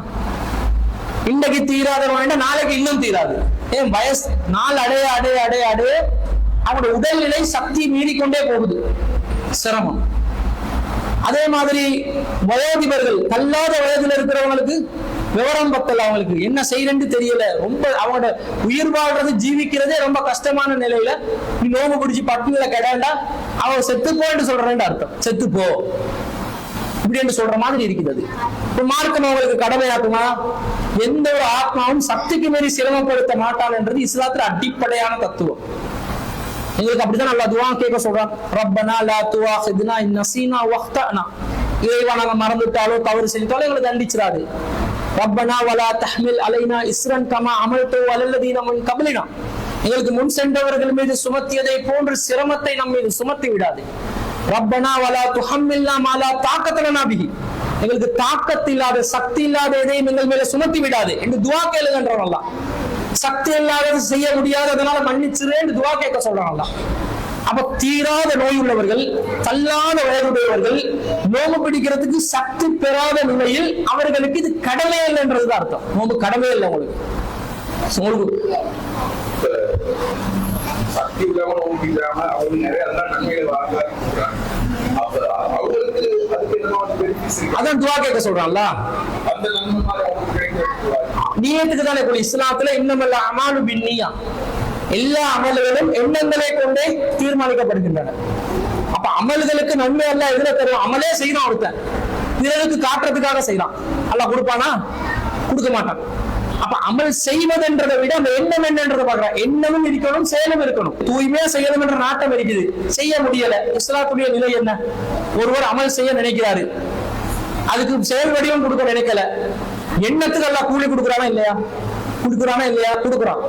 இன்னைக்கு தீராத நோய் நாளைக்கு இன்னும் தீராது. ஏன் வயசு நாள் அடைய அடைய அடைய அடைய அவங்களோட உடல்நிலை சக்தி மீறிக்கொண்டே போகுது, சிரமம். அதே மாதிரி வயோதிபர்கள் தள்ளாத வயதுல இருக்கிறவங்களுக்கு விவரம் பத்தல, அவங்களுக்கு என்ன செய்யறேன்னு தெரியல, ரொம்ப அவங்களோட உயிர் வாழ்றது ஜீவிக்கிறதே ரொம்ப கஷ்டமான நிலையில நீ நோம்பு பிடிச்சி பட்டினியில கிடாண்டா அவன் செத்து போன்னு சொல்றேன்னு அர்த்தம். செத்து போ இப்படி என்று சொல்ற மாதிரி இருக்கிறது. இப்ப மார்க்கம் அவங்களுக்கு கடமையாக்குமா? எந்த ஒரு ஆத்மாவும் சக்திக்கு மீறி சிரமப்படுத்த மாட்டான் என்றது இஸ்லாத்துல அடிப்படையான தத்துவம். எங்களுக்கு அப்படிதான் நல்லா துஆ கேட்க சொல்றான். ரப்பனா லா துஆஹிதுனா இன் நஸீனா வக்தனா. இறைவா நாங்க மறந்துட்டாலோ தவறு செஞ்சாலோ எங்களை தண்டிச்சிராது. ரப்பனா வலா தஹ்மில் அலைனா இஸ்ரன் கமா அமல்து அலல்லதீன மின் கப்லினா. எங்களுக்கு முன் சென்றவர்கள் மீது சுமத்தியதை போன்று சிரமத்தை நம் மீது சுமத்தி விடாது. ரப்பனா வலா துஹம்மில்னா மா லா தாக்கத லனா பிஹி. எங்களுக்கு தாக்கத் இல்லாத சக்தி இல்லாத எதையும் எங்கள் மேல சுமத்தி விடாது என்று துஆ கேளுங்கன்றான் அல்லாஹ். சக்தி இல்லாதது செய்ய முடியாது, அதனால மன்னிச்சிரேன்னு துஆ கேட்க சொல்றான் அல்லாஹ். அப்ப தீராத நோய் உள்ளவர்கள், தள்ளாத வயதுடையவர்கள், நோம்பு பிடிக்கிறதுக்கு சக்தி பெறாத நிலையில் அவர்களுக்கு இது கடமை இல்லை என்றதுதான் அர்த்தம். நோம்பு கடமை இல்லை உங்களுக்கு. சக்தி இல்லாம நோம்பு இல்லாம அவங்க நிறைய நன்மைகளை வாங்க. அதான் துஆ கேட்க சொல்றான்ல. நியத்துக்கு தானே இஸ்லாத்துல இன்னமல் அமாலு பின்னியா, எல்லா அமல்களும் எண்ணங்களை கொண்டே தீர்மானிக்கப்படுகின்றன. அப்ப அமல்களுக்கு நன்மை அல்ல எதுல தரும்? அமலே செய்யணும் ஒருத்தன், பிறருக்கு காட்டுறதுக்காக செய்யலாம். அல்லாஹ் கொடுப்பானா? கொடுக்க மாட்டான். அப்ப அமல் செய்வதென்றதை விட அந்த எண்ணம் என்னன்றதை பாக்குறேன். எண்ணமும் இருக்கணும், செயலும் இருக்கணும். தூய்மையா செய்யணும் என்ற நாட்டம் இருக்குது, செய்ய முடியல. இஸ்லாத்துடைய நிலை என்ன? ஒருவர் அமல் செய்ய நினைக்கிறாரு, அதுக்கு செயல் வடிவம் கொடுக்க நினைக்கல, எண்ணத்துக்கு எல்லாம் கூலி கொடுக்குறானா இல்லையா? கொடுக்குறானா இல்லையா? கொடுக்குறான்.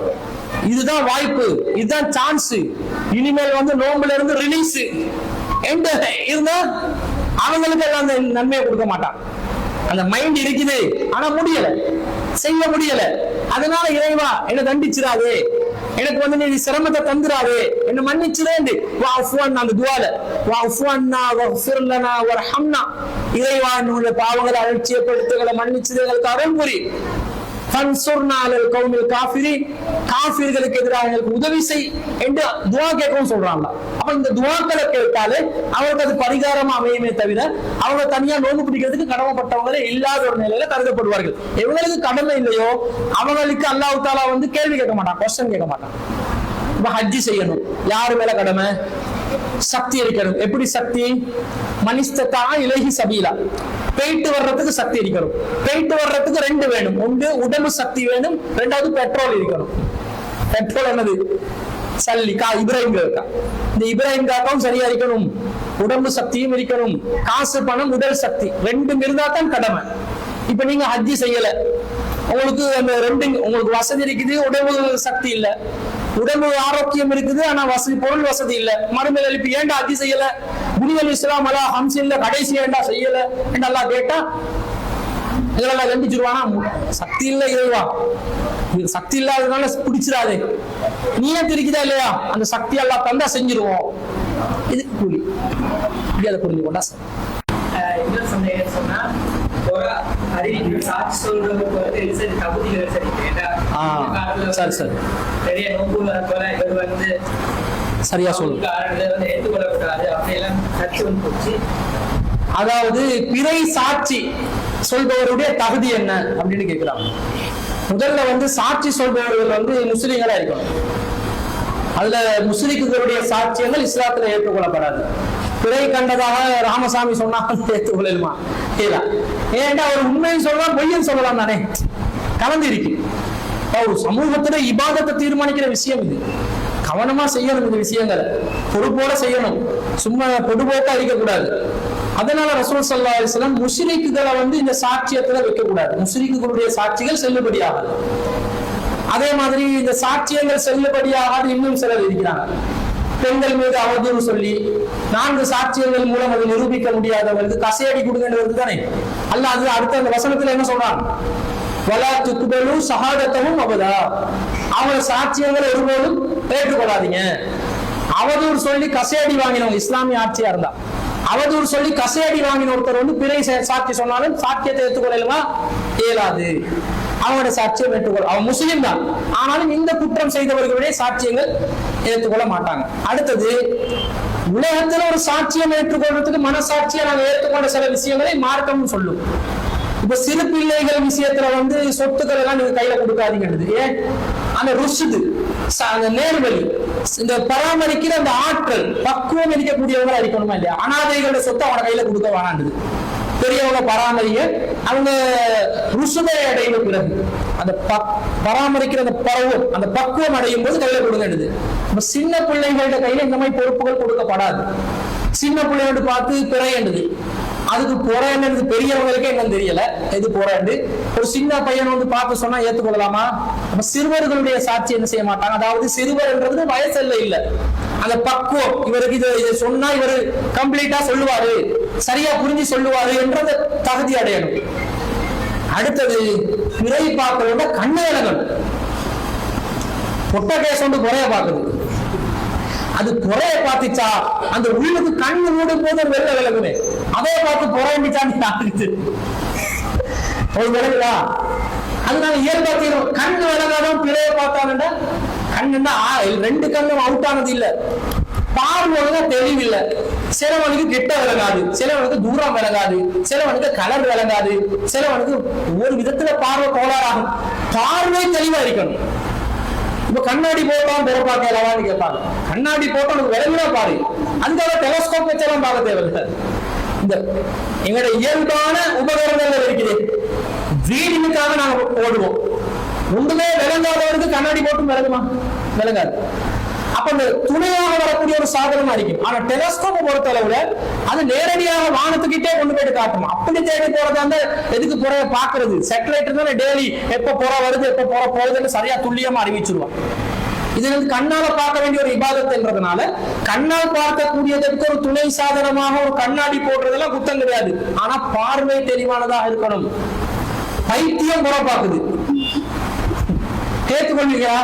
இதுதான் வாய்ப்பு, இதுதான் சான்ஸ். இனிமேல் வந்து நோம்புல இருந்து ரிலீஸ் இருந்தா அவங்களுக்கு எல்லாம் அந்த நன்மையை கொடுக்க மாட்டான். அந்த மைண்ட் இருக்குது, ஆனா முடியல, செய்ய முடியல. அதனால இறைவா என்ன தண்டிச்சிடாதே, எனக்கு வந்து நீ சிரமத்தை தந்துராதே, என்ன மன்னிச்சிரேண்டு அந்த துஆல வஃபுஅன்னா வஃபிர் லனா வர்ஹம்னா. இறைவா என்னுடைய பாவங்களை அலட்சியப்படுத்துகளை மன்னிச்சிரு, எங்களுக்கு அருள் புரி. ஃபன்சுர்னா அலல் கௌமில் காஃபிரின். காஃபிர்களுக்கு எதிராக எங்களுக்கு உதவி செய் என்று துஆ கேட்கவும் சொல்றாங்க. அப்ப இந்த துஆக்களை கேட்டாலே அவருக்கு அது பரிகாரமா அமையுமே தவிர அவங்க தனியா நோன்பு பிடிக்கிறதுக்கு கடமைப்பட்டவங்களே இல்லாத ஒரு நிலையில கருதப்படுவார்கள். எவங்களுக்கு கடமை இல்லையோ அவங்களுக்கு அல்லாஹ் தஆலா வந்து கேள்வி கேட்க மாட்டான், கொஸ்டின் கேட்க மாட்டான். இப்ப ஹஜ்ஜி செய்யணும், யாரு மேல கடமை? சக்தி இருக்கணும். எப்படி சக்தி? மனிஸ்ததா இலைஹி சபீலா. போயிட்டு வர்றதுக்கு சக்தி இருக்கணும். போயிட்டு வர்றதுக்கு ரெண்டு வேணும். ஒன்று உடம்பு சக்தி வேணும், ரெண்டாவது பெட்ரோல் இருக்கணும். பெட்ரோல் என்னது? சல்லி கா இப்ராஹிம் இருக்கா. இந்த இப்ராஹிம் காக்கும் சரியா இருக்கணும், உடம்பு சக்தியும் இருக்கணும், காசு பணம் உடல் சக்தி ரெண்டும் இருந்தா தான் கடமை. இப்ப நீங்க ஹஜ்ஜி செய்யல, உங்களுக்கு அந்த ரெண்டு உங்களுக்கு வசதி இருக்குது, உடம்பு சக்தி இல்ல, உடம்பு ஆரோக்கியம் இருக்குது, ஆனா வசதி பொருள் வசதி இல்ல. மறுமையில எழுப்பி ஏண்டா ஹஜ்ஜி செய்யல, புனிதல் இஸ்லாம் அலா ஹம்சின்ல கடைசி ஏண்டா செய்யல என்று அல்லாஹ் கேட்டா இதெல்லாம் கண்டிச்சிருவானா? சக்தி இல்ல இறைவா, சக்தி இல்லாததுனால பிடிச்சிடாதே, நீயே தெரிக்குதா இல்லையா? அந்த சக்தி எல்லாம் தந்தா செஞ்சிருவோம். இது கூலி. அதை புரிஞ்சு கொண்டா சார். இன்னும் சொன்னா சாட்சி சொல்றதுக்கு வந்து தகுதிகள் சரி சரி பெரிய நோம்பு இவர் வந்து சரியா சொல்லுங்க. ஏற்றுக்கொள்ளக்கூடாது அப்படியெல்லாம் சர்ச்சை வந்து போச்சு. அதாவது பிறை சாட்சி சொல்பவருடைய தகுதி என்ன அப்படின்னு கேட்கிறாங்க. முதல்ல வந்து சாட்சி சொல்பவர்கள் வந்து முஸ்லிம்களா இருக்கணும். அதுல முஸ்லிம்களுடைய சாட்சியங்கள் இஸ்லாத்துல ஏற்றுக்கொள்ளப்படாது. பிறை கண்டதாக ராமசாமி சொன்னா ஏற்றுக்கொள்ளலுமா? இல்ல. ஏன்டா ஒரு உண்மையை சொல்லலாம், பொய்யன்னு சொல்லலாம் தானே, கலந்து இருக்கு. ஒரு சமூகத்துல இபாதத்தை தீர்மானிக்கிற விஷயம் இது. கவனமா செய்யணும், இந்த விஷயங்களை பொறுப்போட செய்யணும், சும்மா பொதுபோக்கா இருக்கக்கூடாது. அதனால ரசூல் ஸல்லல்லாஹு அலைஹி வஸல்லம் முஷ்ரிக்குகளை வந்து இந்த சாட்சியத்துல வைக்க கூடாது. முஷ்ரிக்குகளுடைய சாட்சிகள் செல்லுபடியாகாது. அதே மாதிரி இந்த சாட்சியங்கள் செல்லுபடியாகாது இன்னும் சிலர் இருக்கிறாங்க. பெண்கள் மீது அவதூறு சொல்லி 4 சாட்சியங்கள் மூலம் அதை நிரூபிக்க முடியாதவர்களுக்கு கசையடி கொடுக்கின்றது தானே அல்லாஹ். அது அடுத்த அந்த வசனத்துல என்ன சொல்றான்? வலா துக்பலு ஷஹாதத்தஹும் அபதா. அவங்க சாட்சியங்களை ஒருபோதும் ஏற்றுக்கொள்ளாதீங்க. அவதூறு சொல்லி கசையடி வாங்கினவங்க இஸ்லாமிய ஆட்சியா இருந்தா, அவதூறு சொல்லி கசையடி வாங்கின ஒருத்தர் வந்து பிறை சாட்சி சொன்னாலும் சாட்சியத்தை ஏற்றுக்கொள்ளலுமா? இயலாது. அவங்களோட சாட்சியம் ஏற்றுக்கொள்ள, அவன் முஸ்லிம் தான், ஆனாலும் இந்த குற்றம் செய்தவர்களுடைய சாட்சியங்கள் ஏற்றுக்கொள்ள மாட்டாங்க. அடுத்தது, உலகத்துல ஒரு சாட்சியம் ஏற்றுக்கொள்றதுக்கு மனசாட்சியை நாங்க ஏற்றுக்கொண்ட சில விஷயங்களை மார்க்கம்னு சொல்லும். இப்ப சிறு பிள்ளைகள் விஷயத்துல வந்து சொத்துக்கள் எல்லாம் நீங்க கையில கொடுக்காதீங்கன்றது. ஏன்? அந்த ருஷுது, அந்த நேர்வழி, இந்த பராமரிக்கிற அந்த ஆற்றல், பக்குவம் இருக்கக்கூடியவங்க அடிக்கணுமா இல்லையா? அனாதைகளோட சொத்தை அவன கையில கொடுக்க வேணான்றது. பெரியவங்க பராமரிக்க, அவங்க ருசுதை அடையும் பிறகு அந்த பராமரிக்கிற அந்த பருவம், அந்த பக்குவம் அடையும் போது கையில கொடுங்கன்றது. சின்ன பிள்ளைகளோட கையில இந்த மாதிரி பொறுப்புகள் கொடுக்கப்படாது. சின்ன பிள்ளையோடு பார்த்து பிறையண்டது, அதுக்கு பொறையன்றது பெரியவங்களுக்கே என்னன்னு தெரியல எது பொறையண்டு. ஒரு சின்ன பையன் வந்து பார்த்து சொன்னா ஏத்துக்கொள்ளலாமா? அப்ப சிறுவர்களுடைய சாட்சி என்ன செய்ய மாட்டாங்க. அதாவது சிறுவர்ன்றது வயசல்ல இல்ல, அந்த பக்குவம், இவருக்கு இதை சொன்னா இவரு கம்ப்ளீட்டா சொல்லுவாரு, சரியா புரிஞ்சு சொல்லுவாரு என்ற தகுதி அடையணும். அடுத்தது பிறை பார்க்க கண்ணு விலகணும். பொட்ட கேஸ் வந்து குறைய பார்க்குது, அது குறைய பார்த்துச்சா அந்த உள்ளுக்கு கண்ணு மூடும் போது வெள்ள விலகுமே, அதே பார்த்து குறைஞ்சிச்சான்னு ஒரு விலகுதா? அதனால இயல்பா தீரும். கண்ணு விலகாதான் பிறைய பார்த்தானுண்டா, கண்ணுன்னா ரெண்டு கண்ணும் அவுட் ஆனது இல்ல, பார்வை தெளிவில்லை. சிலவனுக்கு கிட்ட விளங்காது, சிலவனுக்கு தூரம் விளங்காது, சிலவனுக்கு கலர் விளங்காது, சிலவனுக்கு ஒரு விதத்துல பார்வை கோளாறாகும். பார்வை தெளிவா இருக்கணும். இப்ப கண்ணாடி போட்டான் பிற பார்க்கலாமான்னு கேட்பாங்க. கண்ணாடி போட்டா நமக்கு விளங்குனா பாரு, அதுக்காக டெலஸ்கோப் வச்செல்லாம் பார்க்க தேவையில்லை. இந்த எங்களுடைய இயல்பான உபகரணங்கள் இருக்குது, ரீடிங்குக்காக நாங்க ஓடுவோம். ஒன்றுமே விளங்காதவருக்கு கண்ணாடி போட்டும் விளங்குமா? விளங்காது. அப்ப இந்த துணையாக வரக்கூடிய ஒரு சாதனமா இருக்கும். ஆனா டெலஸ்கோப்பை பொறுத்த அளவுல அது நேரடியாக வானத்துக்கிட்டே கொண்டு போயிட்டு காட்டும். அப்படி தேடி போறதா இருந்தா எதுக்கு புறைய பாக்குறது? சேட்டலைட் இருந்தா டெய்லி எப்ப புற வருது எப்ப புற போகுதுன்னு சரியா துல்லியமா அறிவிச்சிருவான். இது வந்து கண்ணால பார்க்க வேண்டிய ஒரு இபாதத்ன்றதுனால கண்ணால் பார்க்கக்கூடியதற்கு ஒரு துணை சாதனமாக ஒரு கண்ணாடி போடுறதெல்லாம் குத்தம் கிடையாது. ஆனா பார்வை தெளிவானதாக இருக்கணும். பைத்தியம் புற பாக்குது, கேட்டுக்கொள்வீங்களா?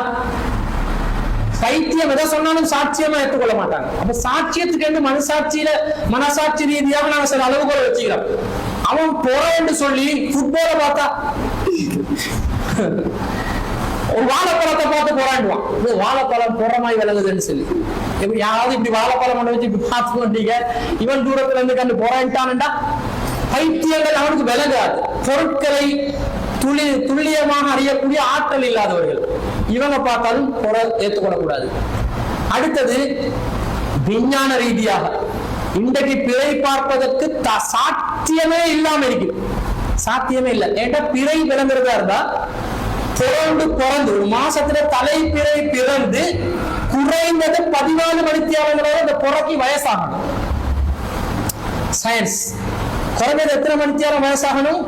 பைத்தியம் எதை சொன்னாலும் சாட்சியமா ஏற்றுக்கொள்ள மாட்டாங்க. அப்ப சாட்சியத்துக்கு மனசாட்சி ரீதியாக நாங்க சில அளவுகோலை வச்சுக்கிறோம். அவன் போற என்று சொல்லி ஃபுட்பால பார்த்தா ஒரு வாழைப்பழத்தை பார்த்து போராடுவான், இது வாழைப்பழம் போறமாய் விலகுதுன்னு சொல்லி. யாராவது இப்படி வாழைப்பழம் கொண்டு வச்சு இப்படி பார்த்து கொண்டீங்க, இவன் தூரத்துல இருந்து கண்டு போராட்டான்டா. பைத்தியங்கள் அவனுக்கு விலகாது. பொருட்களை துல்லியமாக அறியக்கூடிய ஆற்றல் இல்லாதவர்கள் இவங்க பார்த்தாலும் ஏற்றுக்கொள்ளக்கூடாது. அடுத்தது விஞ்ஞான ரீதியாக இன்றைக்கு பிறை பார்ப்பதற்கு சாத்தியமே இல்லாம இருக்கு. சாத்தியமே இல்லை. ஏன்னா பிறை விளங்குறதா இருந்தா பிறந்து ஒரு மாசத்துல தலை பிறை பிறந்து குறைந்தது 14 மணித்தியாலங்களோட இந்த புறக்கி வயசாகணும். சயின்ஸ் குறைந்தது எத்தனை மணித்தியாலம் வயசாகணும்?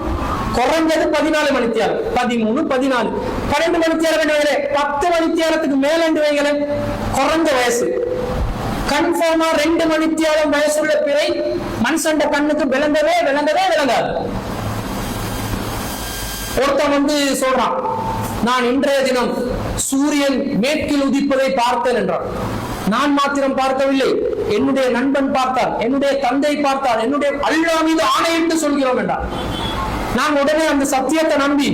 குறைஞ்சது 14 மணித்தியாலம், 13, 14, 12 மணித்தியாலம், 10 மணித்தியாலத்துக்கு மேலண்டு வைங்களே குறைஞ்ச வயசு. கன்ஃபார்மா 2 மணித்தியாலம் வயசுள்ள பிறை மனுஷன் கண்ணுக்கு விளங்கவே விளங்காது. ஒருத்தன் வந்து சொல்றான், நான் இன்றைய தினம் சூரியன் மேற்கில் உதிப்பதை பார்த்தேன் என்றான். நான் மாத்திரம் பார்க்கவில்லை, என்னுடைய நண்பன் பார்த்தான், என்னுடைய தந்தை பார்த்தான், என்னுடைய அல்லாஹ் மீது ஆணையிட்டு சொல்கிறோம் என்றான். நான் உடனே அந்த சத்தியத்தை நம்பி,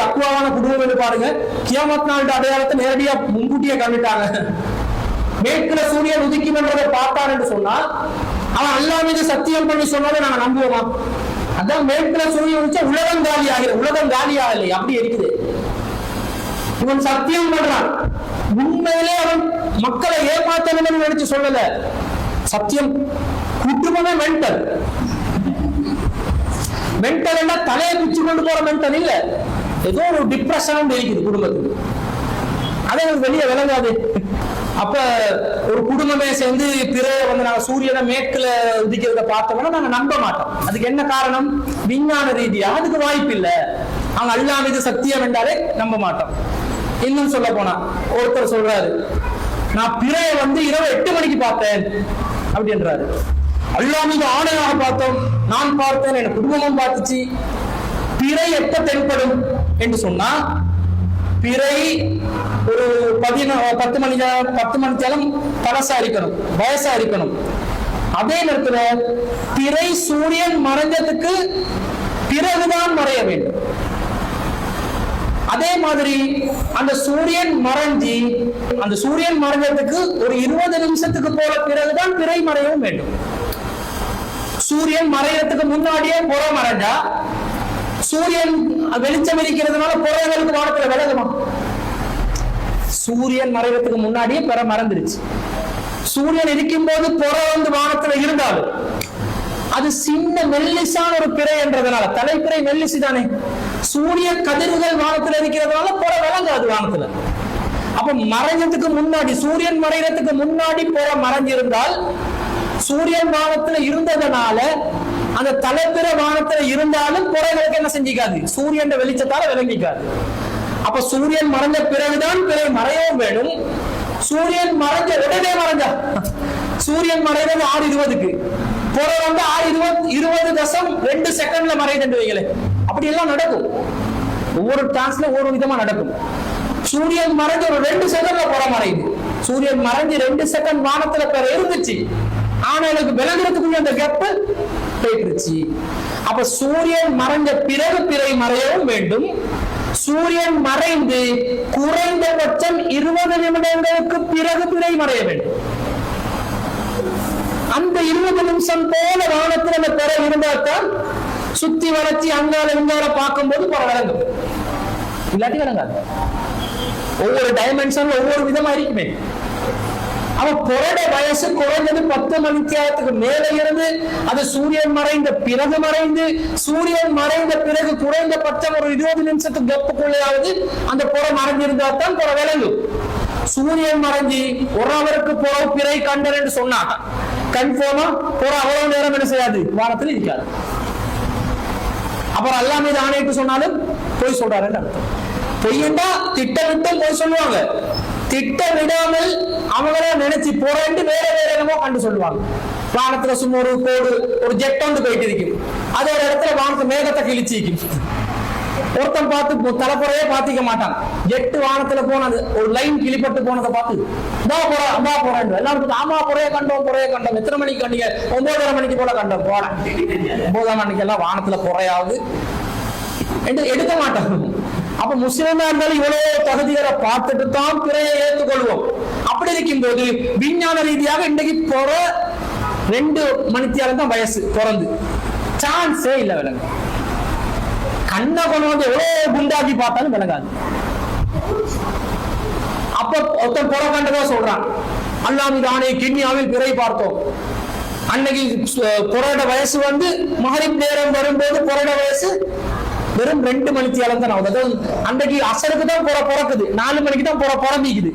தக்குவான குடும்பம் என்று பாருங்க, கியாமத் நாள் அடையாளத்தை நேரடியா முன்கூட்டியே கண்டுட்டாங்க. மேற்குல சூரியன் உதிக்கும் என்றதை பார்த்தான் என்று சொன்னால் அவன் அல்லாஹ் மீது சத்தியம் பண்ணி சொன்னாலும் நாங்க நம்புவோமா? அதான் மேற்குல சூரியன் உதிச்சா உலகம் காலி ஆகிற, உலகம் காலியாக இல்லை, அப்படி இருக்குது. இவன் சத்தியம் பண்றான், உண்மையிலே அவன் மக்களை ஏமாத்தணும்னு நினைச்சு சொல்லல. சத்தியம் குடும்பமே மென்டல் தலையை குச்சி கொண்டு போற மென்டல் இல்ல, ஏதோ ஒரு டிப்ரெஷன் இருக்குது குடும்பத்துக்கு. அதே வெளியே விளங்காது. அப்ப ஒரு குடும்பமே சேர்ந்து பிறைய வந்து நாங்க சூரியனை மேற்குல உதிக்கிறத பார்த்தோம்னா நாங்க நம்ப மாட்டோம். அதுக்கு என்ன காரணம்? விஞ்ஞான ரீதியா அதுக்கு வாய்ப்பு இல்லை. அவங்க அல்லாஹ் மீது சத்தியம் என்றாலே நம்ப மாட்டோம். இன்னும் சொல்ல போனா ஒருத்தர் சொல்றாரு, நான் பிறைய வந்து இரவு 8 மணிக்கு பார்த்தேன் அப்படின்றாரு. அல்லாஹ் மீது ஆணையாக பார்த்தோம், நான் பார்த்தேன், என் குடும்பமும் பார்த்துச்சு. பிறை எப்ப தென்படும் என்று சொன்னா, பிறை ஒரு 10 மணித்தாலும் பழசா இருக்கணும், வயசா இருக்கணும். அதே நேரத்துல பிறை சூரியன் மறைஞ்சதுக்கு பிறகுதான் மறைய வேண்டும். அதே மாதிரி அந்த சூரியன் மறைஞ்சதுக்கு ஒரு 20 நிமிஷத்துக்கு போல பிறகுதான் பிறை மறையவும் வேண்டும். சூரியன் மறையறதுக்கு முன்னாடியே புற மறைஞ்சா சூரியன் வெளிச்சம் இருக்கிறதுனால புறங்களுக்கு வானத்துல விலகுமா? சூரியன் மறைவதற்கு முன்னாடியே பிற மறந்துருச்சு. சூரியன் இருக்கும் போது புற வந்து வானத்துல இருந்தாலும் அது சின்ன மெல்லிசான ஒரு பிறை என்றதுனால, தலைப்பிறை மெல்லிசு தானே, சூரிய கதிர்கள் வானத்துல இருக்கிறதுனால புற விளங்காது வானத்துல. அப்ப மறைஞ்சதுக்கு முன்னாடி, சூரியன் மறைகிறதுக்கு முன்னாடி புற மறைஞ்சிருந்தால் சூரியன் வானத்துல இருந்ததுனால அந்த தலைப்பிற வானத்துல இருந்தாலும் புறங்களுக்கு என்ன செஞ்சிக்காது, சூரியன் வெளிச்சத்தால விளங்கிக்காது. அப்ப சூரியன் மறைஞ்ச பிறகுதான் பிறை மறையவும் வேணும். சூரியன் மறைஞ்ச உடனே மறைஞ்சா, சூரியன் மறைகிறது 6:20க்கு, புற வந்து 6:20.2 செகண்ட்ல மறையுது வைங்களே. அப்படி எல்லாம் நடக்கும். ஒவ்வொரு டான்ஸ்ல ஒவ்வொரு விதமா நடக்கும். சூரியன் மறைஞ்ச ஒரு 2 செகண்ட்ல புற மறையுது. சூரியன் மறைஞ்சு 2 செகண்ட் வானத்துல பிற இருந்துச்சு, ஆனா எனக்கு விளங்குறதுக்குள்ள அந்த கேப் போயிட்டுருச்சு. அப்ப சூரியன் மறைஞ்ச பிறகு பிறை மறையவும் வேண்டும். சூரியன் மறைந்து குறைந்தபட்சம் 20 நிமிடங்களுக்கு பிறகு பிறை மறைய வேண்டும். அந்த 20 நிமிஷம் போல வானத்தில் அந்த பிறை இருந்தால்தான் சுத்தி வளர்ச்சி அங்கால இங்கால பார்க்கும் போது பிற விளங்கும். இல்லாட்டி விளங்காது. ஒவ்வொரு டைமென்ஷன்ல ஒவ்வொரு விதமா இருக்குமே. அவன் புறட வயசு குறைஞ்சது 10 மணித்தியாலத்துக்கு மேல இருந்து அது சூரியன் மறைந்த பிறகு மறைந்து, சூரியன் மறைந்த பிறகு குறைந்தபட்சம் ஒரு 20 நிமிஷத்துக்கு கப்புக்குள்ளையாவது அந்த புற மறைஞ்சிருந்தா தான் புற விளங்கும். சூரியன் மறைஞ்சி 1 ஹவருக்கு புற பிறை கண்டன்னு சொன்னாங்க, கன்ஃபார்மா புற அவ்வளவு நேரம் என்ன செய்யாது, வானத்தில் இருக்காது. அப்புறம் அல்லாஹ் மீது ஆணையிட்டு சொன்னாலும் போய் சொல்றாருன்னு அர்த்தம். பொய்யண்டா திட்டமிட்டும் போய் சொல்லுவாங்க, திட்டமிடாமல் அவங்கள நினைச்சு போறேன்னு வேற வேற என்னமோ கண்டு சொல்லுவாங்க. வானத்துல சும்மா ஒரு கோடு, ஒரு ஜெட் வந்து போயிட்டு இருக்கும், அது ஒரு இடத்துல வானத்து மேகத்தை கிழிச்சிக்கும். ஒருத்தன் பார்த்து தலைப்புறையே பாத்திக்க மாட்டான், ஜெட்டு வானத்துல போனது ஒரு லைன் கிளிப்பட்டு போனதை பார்த்து அம்மா போறேன் எல்லாருக்கும் ஆமா புறைய கண்டோம் புறைய கண்டோம். எத்தனை மணிக்கு கண்டீங்க? 9:30 மணிக்கு போல கண்டோம். போன 9ஆம் மணிக்கு எல்லாம் வானத்துல புறையாவது எடுக்க மாட்டாங்க. அப்ப முஸ்லிமா இருந்தாலும் இவ்வளவு தகுதிகளை பார்த்துட்டு தான் பிறையை ஏற்றுக்கொள்வோம். அப்படி இருக்கும் போது விஞ்ஞான ரீதியாக இன்றைக்கு போற 2 மணித்தியாலம் தான் வயசு பிறந்து, சான்ஸே இல்லை விளங்க. கண்ணை கொண்டு வந்து எவ்வளவு குண்டாக்கி பார்த்தாலும் விளங்காது. அப்ப ஒருத்தன் புற கண்டதா சொல்றான், அல்லாஹ் மீது ஆணையை கிண்ணியாவில் பிறை பார்த்தோம். அன்னைக்கு புறட வயசு வந்து மகரிப் நேரம் வரும்போது புறட வயசு வெறும் 2 மணித்தியாலம் தான் ஆகுது. அதாவது அன்றைக்கு அசருக்கு தான் பிறக்குது, 4 மணிக்கு தான் பிறம்பிக்குது.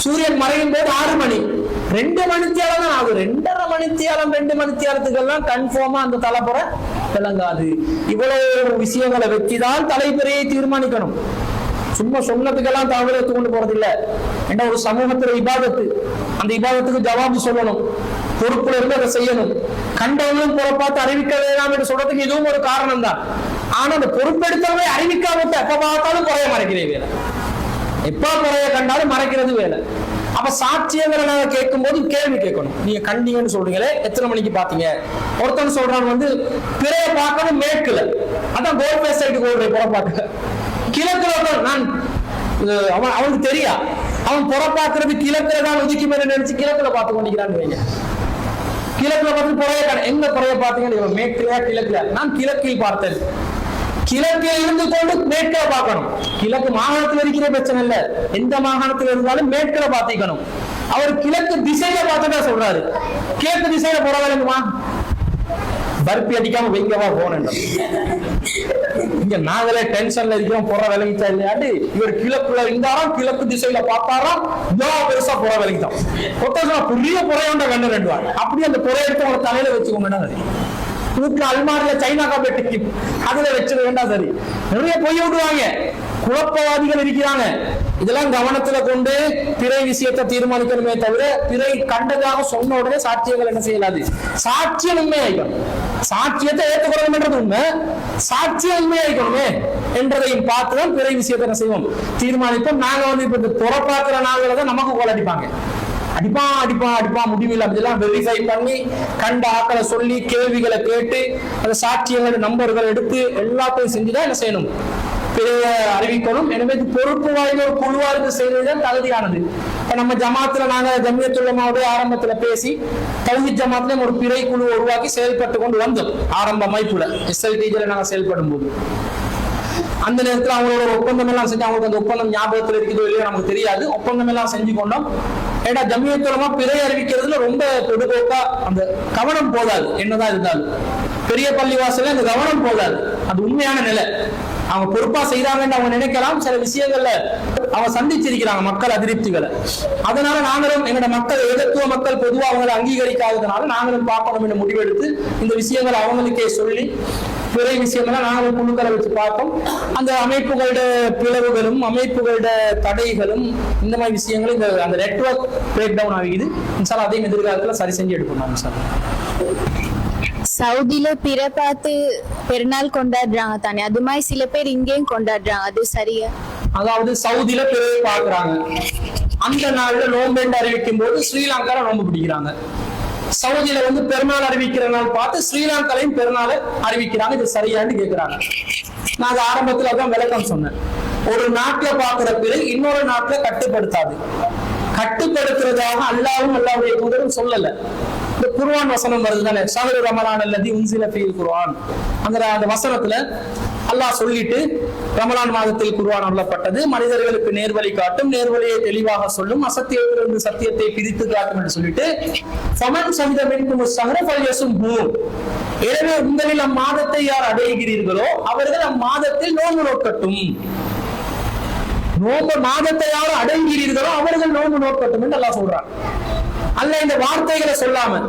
சூரியன் மறையும் போது 6 மணி, 2 மணித்தியாலம் தான் ஆகுது. 2.5 மணித்தியாலம் 2 மணித்தியாலத்துக்கெல்லாம் கன்ஃபார்மா அந்த தலைப்புற விளங்காது. இவ்வளவு விஷயங்களை வச்சுதான் தலைப்புறையை தீர்மானிக்கணும். சும்மா சொன்னதுக்கெல்லாம் தகவல் எடுத்து கொண்டு போறது இல்ல. என்ன ஒரு சமூகத்துல இபாதத்து, அந்த இபாதத்துக்கு ஜவாபு சொல்லணும், பொறுப்புல இருந்து அதை செய்யணும். கண்டவங்களும் பொறுப்பாத்து அறிவிக்க வேண்டாம் என்று சொல்றதுக்கு இதுவும் ஒரு காரணம் தான். ஆனா அந்த பொறுப்பெடுத்தவரை அறிவிக்காம எப்ப பார்த்தாலும் குறைய மறைக்கிறே வேலை, எப்ப குறைய கண்டாலும் மறைக்கிறது வேலை. அப்ப சாட்சியங்களை நாங்க கேட்கும் போது கேள்வி கேட்கணும். நீங்க கண்டீங்கன்னு சொல்றீங்களே, எத்தனை மணிக்கு பாத்தீங்க? ஒருத்தன் சொல்றான் வந்து பிறைய பார்க்கணும் மேற்குல, அதான் கோல் பேஸ் சைடு கோல் புற பார்க்க கிழக்குல. நான் அவனுக்கு தெரியா, அவன் புற பார்க்கறது கிழக்குல தான் ஒதுக்கி மேல நினைச்சு கிழக்குல பார்த்து கொண்டிருக்கிறான்னு வைங்க. கிழக்குல பார்த்து புறைய எங்க புறைய பார்த்தீங்கன்னு, மேற்குலையா கிழக்குல? நான் கிழக்கில் பார்த்தேன். கிழக்கில் இருந்து கொண்டு மேற்கில பார்க்கணும். கிழக்கு மாகாணத்தில் இருக்கிற பிரச்சனை இல்ல, எந்த மாகாணத்தில் இருந்தாலும் மேற்கில பார்த்திக்கணும். அவர் கிழக்கு திசையில பார்த்துதான் சொல்றாரு. கிழக்கு திசையில புற விளங்குமா? பருப்பி அடிக்காம வைங்கவா போனேன். இங்க நாங்களே டென்ஷன்ல இருக்கிறோம், புற விளங்கிச்சா இல்லையாண்டு. இவர் கிழக்குல இருந்தாராம், கிழக்கு திசையில பார்த்தாராம், பெருசா புற விளங்கிட்டான். புரிய புறையோண்ட கண்ணு 2 வாள் அப்படி அந்த புறைய எடுத்து உங்க தலையில வச்சுக்கோங்க. வீட்டுல அல்மாரில சைனா காப்பி அதுல வச்சிட வேண்டாம். சரி, நிறைய பொய் விடுவாங்க, குழப்பவாதிகள் இருக்கிறாங்க. இதெல்லாம் கவனத்துல கொண்டு பிறை விஷயத்தை தீர்மானிக்கணுமே தவிர, பிறை கண்டதாக சொன்ன உடனே சாட்சியங்கள் என்ன செய்யலாது. சாட்சியம் உண்மையாயிக்கணும், சாட்சியத்தை ஏற்றுக்கொள்ளணும்ன்றது உண்மை, சாட்சியம் உண்மையாயிக்கணுமே என்றதையும் பார்த்துதான் பிறை விஷயத்தை என்ன செய்வோம், தீர்மானிப்போம். நாங்க வந்து இப்ப புறப்பாக்குற நாள்களை தான் நமக்கு கோல் அடிப்பாங்க, அடிப்பா முடிவில் அப்படிலாம் வெரிஃபை பண்ணி கண்ட ஆக்களை சொல்லி கேள்விகளை கேட்டு அந்த சாட்சியங்கள் நம்பர்கள் எடுத்து எல்லாத்தையும் செஞ்சுதான் என்ன செய்யணும், பிறைய அறிவிக்கணும். எனவே இது பொறுப்பு வாய்ந்த ஒரு குழுவாருக்கு செய்வதுதான் தகுதியானது. இப்ப நம்ம ஜமாத்துல நாங்க ஜமியத்துல் உலமாவுடைய ஆரம்பத்துல பேசி தௌஹீத் ஜமாத்துல ஒரு பிறை குழு உருவாக்கி செயல்பட்டு கொண்டு வந்தோம். ஆரம்ப அமைப்புல SLTஜல நாங்க செயல்படும் போது அந்த நேரத்தில் அவங்களோட ஒப்பந்தம் எல்லாம் செஞ்சு, அவங்களுக்கு அந்த ஒப்பந்தம் ஞாபகத்தில் இருக்குதோ இல்லையோ நமக்கு தெரியாது, ஒப்பந்தம் எல்லாம் செஞ்சு கொண்டோம். ஏன்னா ஜமியத்துல் உலமா பிறை அறிவிக்கிறதுல ரொம்ப பொதுபோக்கா அந்த கவனம் போதாது. என்னதான் இருந்தாலும் பெரிய பள்ளிவாசல்ல அந்த கவனம் போதாது. அது உண்மையான நிலை. அவங்க பொறுப்பா செய்யறாங்கன்னு அவங்க நினைக்கலாம். சில விஷயங்கள்ல அவங்க சந்திச்சிருக்கிறாங்க மக்கள் அதிருப்திகளை. அதனால நாங்களும் எங்களோட மக்கள் எதிர்த்துவ மக்கள் பொதுவா அவங்களை அங்கீகரிக்காததுனால நாங்களும் பார்க்கணும் என்று முடிவெடுத்து இந்த விஷயங்களை அவங்களுக்கே சொல்லி பிறை விஷயங்கள்லாம் நாங்களும் குழுக்களை வச்சு பார்த்தோம். அந்த அமைப்புகளோட பிளவுகளும் அமைப்புகளோட தடைகளும் இந்த மாதிரி விஷயங்களும் இந்த அந்த நெட்வொர்க் பிரேக் டவுன் ஆகிது. இன்ஷால்லா அதையும் எதிர்காலத்துல சரி செஞ்சு எடுக்கணும் சார். சவுதியில பிற பார்த்து பெருநாள் கொண்டாடுறாங்க தானே, அது மாதிரி சில பேர் இங்கேயும் கொண்டாடுறாங்க, அது சரியா? அதாவது சவுதியில பிறகு பாக்குறாங்க, அந்த நாள்ல நோன்பு அறிவிக்கும் போது ஸ்ரீலங்கால நோன்பு பிடிக்கிறாங்க. சவுதியில பெருநாள் அறிவிக்கிற நாள் பார்த்து ஸ்ரீலங்காலையும் பெருநாளை அறிவிக்கிறாங்க. இது சரியான்னு கேட்கிறாங்க. நான் ஆரம்பத்துல தான் விளக்கம் சொன்னேன். ஒரு நாட்டுல பாக்குற பிறகு இன்னொரு நாட்டுல கட்டுப்படுத்தாது. கட்டுப்படுத்துறதாக அல்லாஹ்வும் அல்லாஹ்வுடைய தூதரும் சொல்லல. இந்த குர்ஆன் வசனம் வருது தானே, ஷஹ்ரு ரமலான் அல்லதி உன்ஸில ஃபீஹில் குர்ஆன். அந்த வசனத்துல அல்லாஹ் சொல்லிட்டு ரமலான் மாதத்தில் குர்ஆன் அருளப்பட்டது, மனிதர்களுக்கு நேர்வழி காட்டும், நேர்வழியை தெளிவாக சொல்லும், அசத்தியத்திலிருந்து சத்தியத்தை பிரித்து காட்டும் என்று சொல்லிட்டு ஃபமன் ஷஹித மின்கும் ஷஹ்ர ஃபல்யஸும்ஹு. எனவே உங்களில் அம்மாதத்தை யார் அடைகிறீர்களோ அவர்கள் அம்மாதத்தில் நோன்பு நோக்கட்டும். நோன்பு மாதத்தை யார் அடைகிறீர்களோ அவர்கள் நோன்பு நோக்கட்டும் என்று அல்லாஹ் சொல்றான். அல்ல இந்த வார்த்தைகளை சொல்லாம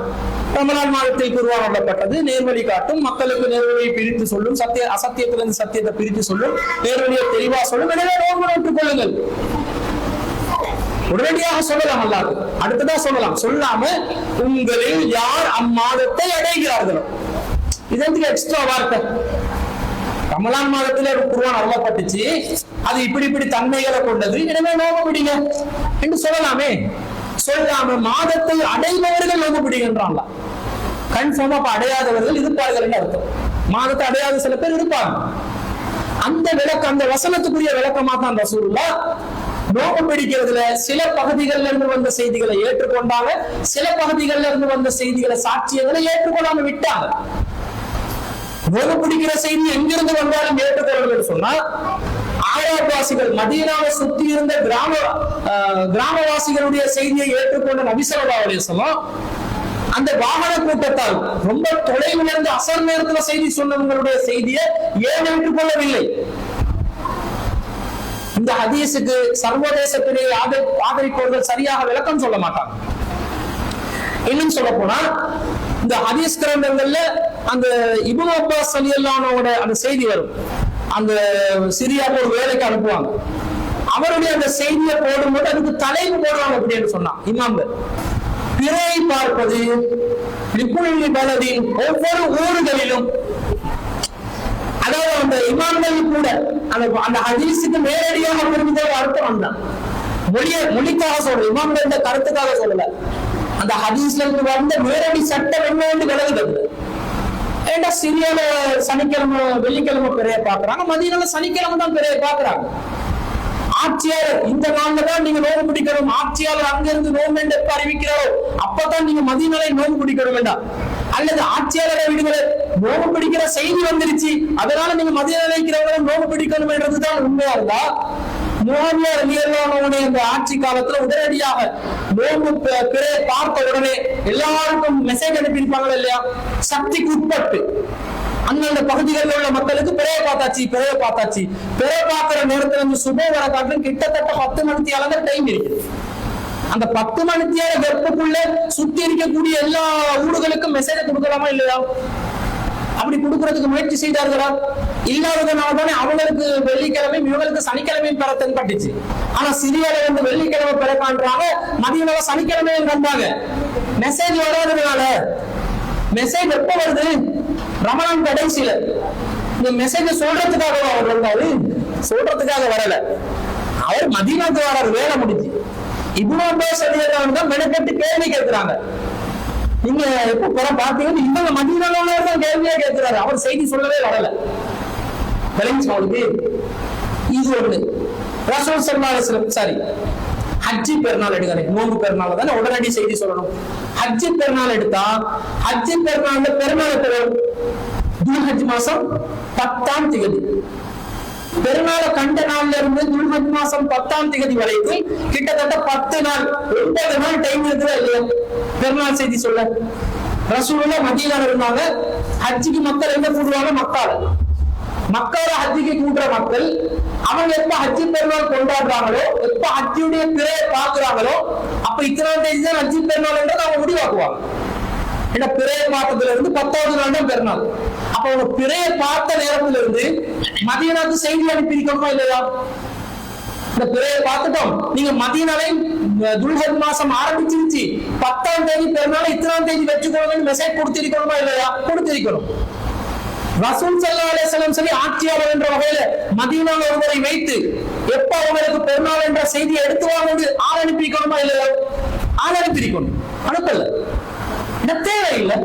ரமலான் மாதத்தில் குர்ஆன் அருளப்பட்டது, நேர்வழி காட்டும், மக்களுக்கு நேர்வழியை பிரித்து சொல்லும், அசத்தியத்திலிருந்து சத்தியத்தை பிரித்து சொல்லும், நேர்வழியை தெளிவா சொல்லும், எனவே நோன்பு நோட்டுக் கொள்ளுங்கள். உடனடியாக சொல்லலாம். அல்லாஹ் அடுத்ததா சொல்லலாம். சொல்லாம உங்களில் யார் அம்மாதத்தை அடைகிறார்களோ, இது எக்ஸ்ட்ரா வார்த்தை. ரமலான் மாதத்துல குர்ஆன் அருளப்பட்டுச்சு, அது இப்படி தன்மைகளை கொண்டது, எனவே நோன்பு பிடிங்க என்று சொல்லலாமே. சொல்லாம மாதத்தை அடைபவர்கள் நோன்பு பிடிக்கின்றான். கன்ஃபார்மா அடையாதவர்கள் இருப்பார்கள் என்று அர்த்தம். மாதத்தை அடையாத சில பேர் இருப்பாங்க. அந்த விளக்கம், அந்த வசனத்துக்குரிய விளக்கமா தான் ரசூலுல்லாஹ் நோன்பு பிடிக்கிறதுல சில பகுதிகளில் இருந்து வந்த செய்திகளை ஏற்றுக்கொண்டாங்க, சில பகுதிகளில் இருந்து வந்த செய்திகளை சாட்சியங்களை ஏற்றுக்கொள்ளாம விட்டாங்க. நோன்பு பிடிக்கிற செய்தி எங்கிருந்து வந்தாலும் ஏற்றுக்கொள்ளணும் சொன்னா, ஆராப்வாசிகள் மதீனாவை சுத்தி இருந்த கிராமவாசிகளுடைய செய்தியை ஏற்றுக்கொண்ட நபி ஸல்லல்லாஹு அலைஹி வஸல்லம் அந்த வாகன கூட்டத்தால் ரொம்ப தொலைவில் இருந்து அசர் நேரத்துல செய்தி சொன்னவங்களுடைய செய்தியை ஏன் ஏற்றுக்கொள்ளவில்லை? இந்த ஹதீஸுக்கு சர்வதேசத்திலே ஆதரிப்பவர்கள் சரியாக விளக்கம் சொல்ல மாட்டாங்க. இன்னும் சொல்ல போனா இந்த ஹதீஸ் கிரந்தங்கள்ல அந்த இப்னு அப்பாஸ் ரலியல்லாஹு அன்ஹுவோட அந்த செய்தி வரும். அந்த சிரியாவுக்கு ஒரு வேலைக்கு அனுப்புவாங்க. அவருடைய அந்த செய்தியை போடும்போது அதுக்கு தலைப்பு போடுவாங்க அப்படின்னு சொன்னா இமாம்கள். பிறையை பார்ப்பது லிக்குல்லி பலதின் ஒவ்வொரு ஊர்களிலும், அதாவது அந்த இமாம்கள் கூட அந்த ஹதீஸுக்கு நேரடியாக புரிந்த அர்த்தம் வந்தான். மொழிக்காக சொல்ற இமாம்கள் இந்த கருத்துக்காக சொல்லல. அந்த ஹதீஸ்ல இருந்து வந்த நேரடி சட்டம் என்ன என்று விளங்குது. ஏண்டா சிரியால சனிக்கிழமை வெள்ளிக்கிழமை பிறைய பாக்குறாங்க, மதீனால சனிக்கிழமை தான் பிறைய பாக்குறாங்க. ஆட்சியாளர் இந்த நாள்ல தான் நீங்க நோன்பு பிடிக்கணும், ஆட்சியாளர் அங்க இருந்து நோன்பு எப்ப அறிவிக்கிறாரோ அப்பதான் நீங்க மதீனால நோன்பு பிடிக்கணும் வேண்டாம். அல்லது ஆட்சியாளரை விடுதலை நோன்பு பிடிக்கிற செய்தி வந்துருச்சு, அதனால நீங்க மதீனால இருக்கிறவங்க நோன்பு பிடிக்கணும் என்றதுதான் உண்மையா இருந்தா, முஆவியா ரலியல்லாஹு அன்ஹு இந்த ஆட்சி காலத்துல உடனடியாக நோன்பு பிறையை பார்த்த உடனே எல்லாருக்கும் மெசேஜ் அனுப்பியிருப்பாங்க இல்லையா? சக்திக்கு உட்பட்டு அந்தந்த பகுதிகளில் உள்ள மக்களுக்கு பிறையை பார்த்தாச்சு, பிறையை பார்க்கிற நேரத்துல இருந்து சுப வர காட்டிலும் கிட்டத்தட்ட 10 மணித்தியால டைம் இருக்கு. அந்த 10 மணித்தியால வெப்பக்குள்ள சுத்தி இருக்கக்கூடிய எல்லா ஊர்களுக்கும் மெசேஜ் கொடுக்கலாமா இல்லையா? அப்படி கொடுக்கறதுக்கு முயற்சி செய்தார்களா? இல்லாததுனால தானே அவங்களுக்கு வெள்ளிக்கிழமையும் இவங்களுக்கு சனிக்கிழமையும் பெற தென்பட்டுச்சு. ஆனா சிரியால வெள்ளிக்கிழமை பெற காண்றாங்க, மதியம் சனிக்கிழமையும் கண்டாங்க. மெசேஜ் வராததுனால, மெசேஜ் எப்ப வருது? ரமலான் கடைசியில. இந்த மெசேஜ் சொல்றதுக்காக அவர் வந்தாரு, சொல்றதுக்காக வரல. அவர் மதீனாக்கு வராரு, வேலை முடிஞ்சு. இப்னு அப்பாஸ் ரலியல்லாஹு அன்ஹு தான் மெனக்கெட்டு கேள்வி கேட்கிறாங்க. நீங்க எப்ப பாத்தீங்கன்னா இவங்க மதீனால தான் கேள்வியா கேட்கிறாரு, அவர் செய்தி சொல்லவே வரல. விளங்கிச்சு அவங்களுக்கு. இது ஒண்ணு. ரசூல் ஸல்லல்லாஹு அலைஹி வஸல்லம் சாரி ஹஜ்ஜி பெருநாள் எடுக்கிறேன், நோன்பு பெருநாள் தானே உடனடி செய்தி சொல்லணும். ஹஜ்ஜி பெருநாள் எடுத்தா ஹஜ்ஜி பெருநாள் பெருநாள் துல்ஹஜ் மாசம் 10ஆம் திகதி. பெருநாளை கண்ட நாள்ல இருந்து துல்ஹஜ் மாசம் 10ஆம் திகதி வரைக்கும் கிட்டத்தட்ட 10 நாள் 9 நாள் டைம் இருக்குதா இல்லையா பெருநாள் செய்தி சொல்ல. ரசூலுல்லாஹ் மதீனால இருந்தாங்க. ஹஜ்ஜிக்கு மக்கள் என்ன கூடுவாங்க? மக்கால ஹஜ்ஜிக்கு கூடுற மக்கள் அவங்க எப்ப ஹஜ்ஜி பெருநாள் கொண்டாடுறாங்களோ, எப்ப ஹஜ்ஜியுடைய பிறையை பார்க்கிறாங்களோ, அப்ப இத்தனாம் தேதி தான் ஹஜ்ஜி பெருநாள் என்று அவங்க முடிவாக்குவாங்க. ஏன்னா பிறையை பார்த்ததுல இருந்து 10வது நாள் தான் பெருநாள். அப்ப அவங்க பிறையை பார்த்த நேரத்துல இருந்து மதீனாவுக்கு செய்தி அனுப்பியிருக்கணுமா இல்லையா? இந்த பிறையை பார்த்துட்டோம், நீங்க மதீனாவை துல்ஹஜ் மாசம் ஆரம்பிச்சிருச்சு, 10ஆம் தேதி பெருநாள் இத்தனாம் தேதி வச்சுக்கோங்கன்னு மெசேஜ் கொடுத்திருக்கணுமா இல்லையா? கொடுத்திருக்கணும். ரசூல் ஸல்லல்லாஹு அலைஹி வஸல்லம் சரி ஆட்சியாளர் என்ற வகையில மதீனாவில் ஒருவரை வைத்து எப்ப அவங்களுக்கு பெருநாள் என்ற செய்தியை எடுத்து வாங்க ஆள் அனுப்பிக்கணுமா இல்லையா? ஆள் அனுப்பியிருக்கணும். அனுப்பல, தேவையில்லை.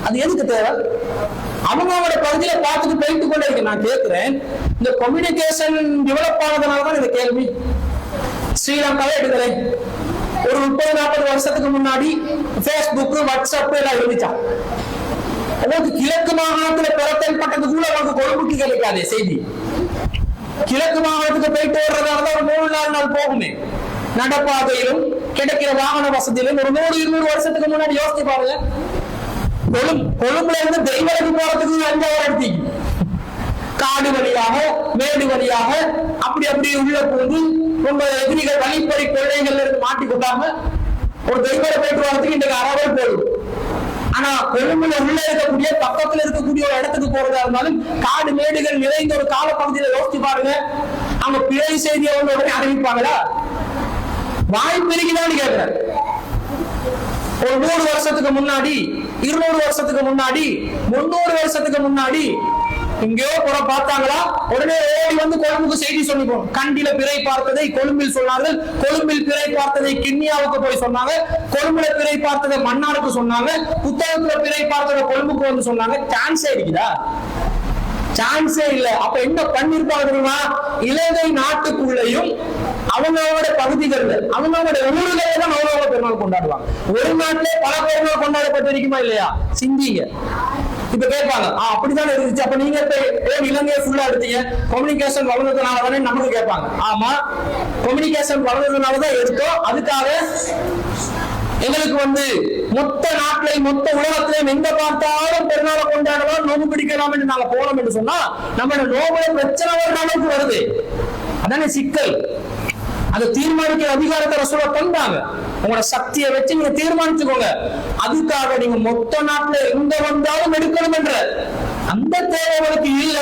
அது எதுக்கு தேவை? அவங்களோட பகுதியில பார்த்துட்டு போயிட்டு கொண்டே இருக்கு. நான் கேட்கிறேன், இந்த கம்யூனிகேஷன் டெவலப் ஆனதுனாலதான் இந்த கேள்வி. ஸ்ரீலங்காவே எடுக்கிறேன், ஒரு 30-40 வருஷத்துக்கு முன்னாடி பேஸ்புக் வாட்ஸ்அப் எல்லாம் இருந்துச்சா? உங்களுக்கு கிழக்கு மாகாணத்துல பிறத்தல்பட்டது கூட உங்களுக்கு கொழும்புக்கு கிடைக்காதே செய்தி. கிழக்கு மாகாணத்துக்கு போயிட்டு வர்றதாலதான் ஒரு 3-4 நாள் போகுமே. நடப்பாதையிலும் கிடைக்கிற வாகன வசதியிலும் ஒரு 100-200 வருஷத்துக்கு முன்னாடி யோசிச்சு பாருங்க. கொழும்புல இருந்து தெய்வலுக்கு போறதுக்கு 5 hour எடுத்தீங்க. காடு வழியாக மேடு வழியாக அப்படி உள்ள போது உங்க எதிரிகள் வழிப்பறி கொள்ளைகள்ல இருந்து மாட்டிக்கொண்டாம ஒரு தெய்வரை போயிட்டு வரதுக்கு இன்றைக்கு 1/2 hour போயிடும். ஆனா கொழும்புல உள்ள இருக்கக்கூடிய பக்கத்துல இருக்கக்கூடிய ஒரு இடத்துக்கு போறதா இருந்தாலும் காடு மேடுகள் நிறைந்த ஒரு காலப்பகுதியில யோசிச்சு பாருங்க. அவங்க பிழை செய்தியை வந்து உடனே அறிவிப்பாங்களா? வாய்ப்பு இருக்குதான்னு கேட்கிறேன். ஒரு 100 வருஷத்துக்கு முன்னாடி, 200 வருஷத்துக்கு முன்னாடி, 300 வருஷத்துக்கு முன்னாடி இங்கேயோ புற பார்த்தாங்களா? உடனே ஓடி வந்து கொழும்புக்கு செய்தி சொல்லிப்போம். கண்டில பிறை பார்த்ததை கொழும்பில் சொன்னார்கள், கொழும்பில் பிறை பார்த்ததை கிண்ணியாவுக்கு போய் சொன்னாங்க, கொழும்புல பிறை பார்த்ததை மன்னாருக்கு சொன்னாங்க, புத்தகத்துல பிறை பார்த்ததை கொழும்புக்கு வந்து சொன்னாங்க. சான்ஸே இருக்குதா? சான்ஸே இல்ல. அப்ப என்ன பண்ணிருப்பாங்க தெரியுமா? இலங்கை நாட்டுக்குள்ளேயும் அவங்களோட பகுதிகள்ல அவங்களோட ஊர்ல தான் அவங்களோட பெருநாள் கொண்டாடுவாங்க. ஒரு நாட்டிலே பல பெருநாள் கொண்டாடப்பட்டிருக்குமா இல்லையா? சிந்திங்க. இப்ப கேட்பாங்க, அப்படித்தானே இருந்துச்சு, அப்ப நீங்க ஏன் இலங்கையை ஃபுல்லா எடுத்தீங்க? கம்யூனிகேஷன் வளர்ந்ததுனாலதானே நமக்கு கேட்பாங்க. ஆமா, கம்யூனிகேஷன் வளர்ந்ததுனாலதான் எடுத்தோம். அதுக்காக எங்களுக்கு வந்து மொத்த நாட்டிலையும் மொத்த உலகத்திலையும் எங்க பார்த்தாலும் பெருநாளை கொண்டாடலாம், நோம்பு பிடிக்கலாம் என்று நாங்க போனோம் என்று சொன்னா நம்மளோட நோம்புல பிரச்சனை ஒரு நமக்கு வருது. அதானே சிக்கல். அதை தீர்மானிக்கிற அதிகாரத்தை ரசூலுல்லாஹ் தந்தாங்க. உங்களோட சக்தியை வச்சு நீங்க தீர்மானிச்சுக்கோங்க. அதுக்காக நீங்க மொத்த நாட்டுல எங்க வந்தாலும் எடுக்கணும் என்ற அந்த தேவைகளுக்கு இல்ல,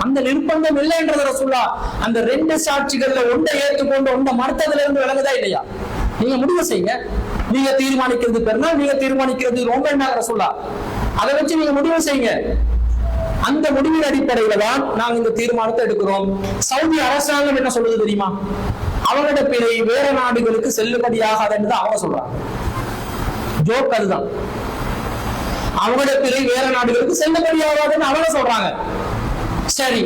அந்த நிர்பந்தம் இல்லை என்றது ரசூலுல்லாஹ் அந்த 2 சாட்சிகள்ல ஒன்றை ஏற்றுக்கொண்டு ஒன்றை மறுத்ததுல இருந்து விளங்குதா இல்லையா? நீங்க முடிவு செய்யுங்க. நீங்க தீர்மானிக்கிறது பெருநாள், நீங்க தீர்மானிக்கிறது ரொம்ப என்ன ரசூலுல்லாஹ் அதை வச்சு நீங்க முடிவு செய்யுங்க. அந்த முடிவின் அடிப்படையில தான் நாங்க இந்த தீர்மானத்தை எடுக்கிறோம். சவுதி அரசாங்கம் என்ன சொல்லுது தெரியுமா? அவங்களோட பிழை வேற நாடுகளுக்கு செல்லுபடியாகாதுன்னு அவங்க சொல்றாங்க. ஜோக் அதுதான். அவங்களோட பிழை வேற நாடுகளுக்கு செல்லுபடியாகாதுன்னு அவங்க சொல்றாங்க. சரி,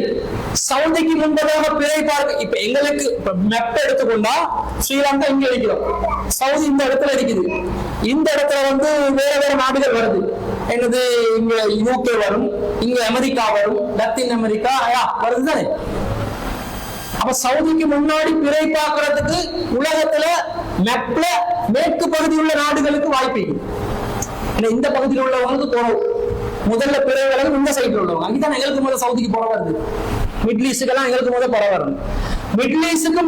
சவுதிக்கு முன்பதாக பிழை பார்க்க இப்ப எங்களுக்கு மெப்ப எடுத்துக்கொண்டா ஸ்ரீலங்கா இங்க இருக்கிறோம், சவுதி இந்த இடத்துல இருக்குது. இந்த இடத்துல வந்து வேற நாடுகள் வருது. என்னது, இங்க யூகே வரும், இங்க அமெரிக்கா வரும், லத்தீன் அமெரிக்கா வருது தானே. அப்ப சவுதிக்கு முன்னாடி பிறை பார்க்கறதுக்கு உலகத்துல மெப்ல மேற்கு பகுதி உள்ள நாடுகளுக்கு வாய்ப்பு. இந்த பகுதியில் உள்ளவங்களுக்கு தோணும் முதல்ல பிறை விலகும் இந்த சைட்ல உள்ளவங்க. அங்கதான் எங்களுக்கு முதல்ல சவுதிக்கு போற வருது. மிடில் ஈஸ்டுக்கெல்லாம் எங்களுக்கு முதல்ல போற வரும். மிடில் ஈஸ்டுக்கு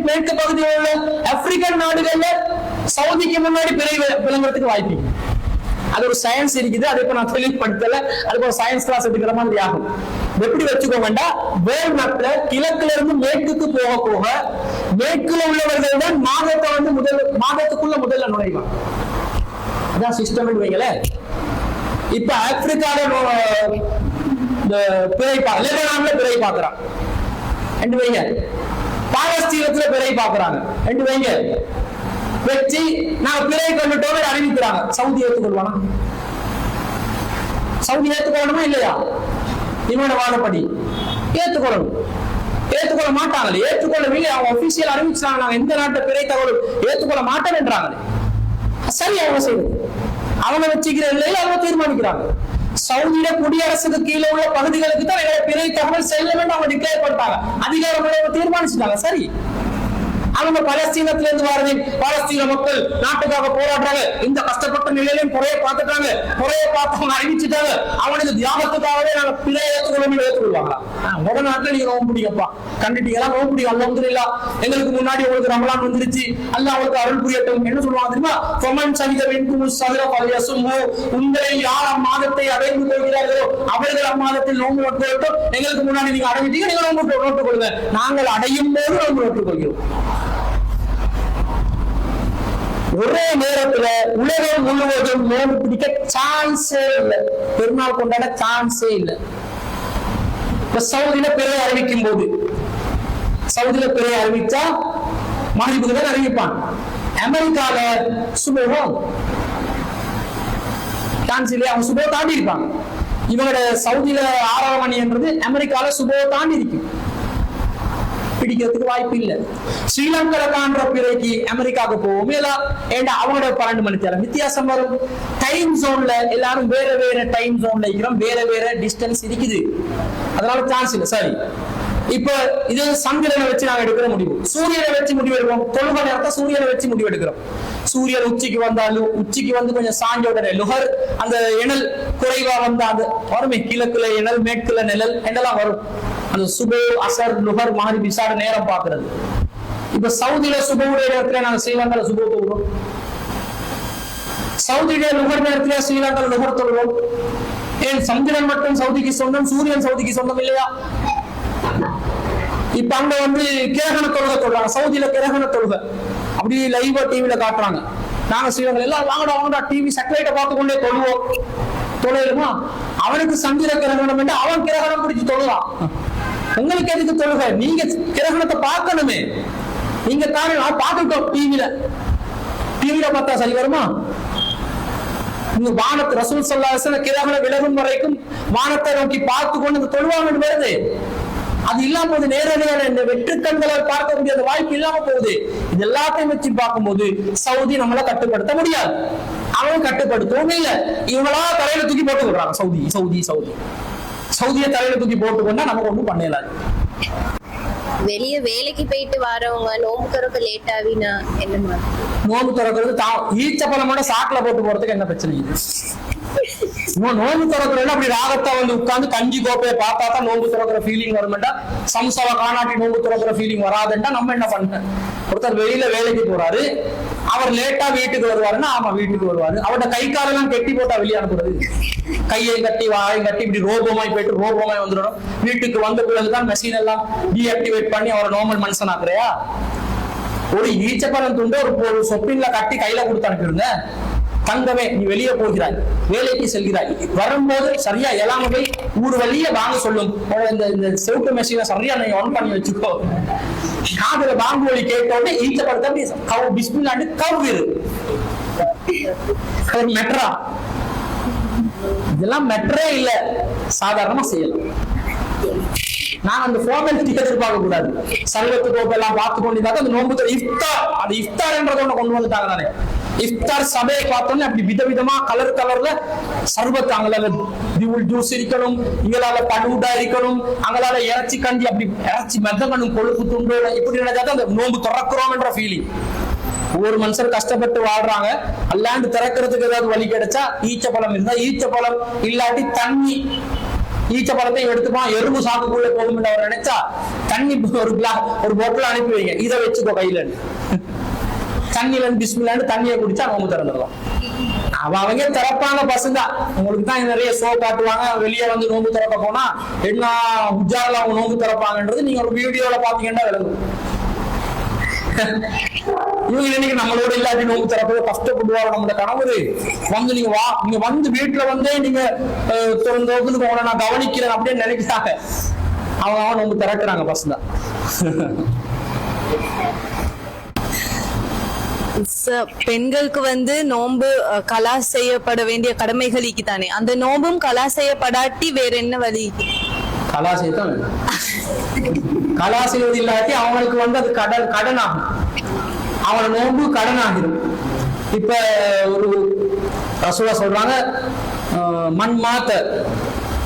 மேற்கு பகுதியில் உள்ள ஆப்பிரிக்கன் நாடுகள்ல சவுதிக்கு முன்னாடி பிறை விளங்குறதுக்கு வாய்ப்பு. அது ஒரு சயின்ஸ் இருக்குது. அதை இப்ப நான் தெளிவுபடுத்தல. அதுக்கு ஒரு சயின்ஸ் கிளாஸ் எடுக்கிற மாதிரி ஆகும். எப்படி வச்சுக்கோங்கடா, வேர்ல்ட் மேப்ல கிழக்குல இருந்து மேற்குக்கு போக போக மேற்குல உள்ளவர்கள் தான் மாதத்தை வந்து மாதத்துக்குள்ள முதல்ல நுழைவாங்க. அதான் சிஸ்டம் வைங்கள. இப்ப ஆப்பிரிக்கால லெபனான்ல பிறை பார்க்கறான் ரெண்டு வைங்க, பாலஸ்தீனத்துல பிறை பார்க்கறாங்க ரெண்டு வைங்க வச்சு நான் பிறை கண்டுட்டோம் அறிவிக்கிறாங்க. சவுதி ஏற்றுக்கொள்வானா? சவுதி ஏற்றுக்கொள்ளணுமா இல்லையா? இவனோட வாதப்படி ஏற்றுக்கொள்ளணும். ஏற்றுக்கொள்ள மாட்டாங்களே, ஏற்றுக்கொள்ளவில்லை. அவங்க ஒபிஷியல் அறிவிச்சாங்க நாங்க எந்த நாட்டு பிறை தகவல் ஏற்றுக்கொள்ள மாட்டோம் என்றாங்களே. சரி, அவங்க செய்யுது, அவங்க வச்சுக்கிற நிலையில அவங்க தீர்மானிக்கிறாங்க. சவுதியில குடியரசுக்கு கீழே உள்ள பகுதிகளுக்கு தான் பிறை தகவல் செல்ல வேண்டும் அவங்க டிக்ளேர் பண்ணிட்டாங்க, அதிகாரமுறை தீர்மானிச்சுட்டாங்க. சரி, அவங்க பலஸ்தீனத்துல இருந்து வரது, பாலஸ்தீன மக்கள் நாட்டுக்காக போராடுறாங்க, இந்த கஷ்டப்பட்ட நிலையிலும் குறைய பார்த்துட்டாங்க, குறைய பார்த்தவங்க அறிவிச்சுட்டாங்க, அவனுக்கு தியாகத்துக்காகவே நாங்க பிழை ஏற்றுக்கொள்வாங்களா? உங்க நாட்டுல நீங்க நோம்பு பிடிக்கப்பா கண்டுட்டீங்களா? நோம்பு பிடிக்கும், அல்ஹம்துலில்லாஹ். எங்களுக்கு முன்னாடி உங்களுக்கு ரமலான் வந்துருச்சு, அல்லாஹ் அவங்களுக்கு அருள் புரியட்டும். என்ன சொல்லுவாங்க தெரியுமா? ஃபமன் ஷஹித மின்கும் ஷஹ்ர ஃபல்யஸும்ஹு, உங்களில் யார் அம்மாதத்தை அடைந்து கொள்கிறார்களோ அவர்கள் அம்மாதத்தில் நோம்பு நோட்டுக்கொள்ளட்டும். எங்களுக்கு முன்னாடி நீங்க அடைஞ்சிட்டீங்க, நீங்க நோம்பு நோட்டுக் கொள்ளுங்க, நாங்கள் அடையும் போது நோம்பு நோட்டுக் கொள்கிறோம். ஒரே நேரத்துல உலகம் முழுவதும் நோன்பு பிடிக்க சான்ஸே இல்லை, பெருநாள் கொண்டாட சான்ஸே இல்லை. இப்ப சவுதியில பிறை அறிவிக்கும் போது, சவுதியில பிறை அறிவிச்சா மகரிபுக்கு தான் அறிவிப்பான். அமெரிக்கால சுபோகம் சான்ஸ் இல்லையா? அவங்க சுபோ தாண்டி இருப்பாங்க. இவங்களோட சவுதியில 6 மணி என்றது அமெரிக்கால சுபோ தாண்டி இருக்கு, பிடிக்கிறதுக்கு வாய்ப்பு இல்லை. ஸ்ரீலங்கால காண்ற பிறைக்கு அமெரிக்காவுக்கு போவோம் ஏண்டா அவங்களோட 12 மணி நேரம் வித்தியாசம் வரும். டைம் ஜோன்ல எல்லாரும் வேற வேற டைம் ஜோன்ல இருக்கிறோம், வேற வேற டிஸ்டன்ஸ் இருக்குது, அதனால சான்ஸ் இல்லை. சரி, இப்ப இது சந்திரனை வச்சு நாங்க எடுக்கிற முடிவு, சூரியனை வச்சு முடிவு எடுக்கிறோம். தொழுக நேரத்தை சூரியனை வச்சு முடிவு எடுக்கிறோம். சூரியன் உச்சிக்கு வந்தாலும், உச்சிக்கு வந்து கொஞ்சம் சாஞ்ச உடனே லுகர் அந்த எணல் குறைவா வந்தா அது வருமே, கிழக்குல எணல் மேற்குல நிழல் என்றெல்லாம் வரும். அந்த சுபோ அசர் லுகர் மகரிப் இஷா நேரம் பாக்குறது. இப்ப சவுதியில சுபோடைய நேரத்துல நாங்க ஸ்ரீலங்கால சுபோ தொழுவோம், சவுதியில லுகர் நேரத்துல ஸ்ரீலங்கால லுகர் தொழுவோம். ஏன் சந்திரன் மட்டும் சவுதிக்கு சொந்தம், சூரியன் சவுதிக்கு சொந்தம் இல்லையா? இப்ப அங்க வந்து கிரகண தொழுகை சொல்றாங்க, சவுதியில கிரகண தொழுகை அப்படி லைவா டிவில காட்டுறாங்க. நாங்க ஸ்ரீலங்கா எல்லாம் வாங்கடா வாங்கடா டிவி சேட்டலைட்ட பார்த்து கொண்டே தொழுவோம். தொழுமா அவனுக்கு சந்திர கிரகணம் என்று அவன் கிரகணம் பிடிச்சு தொழுவான். உங்களுக்கு எதுக்கு தொழுகை? நீங்க கிரகணத்தை பார்க்கணுமே, நீங்க தானே பார்த்துட்டோம் டிவில. டிவில பார்த்தா சரி வருமா? நீங்க வானத்தை ரசூல் ஸல்லல்லாஹு அலைஹி வஸல்லம் கிரகணம் விலகும் வரைக்கும் வானத்தை நோக்கி பார்த்து கொண்டு தொழுவாங்கன்னு வருது. அது இல்லாம போது நேரடியான இந்த வெற்று கண்களால் பார்க்கக்கூடிய அந்த வாய்ப்பு இல்லாம போகுது. இது எல்லாத்தையும் வச்சு பார்க்கும்போது சவுதி நம்மள கட்டுப்படுத்த முடியாது, அவன் கட்டுப்படுத்தவும் இல்லை. இவங்களா தலையில தூக்கி போட்டு விடுறாங்க, சவுதி சவுதி சவுதி சவுதியை தலையில தூக்கி போட்டு கொண்டா நமக்கு ஒண்ணும் பண்ணலாது. வெளிய வேலைக்கு போயிட்டு வரவங்க நோம்பு திறக்க லேட் ஆகினா என்ன மாதிரி? நோம்பு திறக்கிறது ஈச்சப்பழமோட சாக்குல போட்டு போறதுக்கு என்ன பிரச்சனை? நோம்பு திறக்கிறேன் அப்படி ராகத்தா வந்து உட்கார்ந்து கஞ்சி கோப்பையை பார்த்தா தான் நோம்பு திறக்கிற ஃபீலிங் வரும்டா, சம்சாவை காணாட்டி நோம்பு திறக்கிற ஃபீலிங் வராதுண்டா நம்ம என்ன பண்ண? ஒருத்தர் வெளியில வேலைக்கு போறாரு, அவர் லேட்டா வீட்டுக்கு வருவாருன்னா ஆமா வீட்டுக்கு வருவாரு, அவரோட கை காலெல்லாம் கெட்டி போட்டா வெளியே அனுப்புறது, கையை கட்டி வாயை கட்டி இப்படி ரோபமாய் போயிட்டு ரோபமாய் வந்துடும். வீட்டுக்கு வந்த பிறகுதான் மெஷின் எல்லாம் டீஆக்டிவேட் பண்ணி அவரை நார்மல் மனுஷன் ஆக்குறியா? ஒரு ஈச்சப்பழம் துண்டு ஒரு சொப்பின்ல கட்டி கையில கொடுத்து அனுப்பிடுங்க. தங்கமே நீ வெளியே போகிறாய், வேலைக்கு செல்கிறாய், வரும்போது சரியா எல்லாமே போய் ஊர் வழியே வாங்க சொல்லும். இந்த செவுட்டு மெஷினை சரியா நீங்க ஆன் பண்ணி வச்சுக்கோ. காதுல பாம்பு வழி கேட்டோட ஈச்சப்பழத்தை கவு பிஸ்மில்லாண்டு கவ்விரு. மெட்ரா இதெல்லாம் மெட்ரே இல்ல, சாதாரணமா செய்யலாம். நான் அந்த ஃபார்மாலிட்டி எதிர்பார்க்க கூடாது. சர்வத்து கோப்பை எல்லாம் பார்த்து கொண்டிருந்தாக்க அந்த நோம்பு இஃப்தார், அது இஃப்தார் என்றதை ஒண்ணு கொண்டு வந்துட்டாங்க தானே. இஃப்தார் சபையை பார்த்தோன்னே அப்படி விதவிதமா கலர் கலர்ல சர்வத்து, அங்களால ஜூஸ் இருக்கணும், இங்களால படுடா இருக்கணும், அங்களால இறைச்சி கஞ்சி அப்படி இறைச்சி மெதங்கணும், கொழுப்பு துண்டு இப்படி நினைச்சாதான் அந்த நோம்பு திறக்கிறோம் என்ற ஃபீலிங். ஒவ்வொரு மனுஷர் கஷ்டப்பட்டு வாழ்றாங்க, அல்லாண்டு திறக்கிறதுக்கு ஏதாவது வழி கிடைச்சா ஈச்சப்பழம் இருந்தா ஈச்சப்பழம், இல்லாட்டி தண்ணி. ஈச்சப்பழத்தை எடுத்துப்பான், எறும்பு சாக்குக்குள்ள போகும் அவர் நினைச்சா தண்ணி ஒரு போட்டில் அனுப்பி வைங்க, இதை வச்சுக்கோ கையில, தண்ணில பிஸ்மில்லாண்டு தண்ணியை குடிச்சா நோம்பு திறந்துடலாம். அவங்க திறப்பாங்க பசங்க, உங்களுக்கு தான் நிறைய ஷோ காட்டுவாங்க. வெளியே வந்து நோம்பு திறக்க போனா என்ன உஜாரில் அவங்க நோம்பு திறப்பாங்கன்றது நீங்க ஒரு வீடியோல பாத்தீங்கன்னா விளங்கும். இவங்க இன்னைக்கு நம்மளோட இல்லாட்டி நோம்பு திறப்பது கஷ்டப்படுவாங்க. நம்மளோட கணவர் வந்து நீங்க வந்து வீட்டுல வந்து நீங்க உங்களை நான் கவனிக்கிறேன் அப்படின்னு நினைக்கிறாங்க. அவங்க நோம்பு திறக்கிறாங்க பசங்க. பெண்களுக்கு வந்து நோன்பு கலா செய்யப்பட வேண்டிய கடமைகளுக்கு தானே, அந்த நோம்பும் கலா செய்யப்படாட்டி வேற என்ன வழி? கலா செய்யத்தான் வேணும். கலா செய்வது இல்லாட்டி அவங்களுக்கு வந்து அது கடன் ஆகும். அவங்களோட நோன்பு கடன் ஆகிடும். இப்ப ஒரு ரசூலா சொல்றாங்க, மண் மாத்த,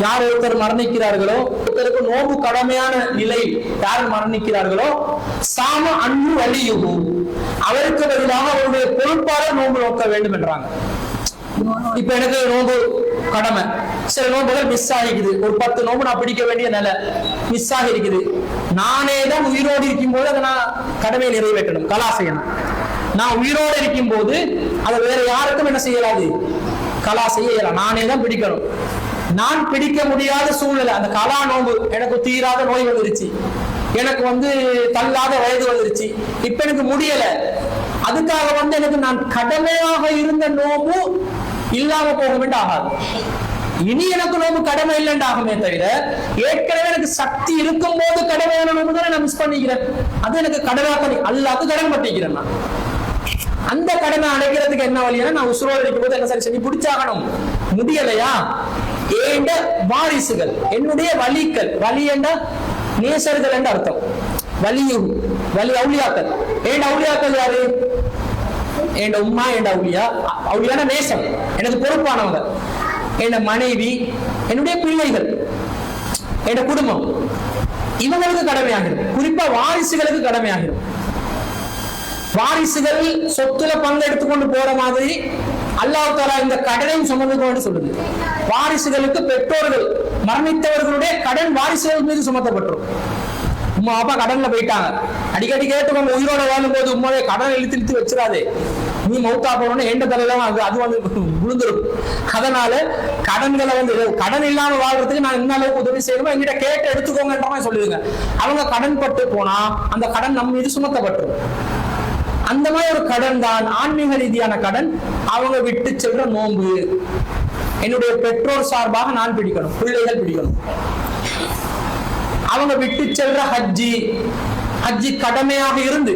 யார் ஒருத்தர் மரணிக்கிறார்களோ, ஒருத்தருக்கு நோன்பு கடமையான நிலை யார் மரணிக்கிறார்களோ, சாம அன்பு வலியுகு, அவருக்கு பதிலாக அவருடைய பொறுப்பாளர் நோன்பு நோக்க வேண்டும் என்றாங்க. இப்ப எனக்கு நோன்பு கடமை, சில நோன்புகள் மிஸ் ஆகிக்குது, ஒரு 10 நோன்பு நான் பிடிக்க வேண்டிய நிலை மிஸ் ஆகி இருக்குது. நானே தான் உயிரோடு இருக்கும் போது அதை நான் கடமையை நிறைவேற்றணும், கலா செய்யணும். நான் உயிரோடு இருக்கும் போது அதை வேற யாருக்கும் என்ன செய்யலாது, கலா செய்ய இயலாம். நானே தான் பிடிக்கணும். நான் பிடிக்க முடியாத சூழ்நிலை, அந்த கலா நோன்பு எனக்கு தீராத நோய் வந்துருச்சு, எனக்கு வந்து தள்ளாத வயது வந்துருச்சு, இப்ப எனக்கு முடியல, அதுக்காக வந்து எனக்கு நான் கடமையாக இருந்த நோம்பு இல்லாம போக வேண்டும் ஆகாது. இனி எனக்கு நோம்பு கடமை இல்லைன்னு ஆகுமே தவிர, ஏற்கனவே எனக்கு சக்தி இருக்கும் போது கடமையான நோம்பு தான் நான் மிஸ் பண்ணிக்கிறேன். அது எனக்கு கடமை அல்லாது கடன் பட்டிக்கிறேன். நான் அந்த கடமை அடைக்கிறதுக்கு என்ன வழியா, நான் உசுரோடு இருக்கும் போது என்ன சரி செஞ்சு பிடிச்சாகணும். முடியலையா, ஏண்ட வாரிசுகள், என்னுடைய வலிகள், வலி என்ற நேசர்கள் என்று அர்த்தம். வலியும் வலி அவுளியாக்கள். ஏண்ட அவுளியாக்கள் யாரு? என் உம்மா, என் அவுளியா. அவுளியான நேசம், எனக்கு பொறுப்பானவங்க, என் மனைவி, என்னுடைய பிள்ளைகள், என் குடும்பம், இவங்களுக்கு கடமையாகிடும். குறிப்பா வாரிசுகளுக்கு கடமையாகிடும். வாரிசுகள் சொத்துல பங்கு எடுத்துக்கொண்டு போற மாதிரி அல்லாஹ் தஆலா இந்த கடனையும் சுமந்துக்கொண்டு சொல்லுது. வாரிசுகளுக்கு பெற்றோர்கள் மரணித்தவர்களுடைய கடன் வாரிசுகள் மீது சுமத்தப்பட்டுரும். உமா அப்பா கடன்ல போயிட்டாங்க, அடிக்கடி கேட்டுக்கோங்க, உயிரோட வாழும் போது உண்மையை கடன் இழுத்து வச்சிடாதே, நீ மௌத்தா போனோன்னு எந்த தலையில அது வந்து விழுந்துரும். அதனால கடன்களை வந்து கடன் இல்லாம வாழ்றதுக்கு நான் என்ன அளவுக்கு உதவி செய்யணுமோ எங்கிட்ட கேட்டு எடுத்துக்கோங்கன்ற மாதிரி சொல்லுதுங்க. அவங்க கடன் பட்டு போனா அந்த கடன் நம்ம மீது சுமத்தப்பட்டுரும். அந்த மாதிரி ஒரு கடன் தான் ஆன்மீக ரீதியான கடன். அவங்க விட்டு செல்ற நோன்பு என்னுடைய பெற்றோர் சார்பாக நான் பிடிக்கணும், பிள்ளைகள் பிடிக்கணும். அவங்க விட்டு செல்ற ஹஜ்ஜி கடமையாக இருந்து,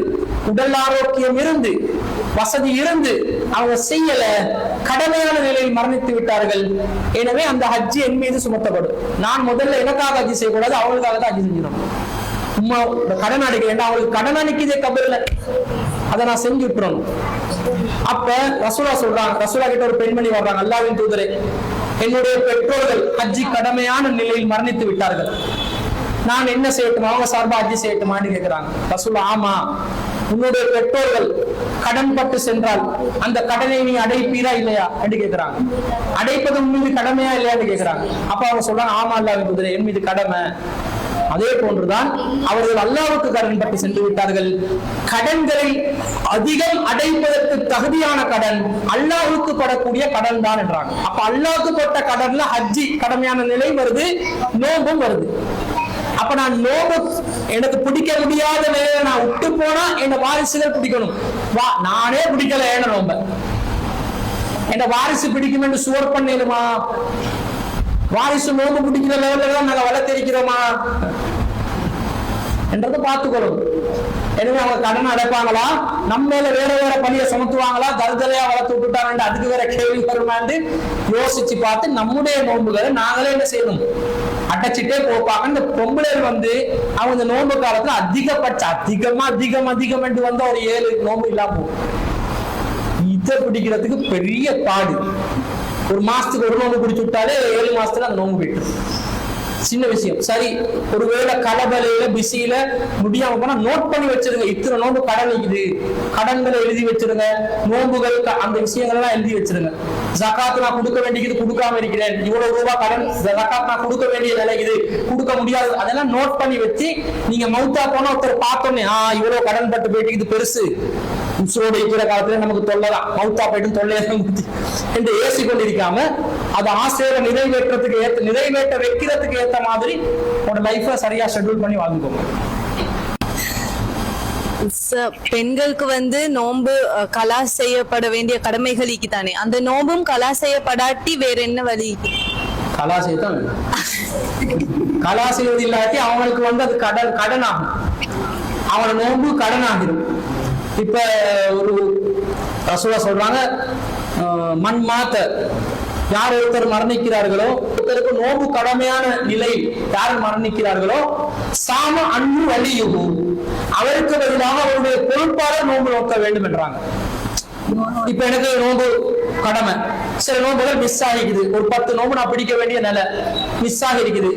உடல் ஆரோக்கியம் இருந்து, வசதி இருந்து அவங்க செய்யல, கடமையான நிலையில் மரணித்து விட்டார்கள். எனவே அந்த ஹஜ்ஜி என் மீது சுமத்தப்படும். நான் முதல்ல எனக்காக ஹஜ்ஜி செய்யக்கூடாது, அவங்களுக்காக தான் ஹஜ்ஜி செஞ்சிடணும். உம்மா கடன் அடைக்கிறேன், அவங்களுக்கு கடன் அடைக்கதே கபர்ல, அதை நான் செஞ்சு விட்டுறணும். அப்ப ரசூலா சொல்றாங்க, ரசூலா கிட்ட ஒரு பெண்மணி வர்றாங்க, அல்லாஹ்வின் தூதரே, என்னுடைய பெற்றோர்கள் ஹஜ்ஜி கடமையான நிலையில் மரணித்து விட்டார்கள், நான் என்ன செய்யட்டும், அவங்க சார்பா ஹஜ்ஜி செய்யட்டுமான்னு கேட்கிறாங்க. ரசூலா, ஆமா, உன்னுடைய பெற்றோர்கள் கடன் பட்டு சென்றால் அந்த கடனை நீ அடைப்பீரா இல்லையா என்று கேட்கிறாங்க. அடைப்பது உன் மீது கடமையா இல்லையான்னு கேட்கிறாங்க. அப்ப அவங்க சொல்றாங்க, ஆமா அல்லாஹ்வின் தூதரே, என் மீது கடமை. அதே போன்றுதான் அவர்கள் அல்லாஹ்வுக்கு கடன் பட்டு சென்று விட்டார்கள். கடன்களை அதிகம் அடைப்பதற்கு தகுதியான கடன் அல்லாஹ்வுக்கு படக்கூடிய கடன் தான் என்றாங்க. அப்ப அல்லாஹ்வுக்கு பட்ட கடன்ல ஹஜ்ஜி கடமையான நிலை வருது, நோம்பும் வருது. அப்ப நான் நோம்பு எனக்கு பிடிக்க முடியாத நிலையில நான் விட்டு போனா என் வாரிசுகள் பிடிக்கணும். நானே பிடிக்கல ஏன நோம்ப, என் வாரிசு பிடிக்கும் என்று சுவர் பண்ணிடுமா? வாரிசு நோம்பு பிடிக்கிற லெவல்ல தான் நாங்க வளர்த்திருக்கிறோமா என்றதை பார்த்துக்கணும். எனவே அவங்க கடன் அடைப்பாங்களா, நம்ம மேல வேற வேற பணியை சுமத்துவாங்களா, தருதலையா வளர்த்து விட்டுட்டாங்க, அதுக்கு வேற கேள்வி வருமான்னு யோசிச்சு பார்த்து நம்முடைய நோன்புகளை நாங்களே என்ன செய்யணும், அடைச்சிட்டே போப்பாங்க. இந்த பொம்பளைகள் வந்து அவங்க இந்த நோன்பு காலத்துல அதிகபட்ச அதிகம் என்று வந்தா ஒரு 7 நோன்பு இல்லாம போகும். இதை பிடிக்கிறதுக்கு பெரிய பாடு. ஒரு மாசத்துக்கு ஒரு நோம்பு பிடிச்சு விட்டாலே 7 மாசத்துல அந்த நோம்பு போயிட்டு, சின்ன விஷயம். சரி, ஒருவேளை கலபலையில பிஸியில முடியாம போனா நோட் பண்ணி வச்சிருங்க, இத்தனை நோம்பு கடன் இருக்குது, கடன்களை எழுதி வச்சிருங்க, நோம்புகள் அந்த விஷயங்கள் எல்லாம் எழுதி வச்சிருங்க. ஜகாத் நான் கொடுக்க வேண்டியது கொடுக்காம இருக்கிறேன், இவ்வளவு ரூபாய் கடன் ஜகாத் நான் கொடுக்க வேண்டிய நிலைக்குது, கொடுக்க முடியாது, அதெல்லாம் நோட் பண்ணி வச்சு நீங்க மௌத்தா போனா ஒருத்தர் பார்த்தோன்னே இவ்வளவு கடன் பட்டு போயிட்டு இது பெருசு, உசுரோடு இருக்கிற காலத்துல நமக்கு தொல்லலாம், மௌத்தா போயிட்டு தொல்லையெல்லாம் என்று ஏசி கொண்டிருக்காம அது ஆசையை நிறைவேற்ற வைக்கிறதுக்கு ஏற்ற மாதிரி உங்களோட லைஃபை சரியா ஷெட்யூல் பண்ணி வாழ்ந்துக்கோங்க. பெண்களுக்கு வந்து நோன்பு கலா செய்யப்பட வேண்டிய கடமைகளுக்கு தானே, அந்த நோம்பும் கலா செய்யப்படாட்டி வேற என்ன வழி? கலா செய்யத்தான் வேணும். கலா செய்வது இல்லாட்டி அவங்களுக்கு வந்து அது கடன் ஆகும், அவனோட நோன்பு கடன் ஆகிடும். இப்ப ஒரு ரசூலா சொல்றாங்க, மண் மாத்த, யார் ஒருத்தர் மரணிக்கிறார்களோ, ஒருத்தருக்கு நோம்பு கடமையான நிலை யார் மரணிக்கிறார்களோ, சாம அன்பு வலியுகு, அவருக்கு பதிலாக அவருடைய பொறுப்பாளர் நோன்பு நோக்க வேண்டும் என்றாங்க. இப்ப எனக்கு நோம்பு கடமை, சில நோம்புகள் மிஸ் ஆகிக்குது, ஒரு 10 நோம்பு நான் பிடிக்க வேண்டிய நிலை மிஸ் ஆகி இருக்குது.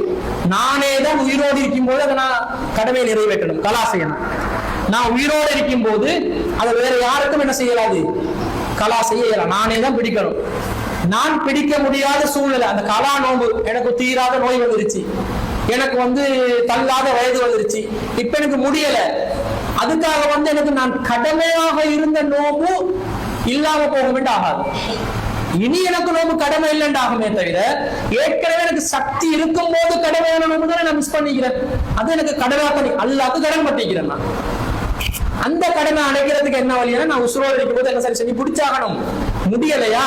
நானே தான் உயிரோடு இருக்கும் போது அதை நான் கடமையை நிறைவேற்றணும், கலா செய்யணும். நான் உயிரோடு இருக்கும் போது அதை வேற யாருக்கும் என்ன செய்யலாது, கலா செய்ய இயலாம், நானே தான் பிடிக்கணும். நான் பிடிக்க முடியாத சூழ்நிலை, அந்த கலா நோம்பு எனக்கு தீராத நோய் வந்துருச்சு, எனக்கு தள்ளாத வயது வந்துருச்சு, இப்ப எனக்கு முடியல, அதுக்காக எனக்கு நான் கடமையாக இருந்த நோம்பு இல்லாம போக வேண்டும் ஆகாது. இனி எனக்கு நோம்பு கடமை இல்லைன்னு ஆகுமே தவிர, ஏற்கனவே எனக்கு சக்தி இருக்கும் போது கடமையான நோம்பு தானே நான் மிஸ் பண்ணிக்கிறேன், அது எனக்கு கடமை பண்ணி அல்லாக்கு கடன் பட்டிக்கிறேன். நான் அந்த கடமை அடைக்கிறதுக்கு என்ன வழியா, நான் உசுரோடு இருக்கும் போது என்ன சரி செஞ்சு பிடிச்சாகணும். முடியலையா,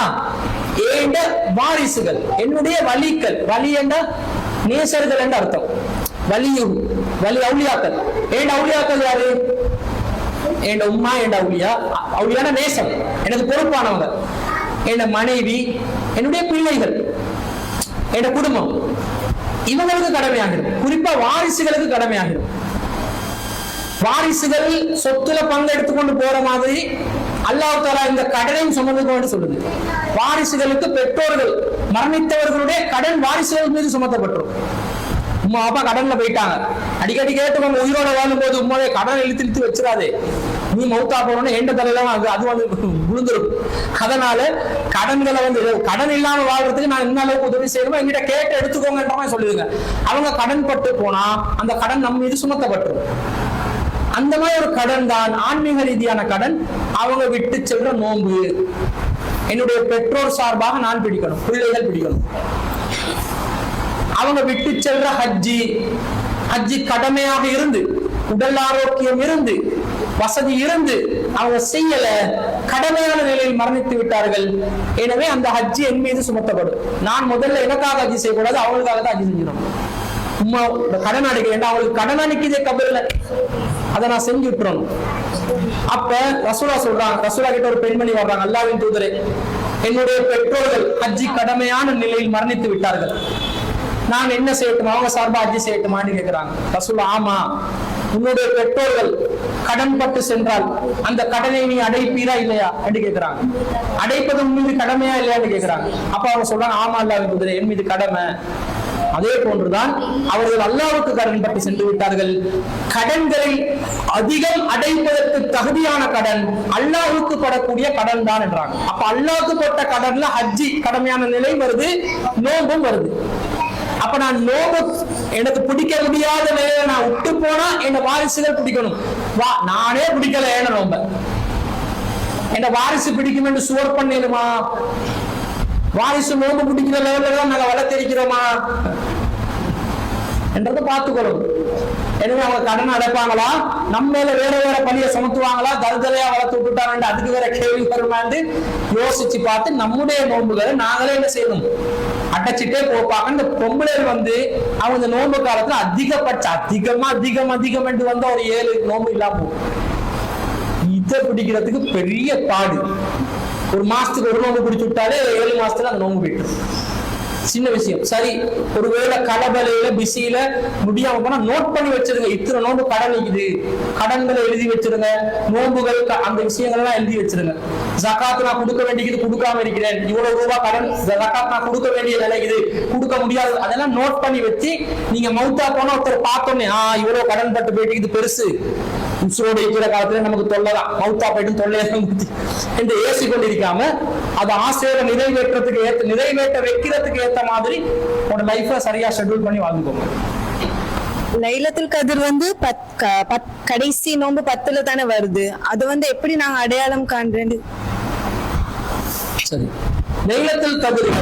ஏண்ட வாரிசுகள், என்னுடைய வலிகள், வலி என்ற நேசர்கள் என்ற அர்த்தம், வலியும் வலி அவுளியாக்கள். ஏண்ட அவுளியாக்கள் யாரு, என் உம்மா, என் அவுளியா, அவுளியான நேசம், எனக்கு பொறுப்பானவங்க, என் மனைவி, என்னுடைய பிள்ளைகள், என் குடும்பம், இவங்களுக்கு கடமையாகிடும். குறிப்பா வாரிசுகளுக்கு கடமையாகிடும். வாரிசுகள் சொத்துல பங்கு எடுத்துக்கொண்டு போற மாதிரி அல்லாஹ் தஆலா இந்த கடனையும் சுமந்துக்கொண்டு சொல்லுது. வாரிசுகளுக்கு பெற்றோர்கள் மரணித்தவர்களுடைய கடன் வாரிசுகள் மீது சுமத்தப்பட்டிரும். உமா அப்பா கடன்ல போயிட்டாங்க, அடிக்கடி கேட்டுக்கோங்க, உயிரோட வாழும் போது உமாவே கடன் இழுத்து வச்சிடாதே, நீ மௌத்தா போனோன்னு எண்ட தலையெல்லாம் அது விழுந்துரும். அதனால கடன்களை கடன் இல்லாம வாழ்றதுக்கு நான் என்ன அளவுக்கு உதவி செய்யணுமோ எங்கிட்ட கேட்டு எடுத்துக்கோங்கன்ற மாதிரி சொல்லுதுங்க. அவங்க கடன் பட்டு போனா அந்த கடன் நம்ம மீது சுமத்தப்பட்டிரும். அந்த மாதிரி ஒரு கடன் தான் ஆன்மீக ரீதியான கடன். அவங்க விட்டு செல்ற நோன்பு என்னுடைய பெற்றோர் சார்பாக நான் பிடிக்கணும், பிள்ளைகள் பிடிக்கணும். அவங்க விட்டு செல்ற ஹஜ்ஜி கடமையாக இருந்து, உடல் ஆரோக்கியம் இருந்து, வசதி இருந்து அவங்க செய்யல, கடமையான நிலையில் மரணித்து விட்டார்கள். எனவே அந்த ஹஜ்ஜி என் மீது சுமத்தப்படும். நான் முதல்ல எனக்காக ஹஜ்ஜி செய்யக்கூடாது, அவங்களுக்காக தான் ஹஜ்ஜி செஞ்சிடும். உம்மா கடன் அடைக்க வேண்டாம், அவங்களுக்கு கடன் அடைக்கதே கபர்ல, அதை நான் செஞ்சு விட்டுறணும். அப்ப ரசூலா சொல்றாங்க, ரசூலா கிட்ட ஒரு பெண்மணி வர்றாங்க, அல்லாஹ்வின் தூதரே, என்னுடைய பெற்றோர்கள் ஹஜ்ஜி கடமையான நிலையில் மரணித்து விட்டார்கள், நான் என்ன செய்யட்டுமா, அவங்க சார்பா ஹஜ்ஜி செய்யட்டுமான்னு கேட்கிறாங்க. ரசூலா, ஆமா, உன்னுடைய பெற்றோர்கள் கடன் பட்டு சென்றால் அந்த கடனை நீ அடைப்பீரா இல்லையா என்று கேட்கிறாங்க. அடைப்பது உன் மீது கடமையா இல்லையான்னு கேட்கிறாங்க. அப்ப அவங்க சொல்றாங்க, ஆமா அல்லாஹ்வின் தூதரே, என் மீது கடமை. அதே போன்றுதான் அவர்கள் அல்லாஹ்வுக்கு கடன் பட்டு சென்று விட்டார்கள். கடன்களை அதிகம் அடைப்பதற்கு தகுதியான கடன் அல்லாஹ்வுக்கு படக்கூடிய கடன் தான் என்றாங்க. அப்ப அல்லாஹ்வுக்கு பட்ட கடன்ல ஹஜ்ஜி கடமையான நிலை வருது, நோம்பும் வருது. அப்ப நான் நோம்பு எனக்கு பிடிக்க முடியாத நிலையில நான் விட்டு போனா என் வாரிசுகள் பிடிக்கணும். நானே பிடிக்கல ஏன நோம்ப, என் வாரிசு பிடிக்கும் என்று சுவர் பண்ணிடுமா? வாரிசு நோம்பு பிடிக்கிற லெவல்ல தான் நாங்க வளர்த்திருக்கிறோமா என்றதை பார்த்துக்கணும். எனவே அவங்க கடன் அடைப்பாங்களா, நம்ம மேல வேற வேற பணியை சுமத்துவாங்களா, தருதலையா வளர்த்து விட்டுட்டாங்க, அதுக்கு வேற கேள்வி வருமான்னு யோசிச்சு பார்த்து நம்முடைய நோன்புகளை நாங்களே என்ன செய்யணும், அடைச்சிட்டே போப்பாங்க. இந்த பொம்பளைகள் அவங்க இந்த நோன்பு காலத்துல அதிகபட்ச அதிகம் என்று வந்தா ஒரு 7 நோன்பு இல்லாம போகும். இதை பிடிக்கிறதுக்கு பெரிய பாடு. ஒரு மாசத்துக்கு ஒரு நோம்பு பிடிச்சு விட்டாலே 7 மாசத்துல அந்த நோம்பு போயிட்டு சின்ன விஷயம். சரி, ஒருவேளை கலபலையில பிஸியில முடியாம போனா நோட் பண்ணி வச்சிருங்க, இத்தனை நோம்பு கடன் இருக்குது, கடன்களை எழுதி வச்சிருங்க, நோம்புகள் அந்த விஷயங்கள் எல்லாம் எழுதி வச்சிருங்க. ஜகாத் நான் கொடுக்க வேண்டியது கொடுக்காம இருக்கிறேன், இவ்வளவு ரூபாய் கடன் ஜகாத் நான் கொடுக்க வேண்டிய நிலை இது, கொடுக்க முடியாது, அதெல்லாம் நோட் பண்ணி வச்சு நீங்க மௌத்தா போனா ஒருத்தர் பார்த்தோன்னே இவ்வளவு கடன் பட்டு போயிட்டு இது பெருசு, உசுரோடு இருக்கிற காலத்துல நமக்கு தொல்லதான், மௌத்தா போயிட்டு தொல்லையாக என்று ஏசி கொண்டிருக்காம அதை ஆசையோட நிறைவேற்ற வைக்கிறதுக்கு ஏத்த மாதிரி உங்களோட லைஃபை சரியா ஷெட்யூல் பண்ணி வாழ்ந்துக்கோங்க. லைலத்துல் கதிர் கடைசி நோன்பு 10ல தானே வருது, அது எப்படி நாங்க அடையாளம் காண்றது? சரி, லைலத்துல் கதிர்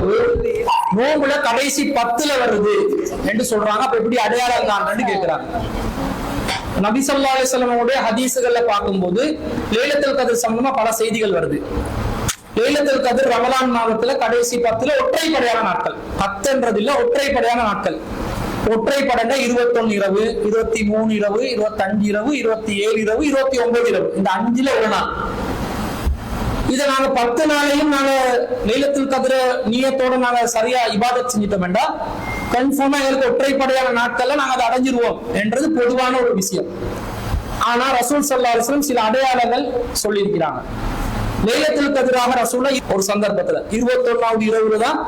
நோன்புல கடைசி 10ல வருது என்று சொல்றாங்க. அப்ப எப்படி அடையாளம் காண்றேன்னு கேட்கிறாங்க. நபி ஸல்லல்லாஹு அலைஹி வஸல்லம் ஹதீஸ்கள்ல பார்க்கும்போது லைலத்துல் கதிர் சம்பந்தமா பல செய்திகள் வருது. லைலத்துல் கதிர் ரமலான் மாதத்துல கடைசி 10ல ஒற்றைப்படையான நாட்கள், 10ன்றது இல்ல, ஒற்றைப்படையான நாட்கள். ஒற்றைப்படைனா 21 இரவு, 23 இரவு, 25 இரவு, 27 இரவு, 29 இரவு, இந்த 5ல ஒரு நாள். இதை நாங்க 10 நாளையும் நாங்க லைலத்துல் கத்ர நியத்தோட நாங்க சரியா இபாதத் செஞ்சிட்டோம்டா கன்ஃபார்மா எங்களுக்கு ஒற்றைப்படையான நாட்கள்ல நாங்க அதை அடைஞ்சிருவோம் என்றது பொதுவான ஒரு விஷயம். ஆனா ரசூல் ஸல்லல்லாஹு அலைஹி வஸல்லம் சில அடையாளங்கள் சொல்லியிருக்கிறாங்க. லைலத்துல் கத்ராக ரசூலுல்லாஹ் ஒரு சந்தர்ப்பத்துல 21வது இரவுல தான்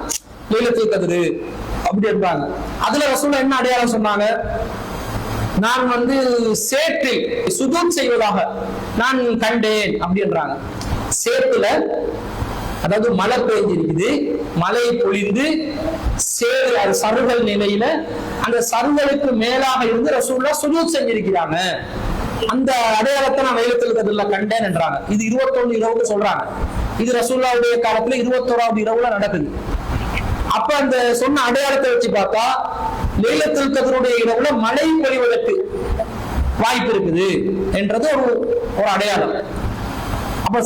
லைலத்துல் கத்ரு அப்படி இருப்பாங்க. அதுல ரசூலுல்லாஹ் என்ன அடையாளம் சொன்னாங்க? நான் சேற்றில் சுஜூத் செய்வதாக நான் கண்டேன் அப்படின்றாங்க. சேத்துல அதாவது மழை பெய்ஞ்சிருக்குது, மழை பொழிந்து சேறு சருகல் நிலையில அந்த சருகலுக்கு மேலாக இருந்து ரசூலுல்லாஹ் சுஜூத் செஞ்சிருக்கிறாங்க. அந்த அடையாளத்தை நான் லைலத்துல் கத்ர்ல கண்டேன் என்றாங்க. இது 21 இரவுக்கு சொல்றாங்க. இது ரசூலுல்லாஹ்வுடைய காலத்துல 21வது இரவுல நடக்குது. அப்ப அந்த சொன்ன அடையாளத்தை வச்சு பார்த்தா லைலத்துல் கத்ருடைய இரவுல மழை பொழிவதற்கு வாய்ப்பு இருக்குது என்றது ஒரு அடையாளம். அப்ப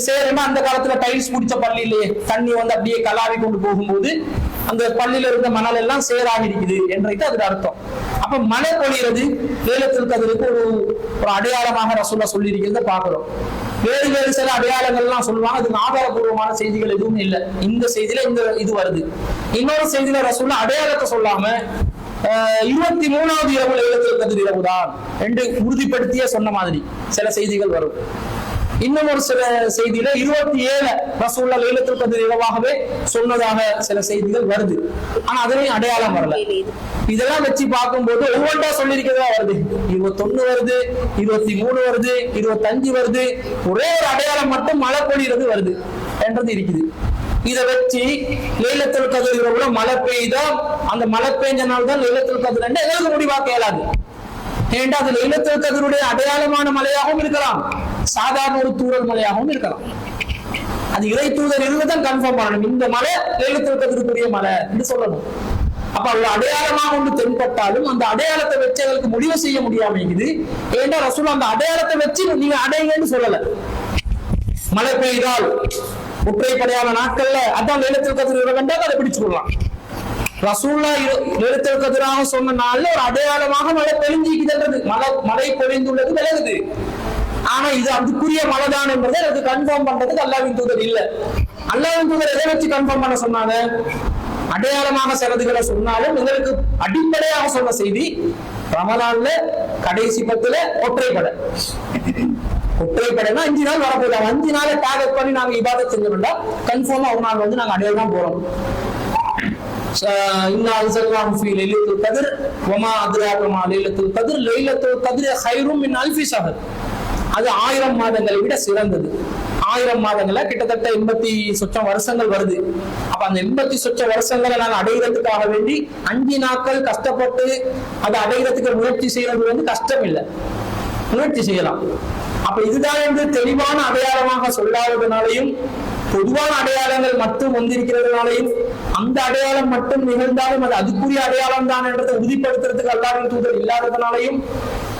சேருன்னா அந்த காலத்துல டைல்ஸ் பிடிச்ச பள்ளியிலே தண்ணி அப்படியே கலாவி கொண்டு போகும்போது அந்த பள்ளியில இருந்த மணல் எல்லாம் சேராகி இருக்குது என்றது அதுக்கு அர்த்தம். அப்ப மழை பொழிகிறது லைலத்துல் கத்ருக்கு ஒரு அடையாளமாக ரசூலுல்லாஹ் சொல்லி இருக்கிறத பாக்குறோம். வேறு வேறு சில அடையாளங்கள் எல்லாம் சொல்லுவாங்க. அதுக்கு ஆதாரபூர்வமான செய்திகள் எதுவும் இல்லை. இந்த செய்தியில இது வருது. இன்னொரு செய்தியில ரசூலுல்லாஹ் அடையாளத்தை சொல்லாம 23வது இரவு லைலத்துல் கத்ர் இரவுதான் என்று உறுதிப்படுத்திய சொன்ன மாதிரி சில செய்திகள் வரும். இன்னும் ஒரு சில செய்தியில 27 ரசூலுல்லாஹ் லைலத்துல் கத்ர் இரவாகவே சொன்னதாக சில செய்திகள் வருது. ஆனா அதுலயும் அடையாளம் வரல. இதெல்லாம் வச்சு பார்க்கும்போது ஒவ்வொன்றா சொல்லியிருக்கிறதா வருது. 21 வருது, 23 வருது, 25 வருது. ஒரே ஒரு அடையாளம் மட்டும் மழை பொழிகிறது வருது என்றது இருக்குது. இதை வச்சு லைலத்துல் கத்ர் இரவுல மழை பெய்தா அந்த மழை பெய்ஞ்ச நாள் தான் லைலத்துல் கத்ர் எங்களுக்கு முடிவாக்க இயலாது. ஏண்டா அது லைலத்துல் கத்ருடைய அடையாளமான மலையாகவும் இருக்கலாம், சாதாரண ஒரு தூரல் மலையாகவும் இருக்கலாம். அது இறை தூதர் இருந்துதான் கன்ஃபார்ம் பண்ணணும் இந்த மலை லைலத்துல் கத்ருக்குரிய மலை என்று சொல்லணும். அப்ப ஒரு அடையாளமாக ஒன்று தென்பட்டாலும் அந்த அடையாளத்தை வச்சு எங்களுக்கு முடிவு செய்ய முடியாம இருக்குது. ஏண்டா ரசூலுல்லாஹ் அந்த அடையாளத்தை வச்சு நீங்க அடையுங்கன்னு சொல்லல. மழை பெய்தால் ஒற்றைப்படையான நாட்கள்ல அதான் லைலத்துல் கத்ர் இரவுண்டா அதை பிடிச்சுக்கலாம். ரசூலுல்லாஹ் லைலத்துல் கத்ராக சொன்ன நாள்ல ஒரு அடையாளமாக மழை பெய்ஞ்சிக்குதுன்றது மழை பொழிந்துள்ளது விலகுது. ஆனா இது அதுக்குரிய மழைதான் என்பதை எனக்கு கன்ஃபார்ம் பண்றதுக்கு அல்லாஹ்வின் தூதர் இல்ல. அல்லாஹ்வின் தூதர் எதை வச்சு கன்ஃபார்ம் பண்ண சொன்னாங்க? அடையாளமாக சிலதுகளை சொன்னாலும் எங்களுக்கு அடிப்படையாக சொன்ன செய்தி ரமலான்ல கடைசி 10ல ஒற்றைப்படைனா 5 நாள் வரப்போகுது. 5 நாளை டார்கெட் பண்ணி நாங்க இபாதத் செஞ்சோம்னா கன்ஃபார்மா ஒரு நாள் நாங்க அடையாளம் தான் போறோம். இன்னா அன்ஸல்னாஹு ஃபீ லைலத்துல் கத்ர் வமா அத்ராக மா லைலத்துல் கத்ர் லைலத்துல் கத்ர் கைரும் மின் அல்ஃபி ஷஹர். அது 1000 மாதங்களை விட சிறந்தது. 1000 மாதங்கள கிட்டத்தட்ட 80 சொச்சம் வருஷங்கள் வருது. அப்ப அந்த 80 சொச்சம் வருஷங்களை நாங்க அடைகிறதுக்காக வேண்டி 5 நாட்கள் கஷ்டப்பட்டு அதை அடைகிறதுக்கு முயற்சி செய்யறது கஷ்டம் இல்லை, முயற்சி செய்யலாம். அப்ப இதுதான் என்று தெளிவான அடையாளமாக சொல்லாததுனாலையும் பொதுவான அடையாளங்கள் மட்டும் வந்திருக்கிறதுனாலையும் அந்த அடையாளம் மட்டும் நிகழ்ந்தாலும் அது அதுக்குரிய அடையாளம் தான் என்றதை உறுதிப்படுத்துறதுக்கு அல்லாஹ்வின் தூதர் இல்லாததுனாலையும்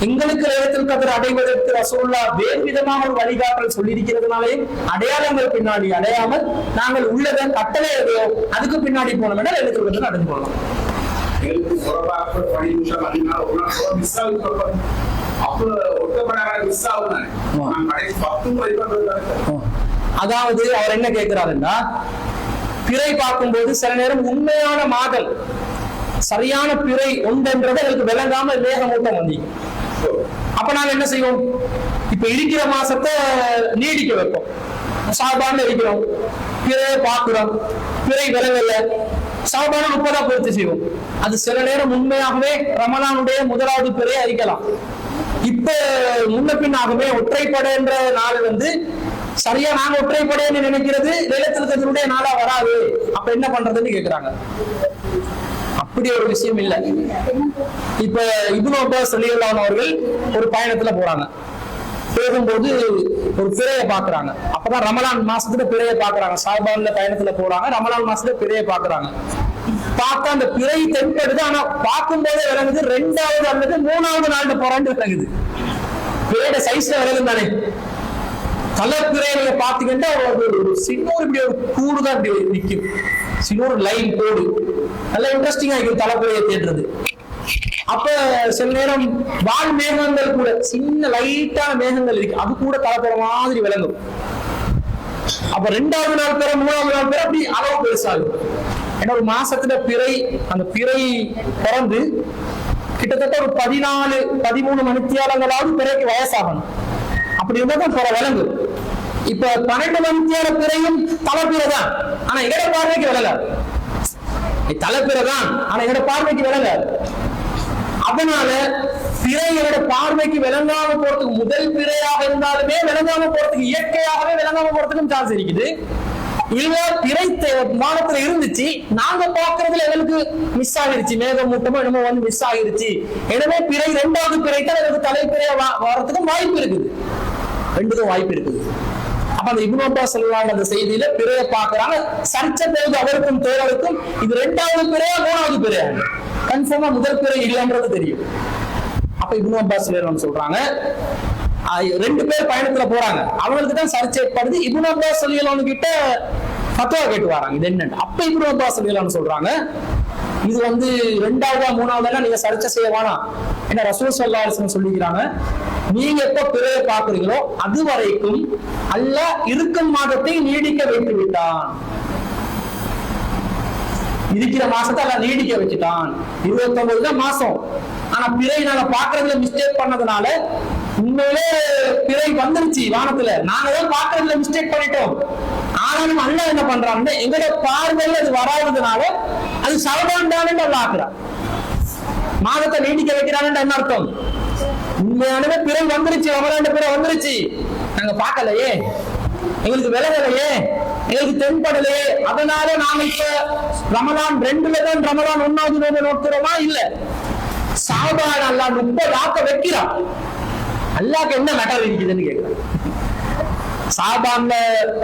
எங்களுக்கு லைலத்துல் கத்ர் அடைவதற்கு ரசூலுல்லாஹ் வேறு விதமாக ஒரு வழிகாட்டல் சொல்லியிருக்கிறதுனாலையும் அடையாளங்கள் பின்னாடி அடையாமல் நாங்கள் உள்ளதன் கட்டளை அதுக்கு பின்னாடி போனோம் லைலத்துல் கத்ர் அடைஞ்சு போகலாம். அதாவது அவர் என்ன கேட்கிறாருன்னா, பிறை பார்க்கும்போது சில நேரம் உண்மையான மாதல் சரியான பிறை ஒன்றென்றதை எனக்கு விளங்காம மேகமூட்டம் வந்து அப்ப நாங்க என்ன செய்வோம்? இப்ப இருக்கிற மாசத்தை நீடிக்க வைப்போம். சாபான்ல இருக்கிறோம், பிறையை பார்க்கிறோம், பிறை விளங்கல, சாபான 30 பூர்த்தி செய்வோம். அது சில நேரம் உண்மையாகவே ரமலானுடைய முதலாவது பிறையை அறிக்கலாம். இப்ப முன்ன பின்னாகவே ஒற்றைப்படை என்ற நாள் சரியா நாங்க ஒற்றைப்படைன்னு நினைக்கிறது லைலத்துல் கத்ருடைய நாளா வராது. அப்ப என்ன பண்றதுன்னு கேக்குறாங்க. அப்படி ஒரு விஷயம் இல்ல. இப்ப இப்னு அப்பாஸ் ரலியல்லாஹு அவர்கள் ஒரு பயணத்துல போறாங்க. போகும்போது ஒரு பிறையை பாக்குறாங்க. அப்பதான் ரமலான் மாசத்துல பிறையை பாக்குறாங்க. ஷாபான்ல பயணத்துல போறாங்க, ரமலான் மாசத்துல பிறையை பாக்குறாங்க. பார்த்தா அந்த பிறை தென்படுது. ஆனா பார்க்கும் போதே விளங்குது 2வது அல்லது 3வது நாள் போறான்னு விளங்குது. பிறையோட சைஸ்ல விளங்கும் தானே. கலர் பிறையை பாத்தீங்கன்னா ஒரு சின்னூர் இப்படி ஒரு கூடுதான் இப்படி நிற்கும், சின்னூர் லைன் கோடு நல்லா இன்ட்ரெஸ்டிங்கா இருக்கும் தலைப்புறையை தேடுறது. அப்ப சில நேரம் வால் மேகங்கள் கூட சின்ன லைட்டான மேகங்கள் இருக்கு, அது கூட தலைப்புற மாதிரி விளங்கும். அப்ப 2வது நாள் பிறை 3வது நாள் பிறை அப்படி அளவு பெருசாகும். ஏன்னா ஒரு மாசத்துல பிறை அந்த பிறை பிறந்து கிட்டத்தட்ட ஒரு 14-13 மணித்தியாலங்களாவது பிறைக்கு வயசாகணும். அப்படி இருந்தா தான் பிற விளங்கு. இப்ப 12 மணித்தியால பிறையும் தலைப்பிறை தான், ஆனா எங்கட பார்வைக்கு விளங்காது. தலைப்பிறை தான், ஆனா எங்கட பார்வைக்கு விளங்காது. அதனால பிறை என்னோட பார்வைக்கு விளங்காம போறதுக்கு முதல் பிறையாக இருந்தாலுமே விளங்காம போறதுக்கு இயற்கையாகவே விளங்காம போறதுக்கும் சான்ஸ் இருக்குது. இல்ல பிறை வானத்துல இருந்துச்சு, நாங்க பாக்குறதுல எங்களுக்கு மிஸ் ஆகிருச்சு, மேகமூட்டமோ என்னமோ வந்து மிஸ் ஆகிருச்சு, எனவே பிறை 2வது பிறை தான் எங்களுக்கு தலைப்பிறையா வர்றதுக்கும் வாய்ப்பு இருக்குது. 2க்கும் வாய்ப்பு இருக்குது. அப்ப அந்த இப்னு அப்பாஸ் ஸல்லல்லாஹு அந்த செய்தியில பிறையை பாக்குறாங்க. சர்ச்சை போகுது அவருக்கும் தோழருக்கும், இது 2வது பிறையா 3வது பிறையா, கன்ஃபார்மா முதல் பிறை இல்லைன்றது தெரியும். அப்ப இப்னு அப்பாஸ் ஸல்லல்லாஹு சொல்றாங்க, 2 பேர் பயணத்துல போறாங்க, அவங்களுக்கு தான் சர்ச்சை ஏற்படுது. இப்னு அப்பாஸ் ஸல்லல்லாஹு கிட்ட ஃபத்வா கேட்டு வராங்க, இது என்ன. அப்ப இப்னு அப்பாஸ் ஸல்லல்லாஹு சொல்றாங்க, இது வந்து 2வது 3வது நீங்க சர்ச்சை செய்ய வேணாம். ஏன்னா ரசூல் ஸல்லல்லாஹு அலைஹி வஸல்லம் சொல்லிக்கிறாங்க, நீங்க எப்ப பிறையை பாக்குறீங்களோ அது வரைக்கும் அல்லாஹ் இருக்கும் மாதத்தை நீடிக்க வைத்து விட்டான். இருக்கிற மாசத்தை எல்லாம் நீடிக்க வச்சுட்டான். 29 தான் மாசம். ஆனா பிறை நாங்க பாக்குறதுல மிஸ்டேக் பண்ணதுனால உண்மையிலே பிறை வந்துருச்சு வானத்துல, நாங்க தான் பாக்குறதுல மிஸ்டேக் பண்ணிட்டோம். ஆனாலும் அல்லாஹ் என்ன பண்றாங்க, எங்களோட பார்வையில அது வராததுனால அது சவபான் தான் அல்லாஹ் ஆக்குறான். மாதத்தை நீடிக்க வைக்கிறான்னு என்ன அர்த்தம்? உண்மையானவே பிறை வந்துருச்சு, ரமலான் பிறை வந்துருச்சு, நாங்க பார்க்கலையே, எங்களுக்கு விலகலையே, எங்களுக்கு தென்படலையே, அதனால நாங்க இப்ப ரமலான் 2ல தான் ரமலான் 1வது நோன்பு நோக்கிறோமா? இல்ல, சாபான் அல்லாஹ் 30 ஆக்க வைக்கிறான். அல்லாஹ்க்கு என்ன மேட்டர் இருக்குதுன்னு கேட்கிறேன். சாபான்ல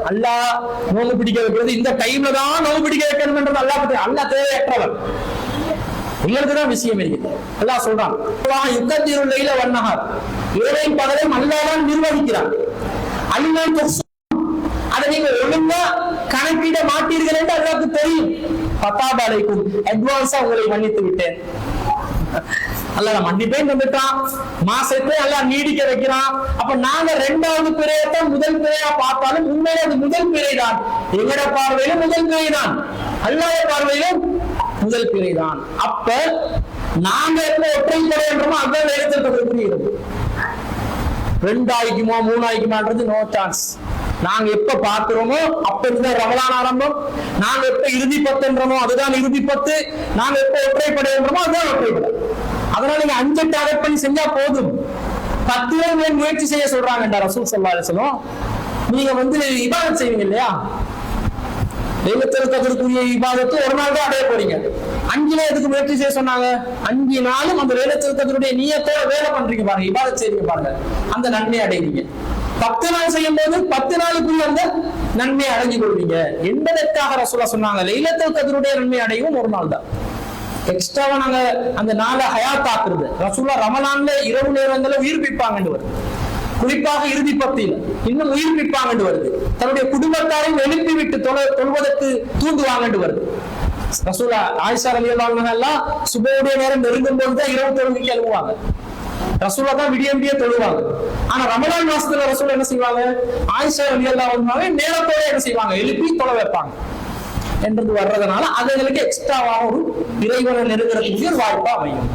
அல்லாஹ் நோன்பு பிடிக்க வைக்கிறது, இந்த டைம்ல தான் நோன்பு பிடிக்க வைக்கணும்ன்றது அல்லாஹ் பத்தி. அல்லாஹ் தேவையற்றவன், உங்களுக்குதான் விஷயம் இருக்குது. அல்லாஹ் சொல்றான், யுகத்திருள் லைல வன்னஹார், இரவையும் பகலையும் அல்லாஹ் தான் நிர்வகிக்கிறான். அல்லாஹ் அதை நீங்க ஒழுங்கா கணக்கிட மாட்டீர்கள் என்று அல்லாஹ்க்கு தெரியும். பத்தாபாலைக்கும் அட்வான்ஸா உங்களை மன்னித்து விட்டேன். அல்லாஹ் மன்னிப்பேன் வந்துட்டான், மாசத்தை அல்லாஹ் நீடிக்க வைக்கிறான். அப்ப நாங்க 2வது பிறையத்தான் முதல் பிறையா பார்த்தாலும் உண்மையில அது முதல் பிறை தான். எங்கட பார்வையிலும் முதல் பிறை தான், அல்லாஹ் பார்வையிலும் முதல் பிறை தான். அப்ப நாங்க எப்ப ஒற்றை பிறை என்றோமோ அதான் நேரத்தில் புரிகிறது. 2 ஆயிக்குமா 3 ஆயிக்குமான்றது நோ சான்ஸ். நாங்க எப்ப பாக்குறோமோ அப்ப இருந்த ரமலான் ஆரம்பம், நாங்க எப்ப இறுதி 10 என்றோமோ அதுதான் இறுதி 10, நாங்க எப்ப ஒற்றைப்படை என்றோமோ அதுதான் ஒற்றைப்படை. அதனால நீங்க 5 டார்கெட் பண்ணி செஞ்சா போதும். 10 முயற்சி செய்ய சொல்றாங்க ரசூல் ஸல்லல்லாஹு அலைஹி வஸல்லம். நீங்க வந்து இபாதத் செய்வீங்க இல்லையா, லைலத்துல் கத்ருக்குரிய இபாதத்து ஒரு நாள் தான் அடைய போறீங்க. 5 எதுக்கு முயற்சி செய்ய சொன்னாங்க? 5 நாளும் அந்த லைலத்துல் கத்ருடைய நியத்தோட வேலை பண்றீங்க பாருங்க, இபாதத் செய்றீங்க பாருங்க, அந்த நன்மை அடைவீங்க. 10 நாள் செய்யும் போது 10 நாளுக்குள்ள அந்த நன்மையை அடைஞ்சு கொள்வீங்க என்பதற்காக ரசூலுல்லாஹ் சொன்னாங்க, லைலத்துல் கத்ருடைய நன்மை அடையும் ஒரு நாள் தான். எக்ஸ்ட்ராவா நாங்க அந்த நாளை ஹயாத் ஆக்குறது. ரசூலுல்லாஹ் ரமலான்ல இரவு நேரங்களில் உயிர்ப்பிப்பாங்கன்னு வருது, குறிப்பாக இறுதி 10 இன்னும் உயிர்ப்பிப்பாங்கன்னு வருது. தன்னுடைய குடும்பத்தாரையும் எழுப்பி விட்டு தொழுவதற்கு தூண்டுவாங்கன்னு வருது. ரசூலுல்லாஹ் ஆயிஷா ரலியல்லாஹு அன்ஹா சுபஹுடைய நேரம் நெருங்கும் போதுதான் இரவு தொழுகைக்கு எழுவாங்க. ரசூலுல்லாஹ் தான் விடிய தொழுவாங்க. ஆனா ரமலான் மாசத்துல ரசூலுல்லாஹ் என்ன செய்வாங்க, ஆயிஷா ரலியல்லாஹு அன்ஹாவை நேரத்தோட என்ன செய்வாங்க, எழுப்பி தொழ வைப்பாங்க என்றது வர்றதுனால அதுகளுக்கு எக்ஸ்ட்ராவாக ஒரு இறைவனை நெருங்குறதுக்கு ஒரு வாய்ப்பா அமையும்.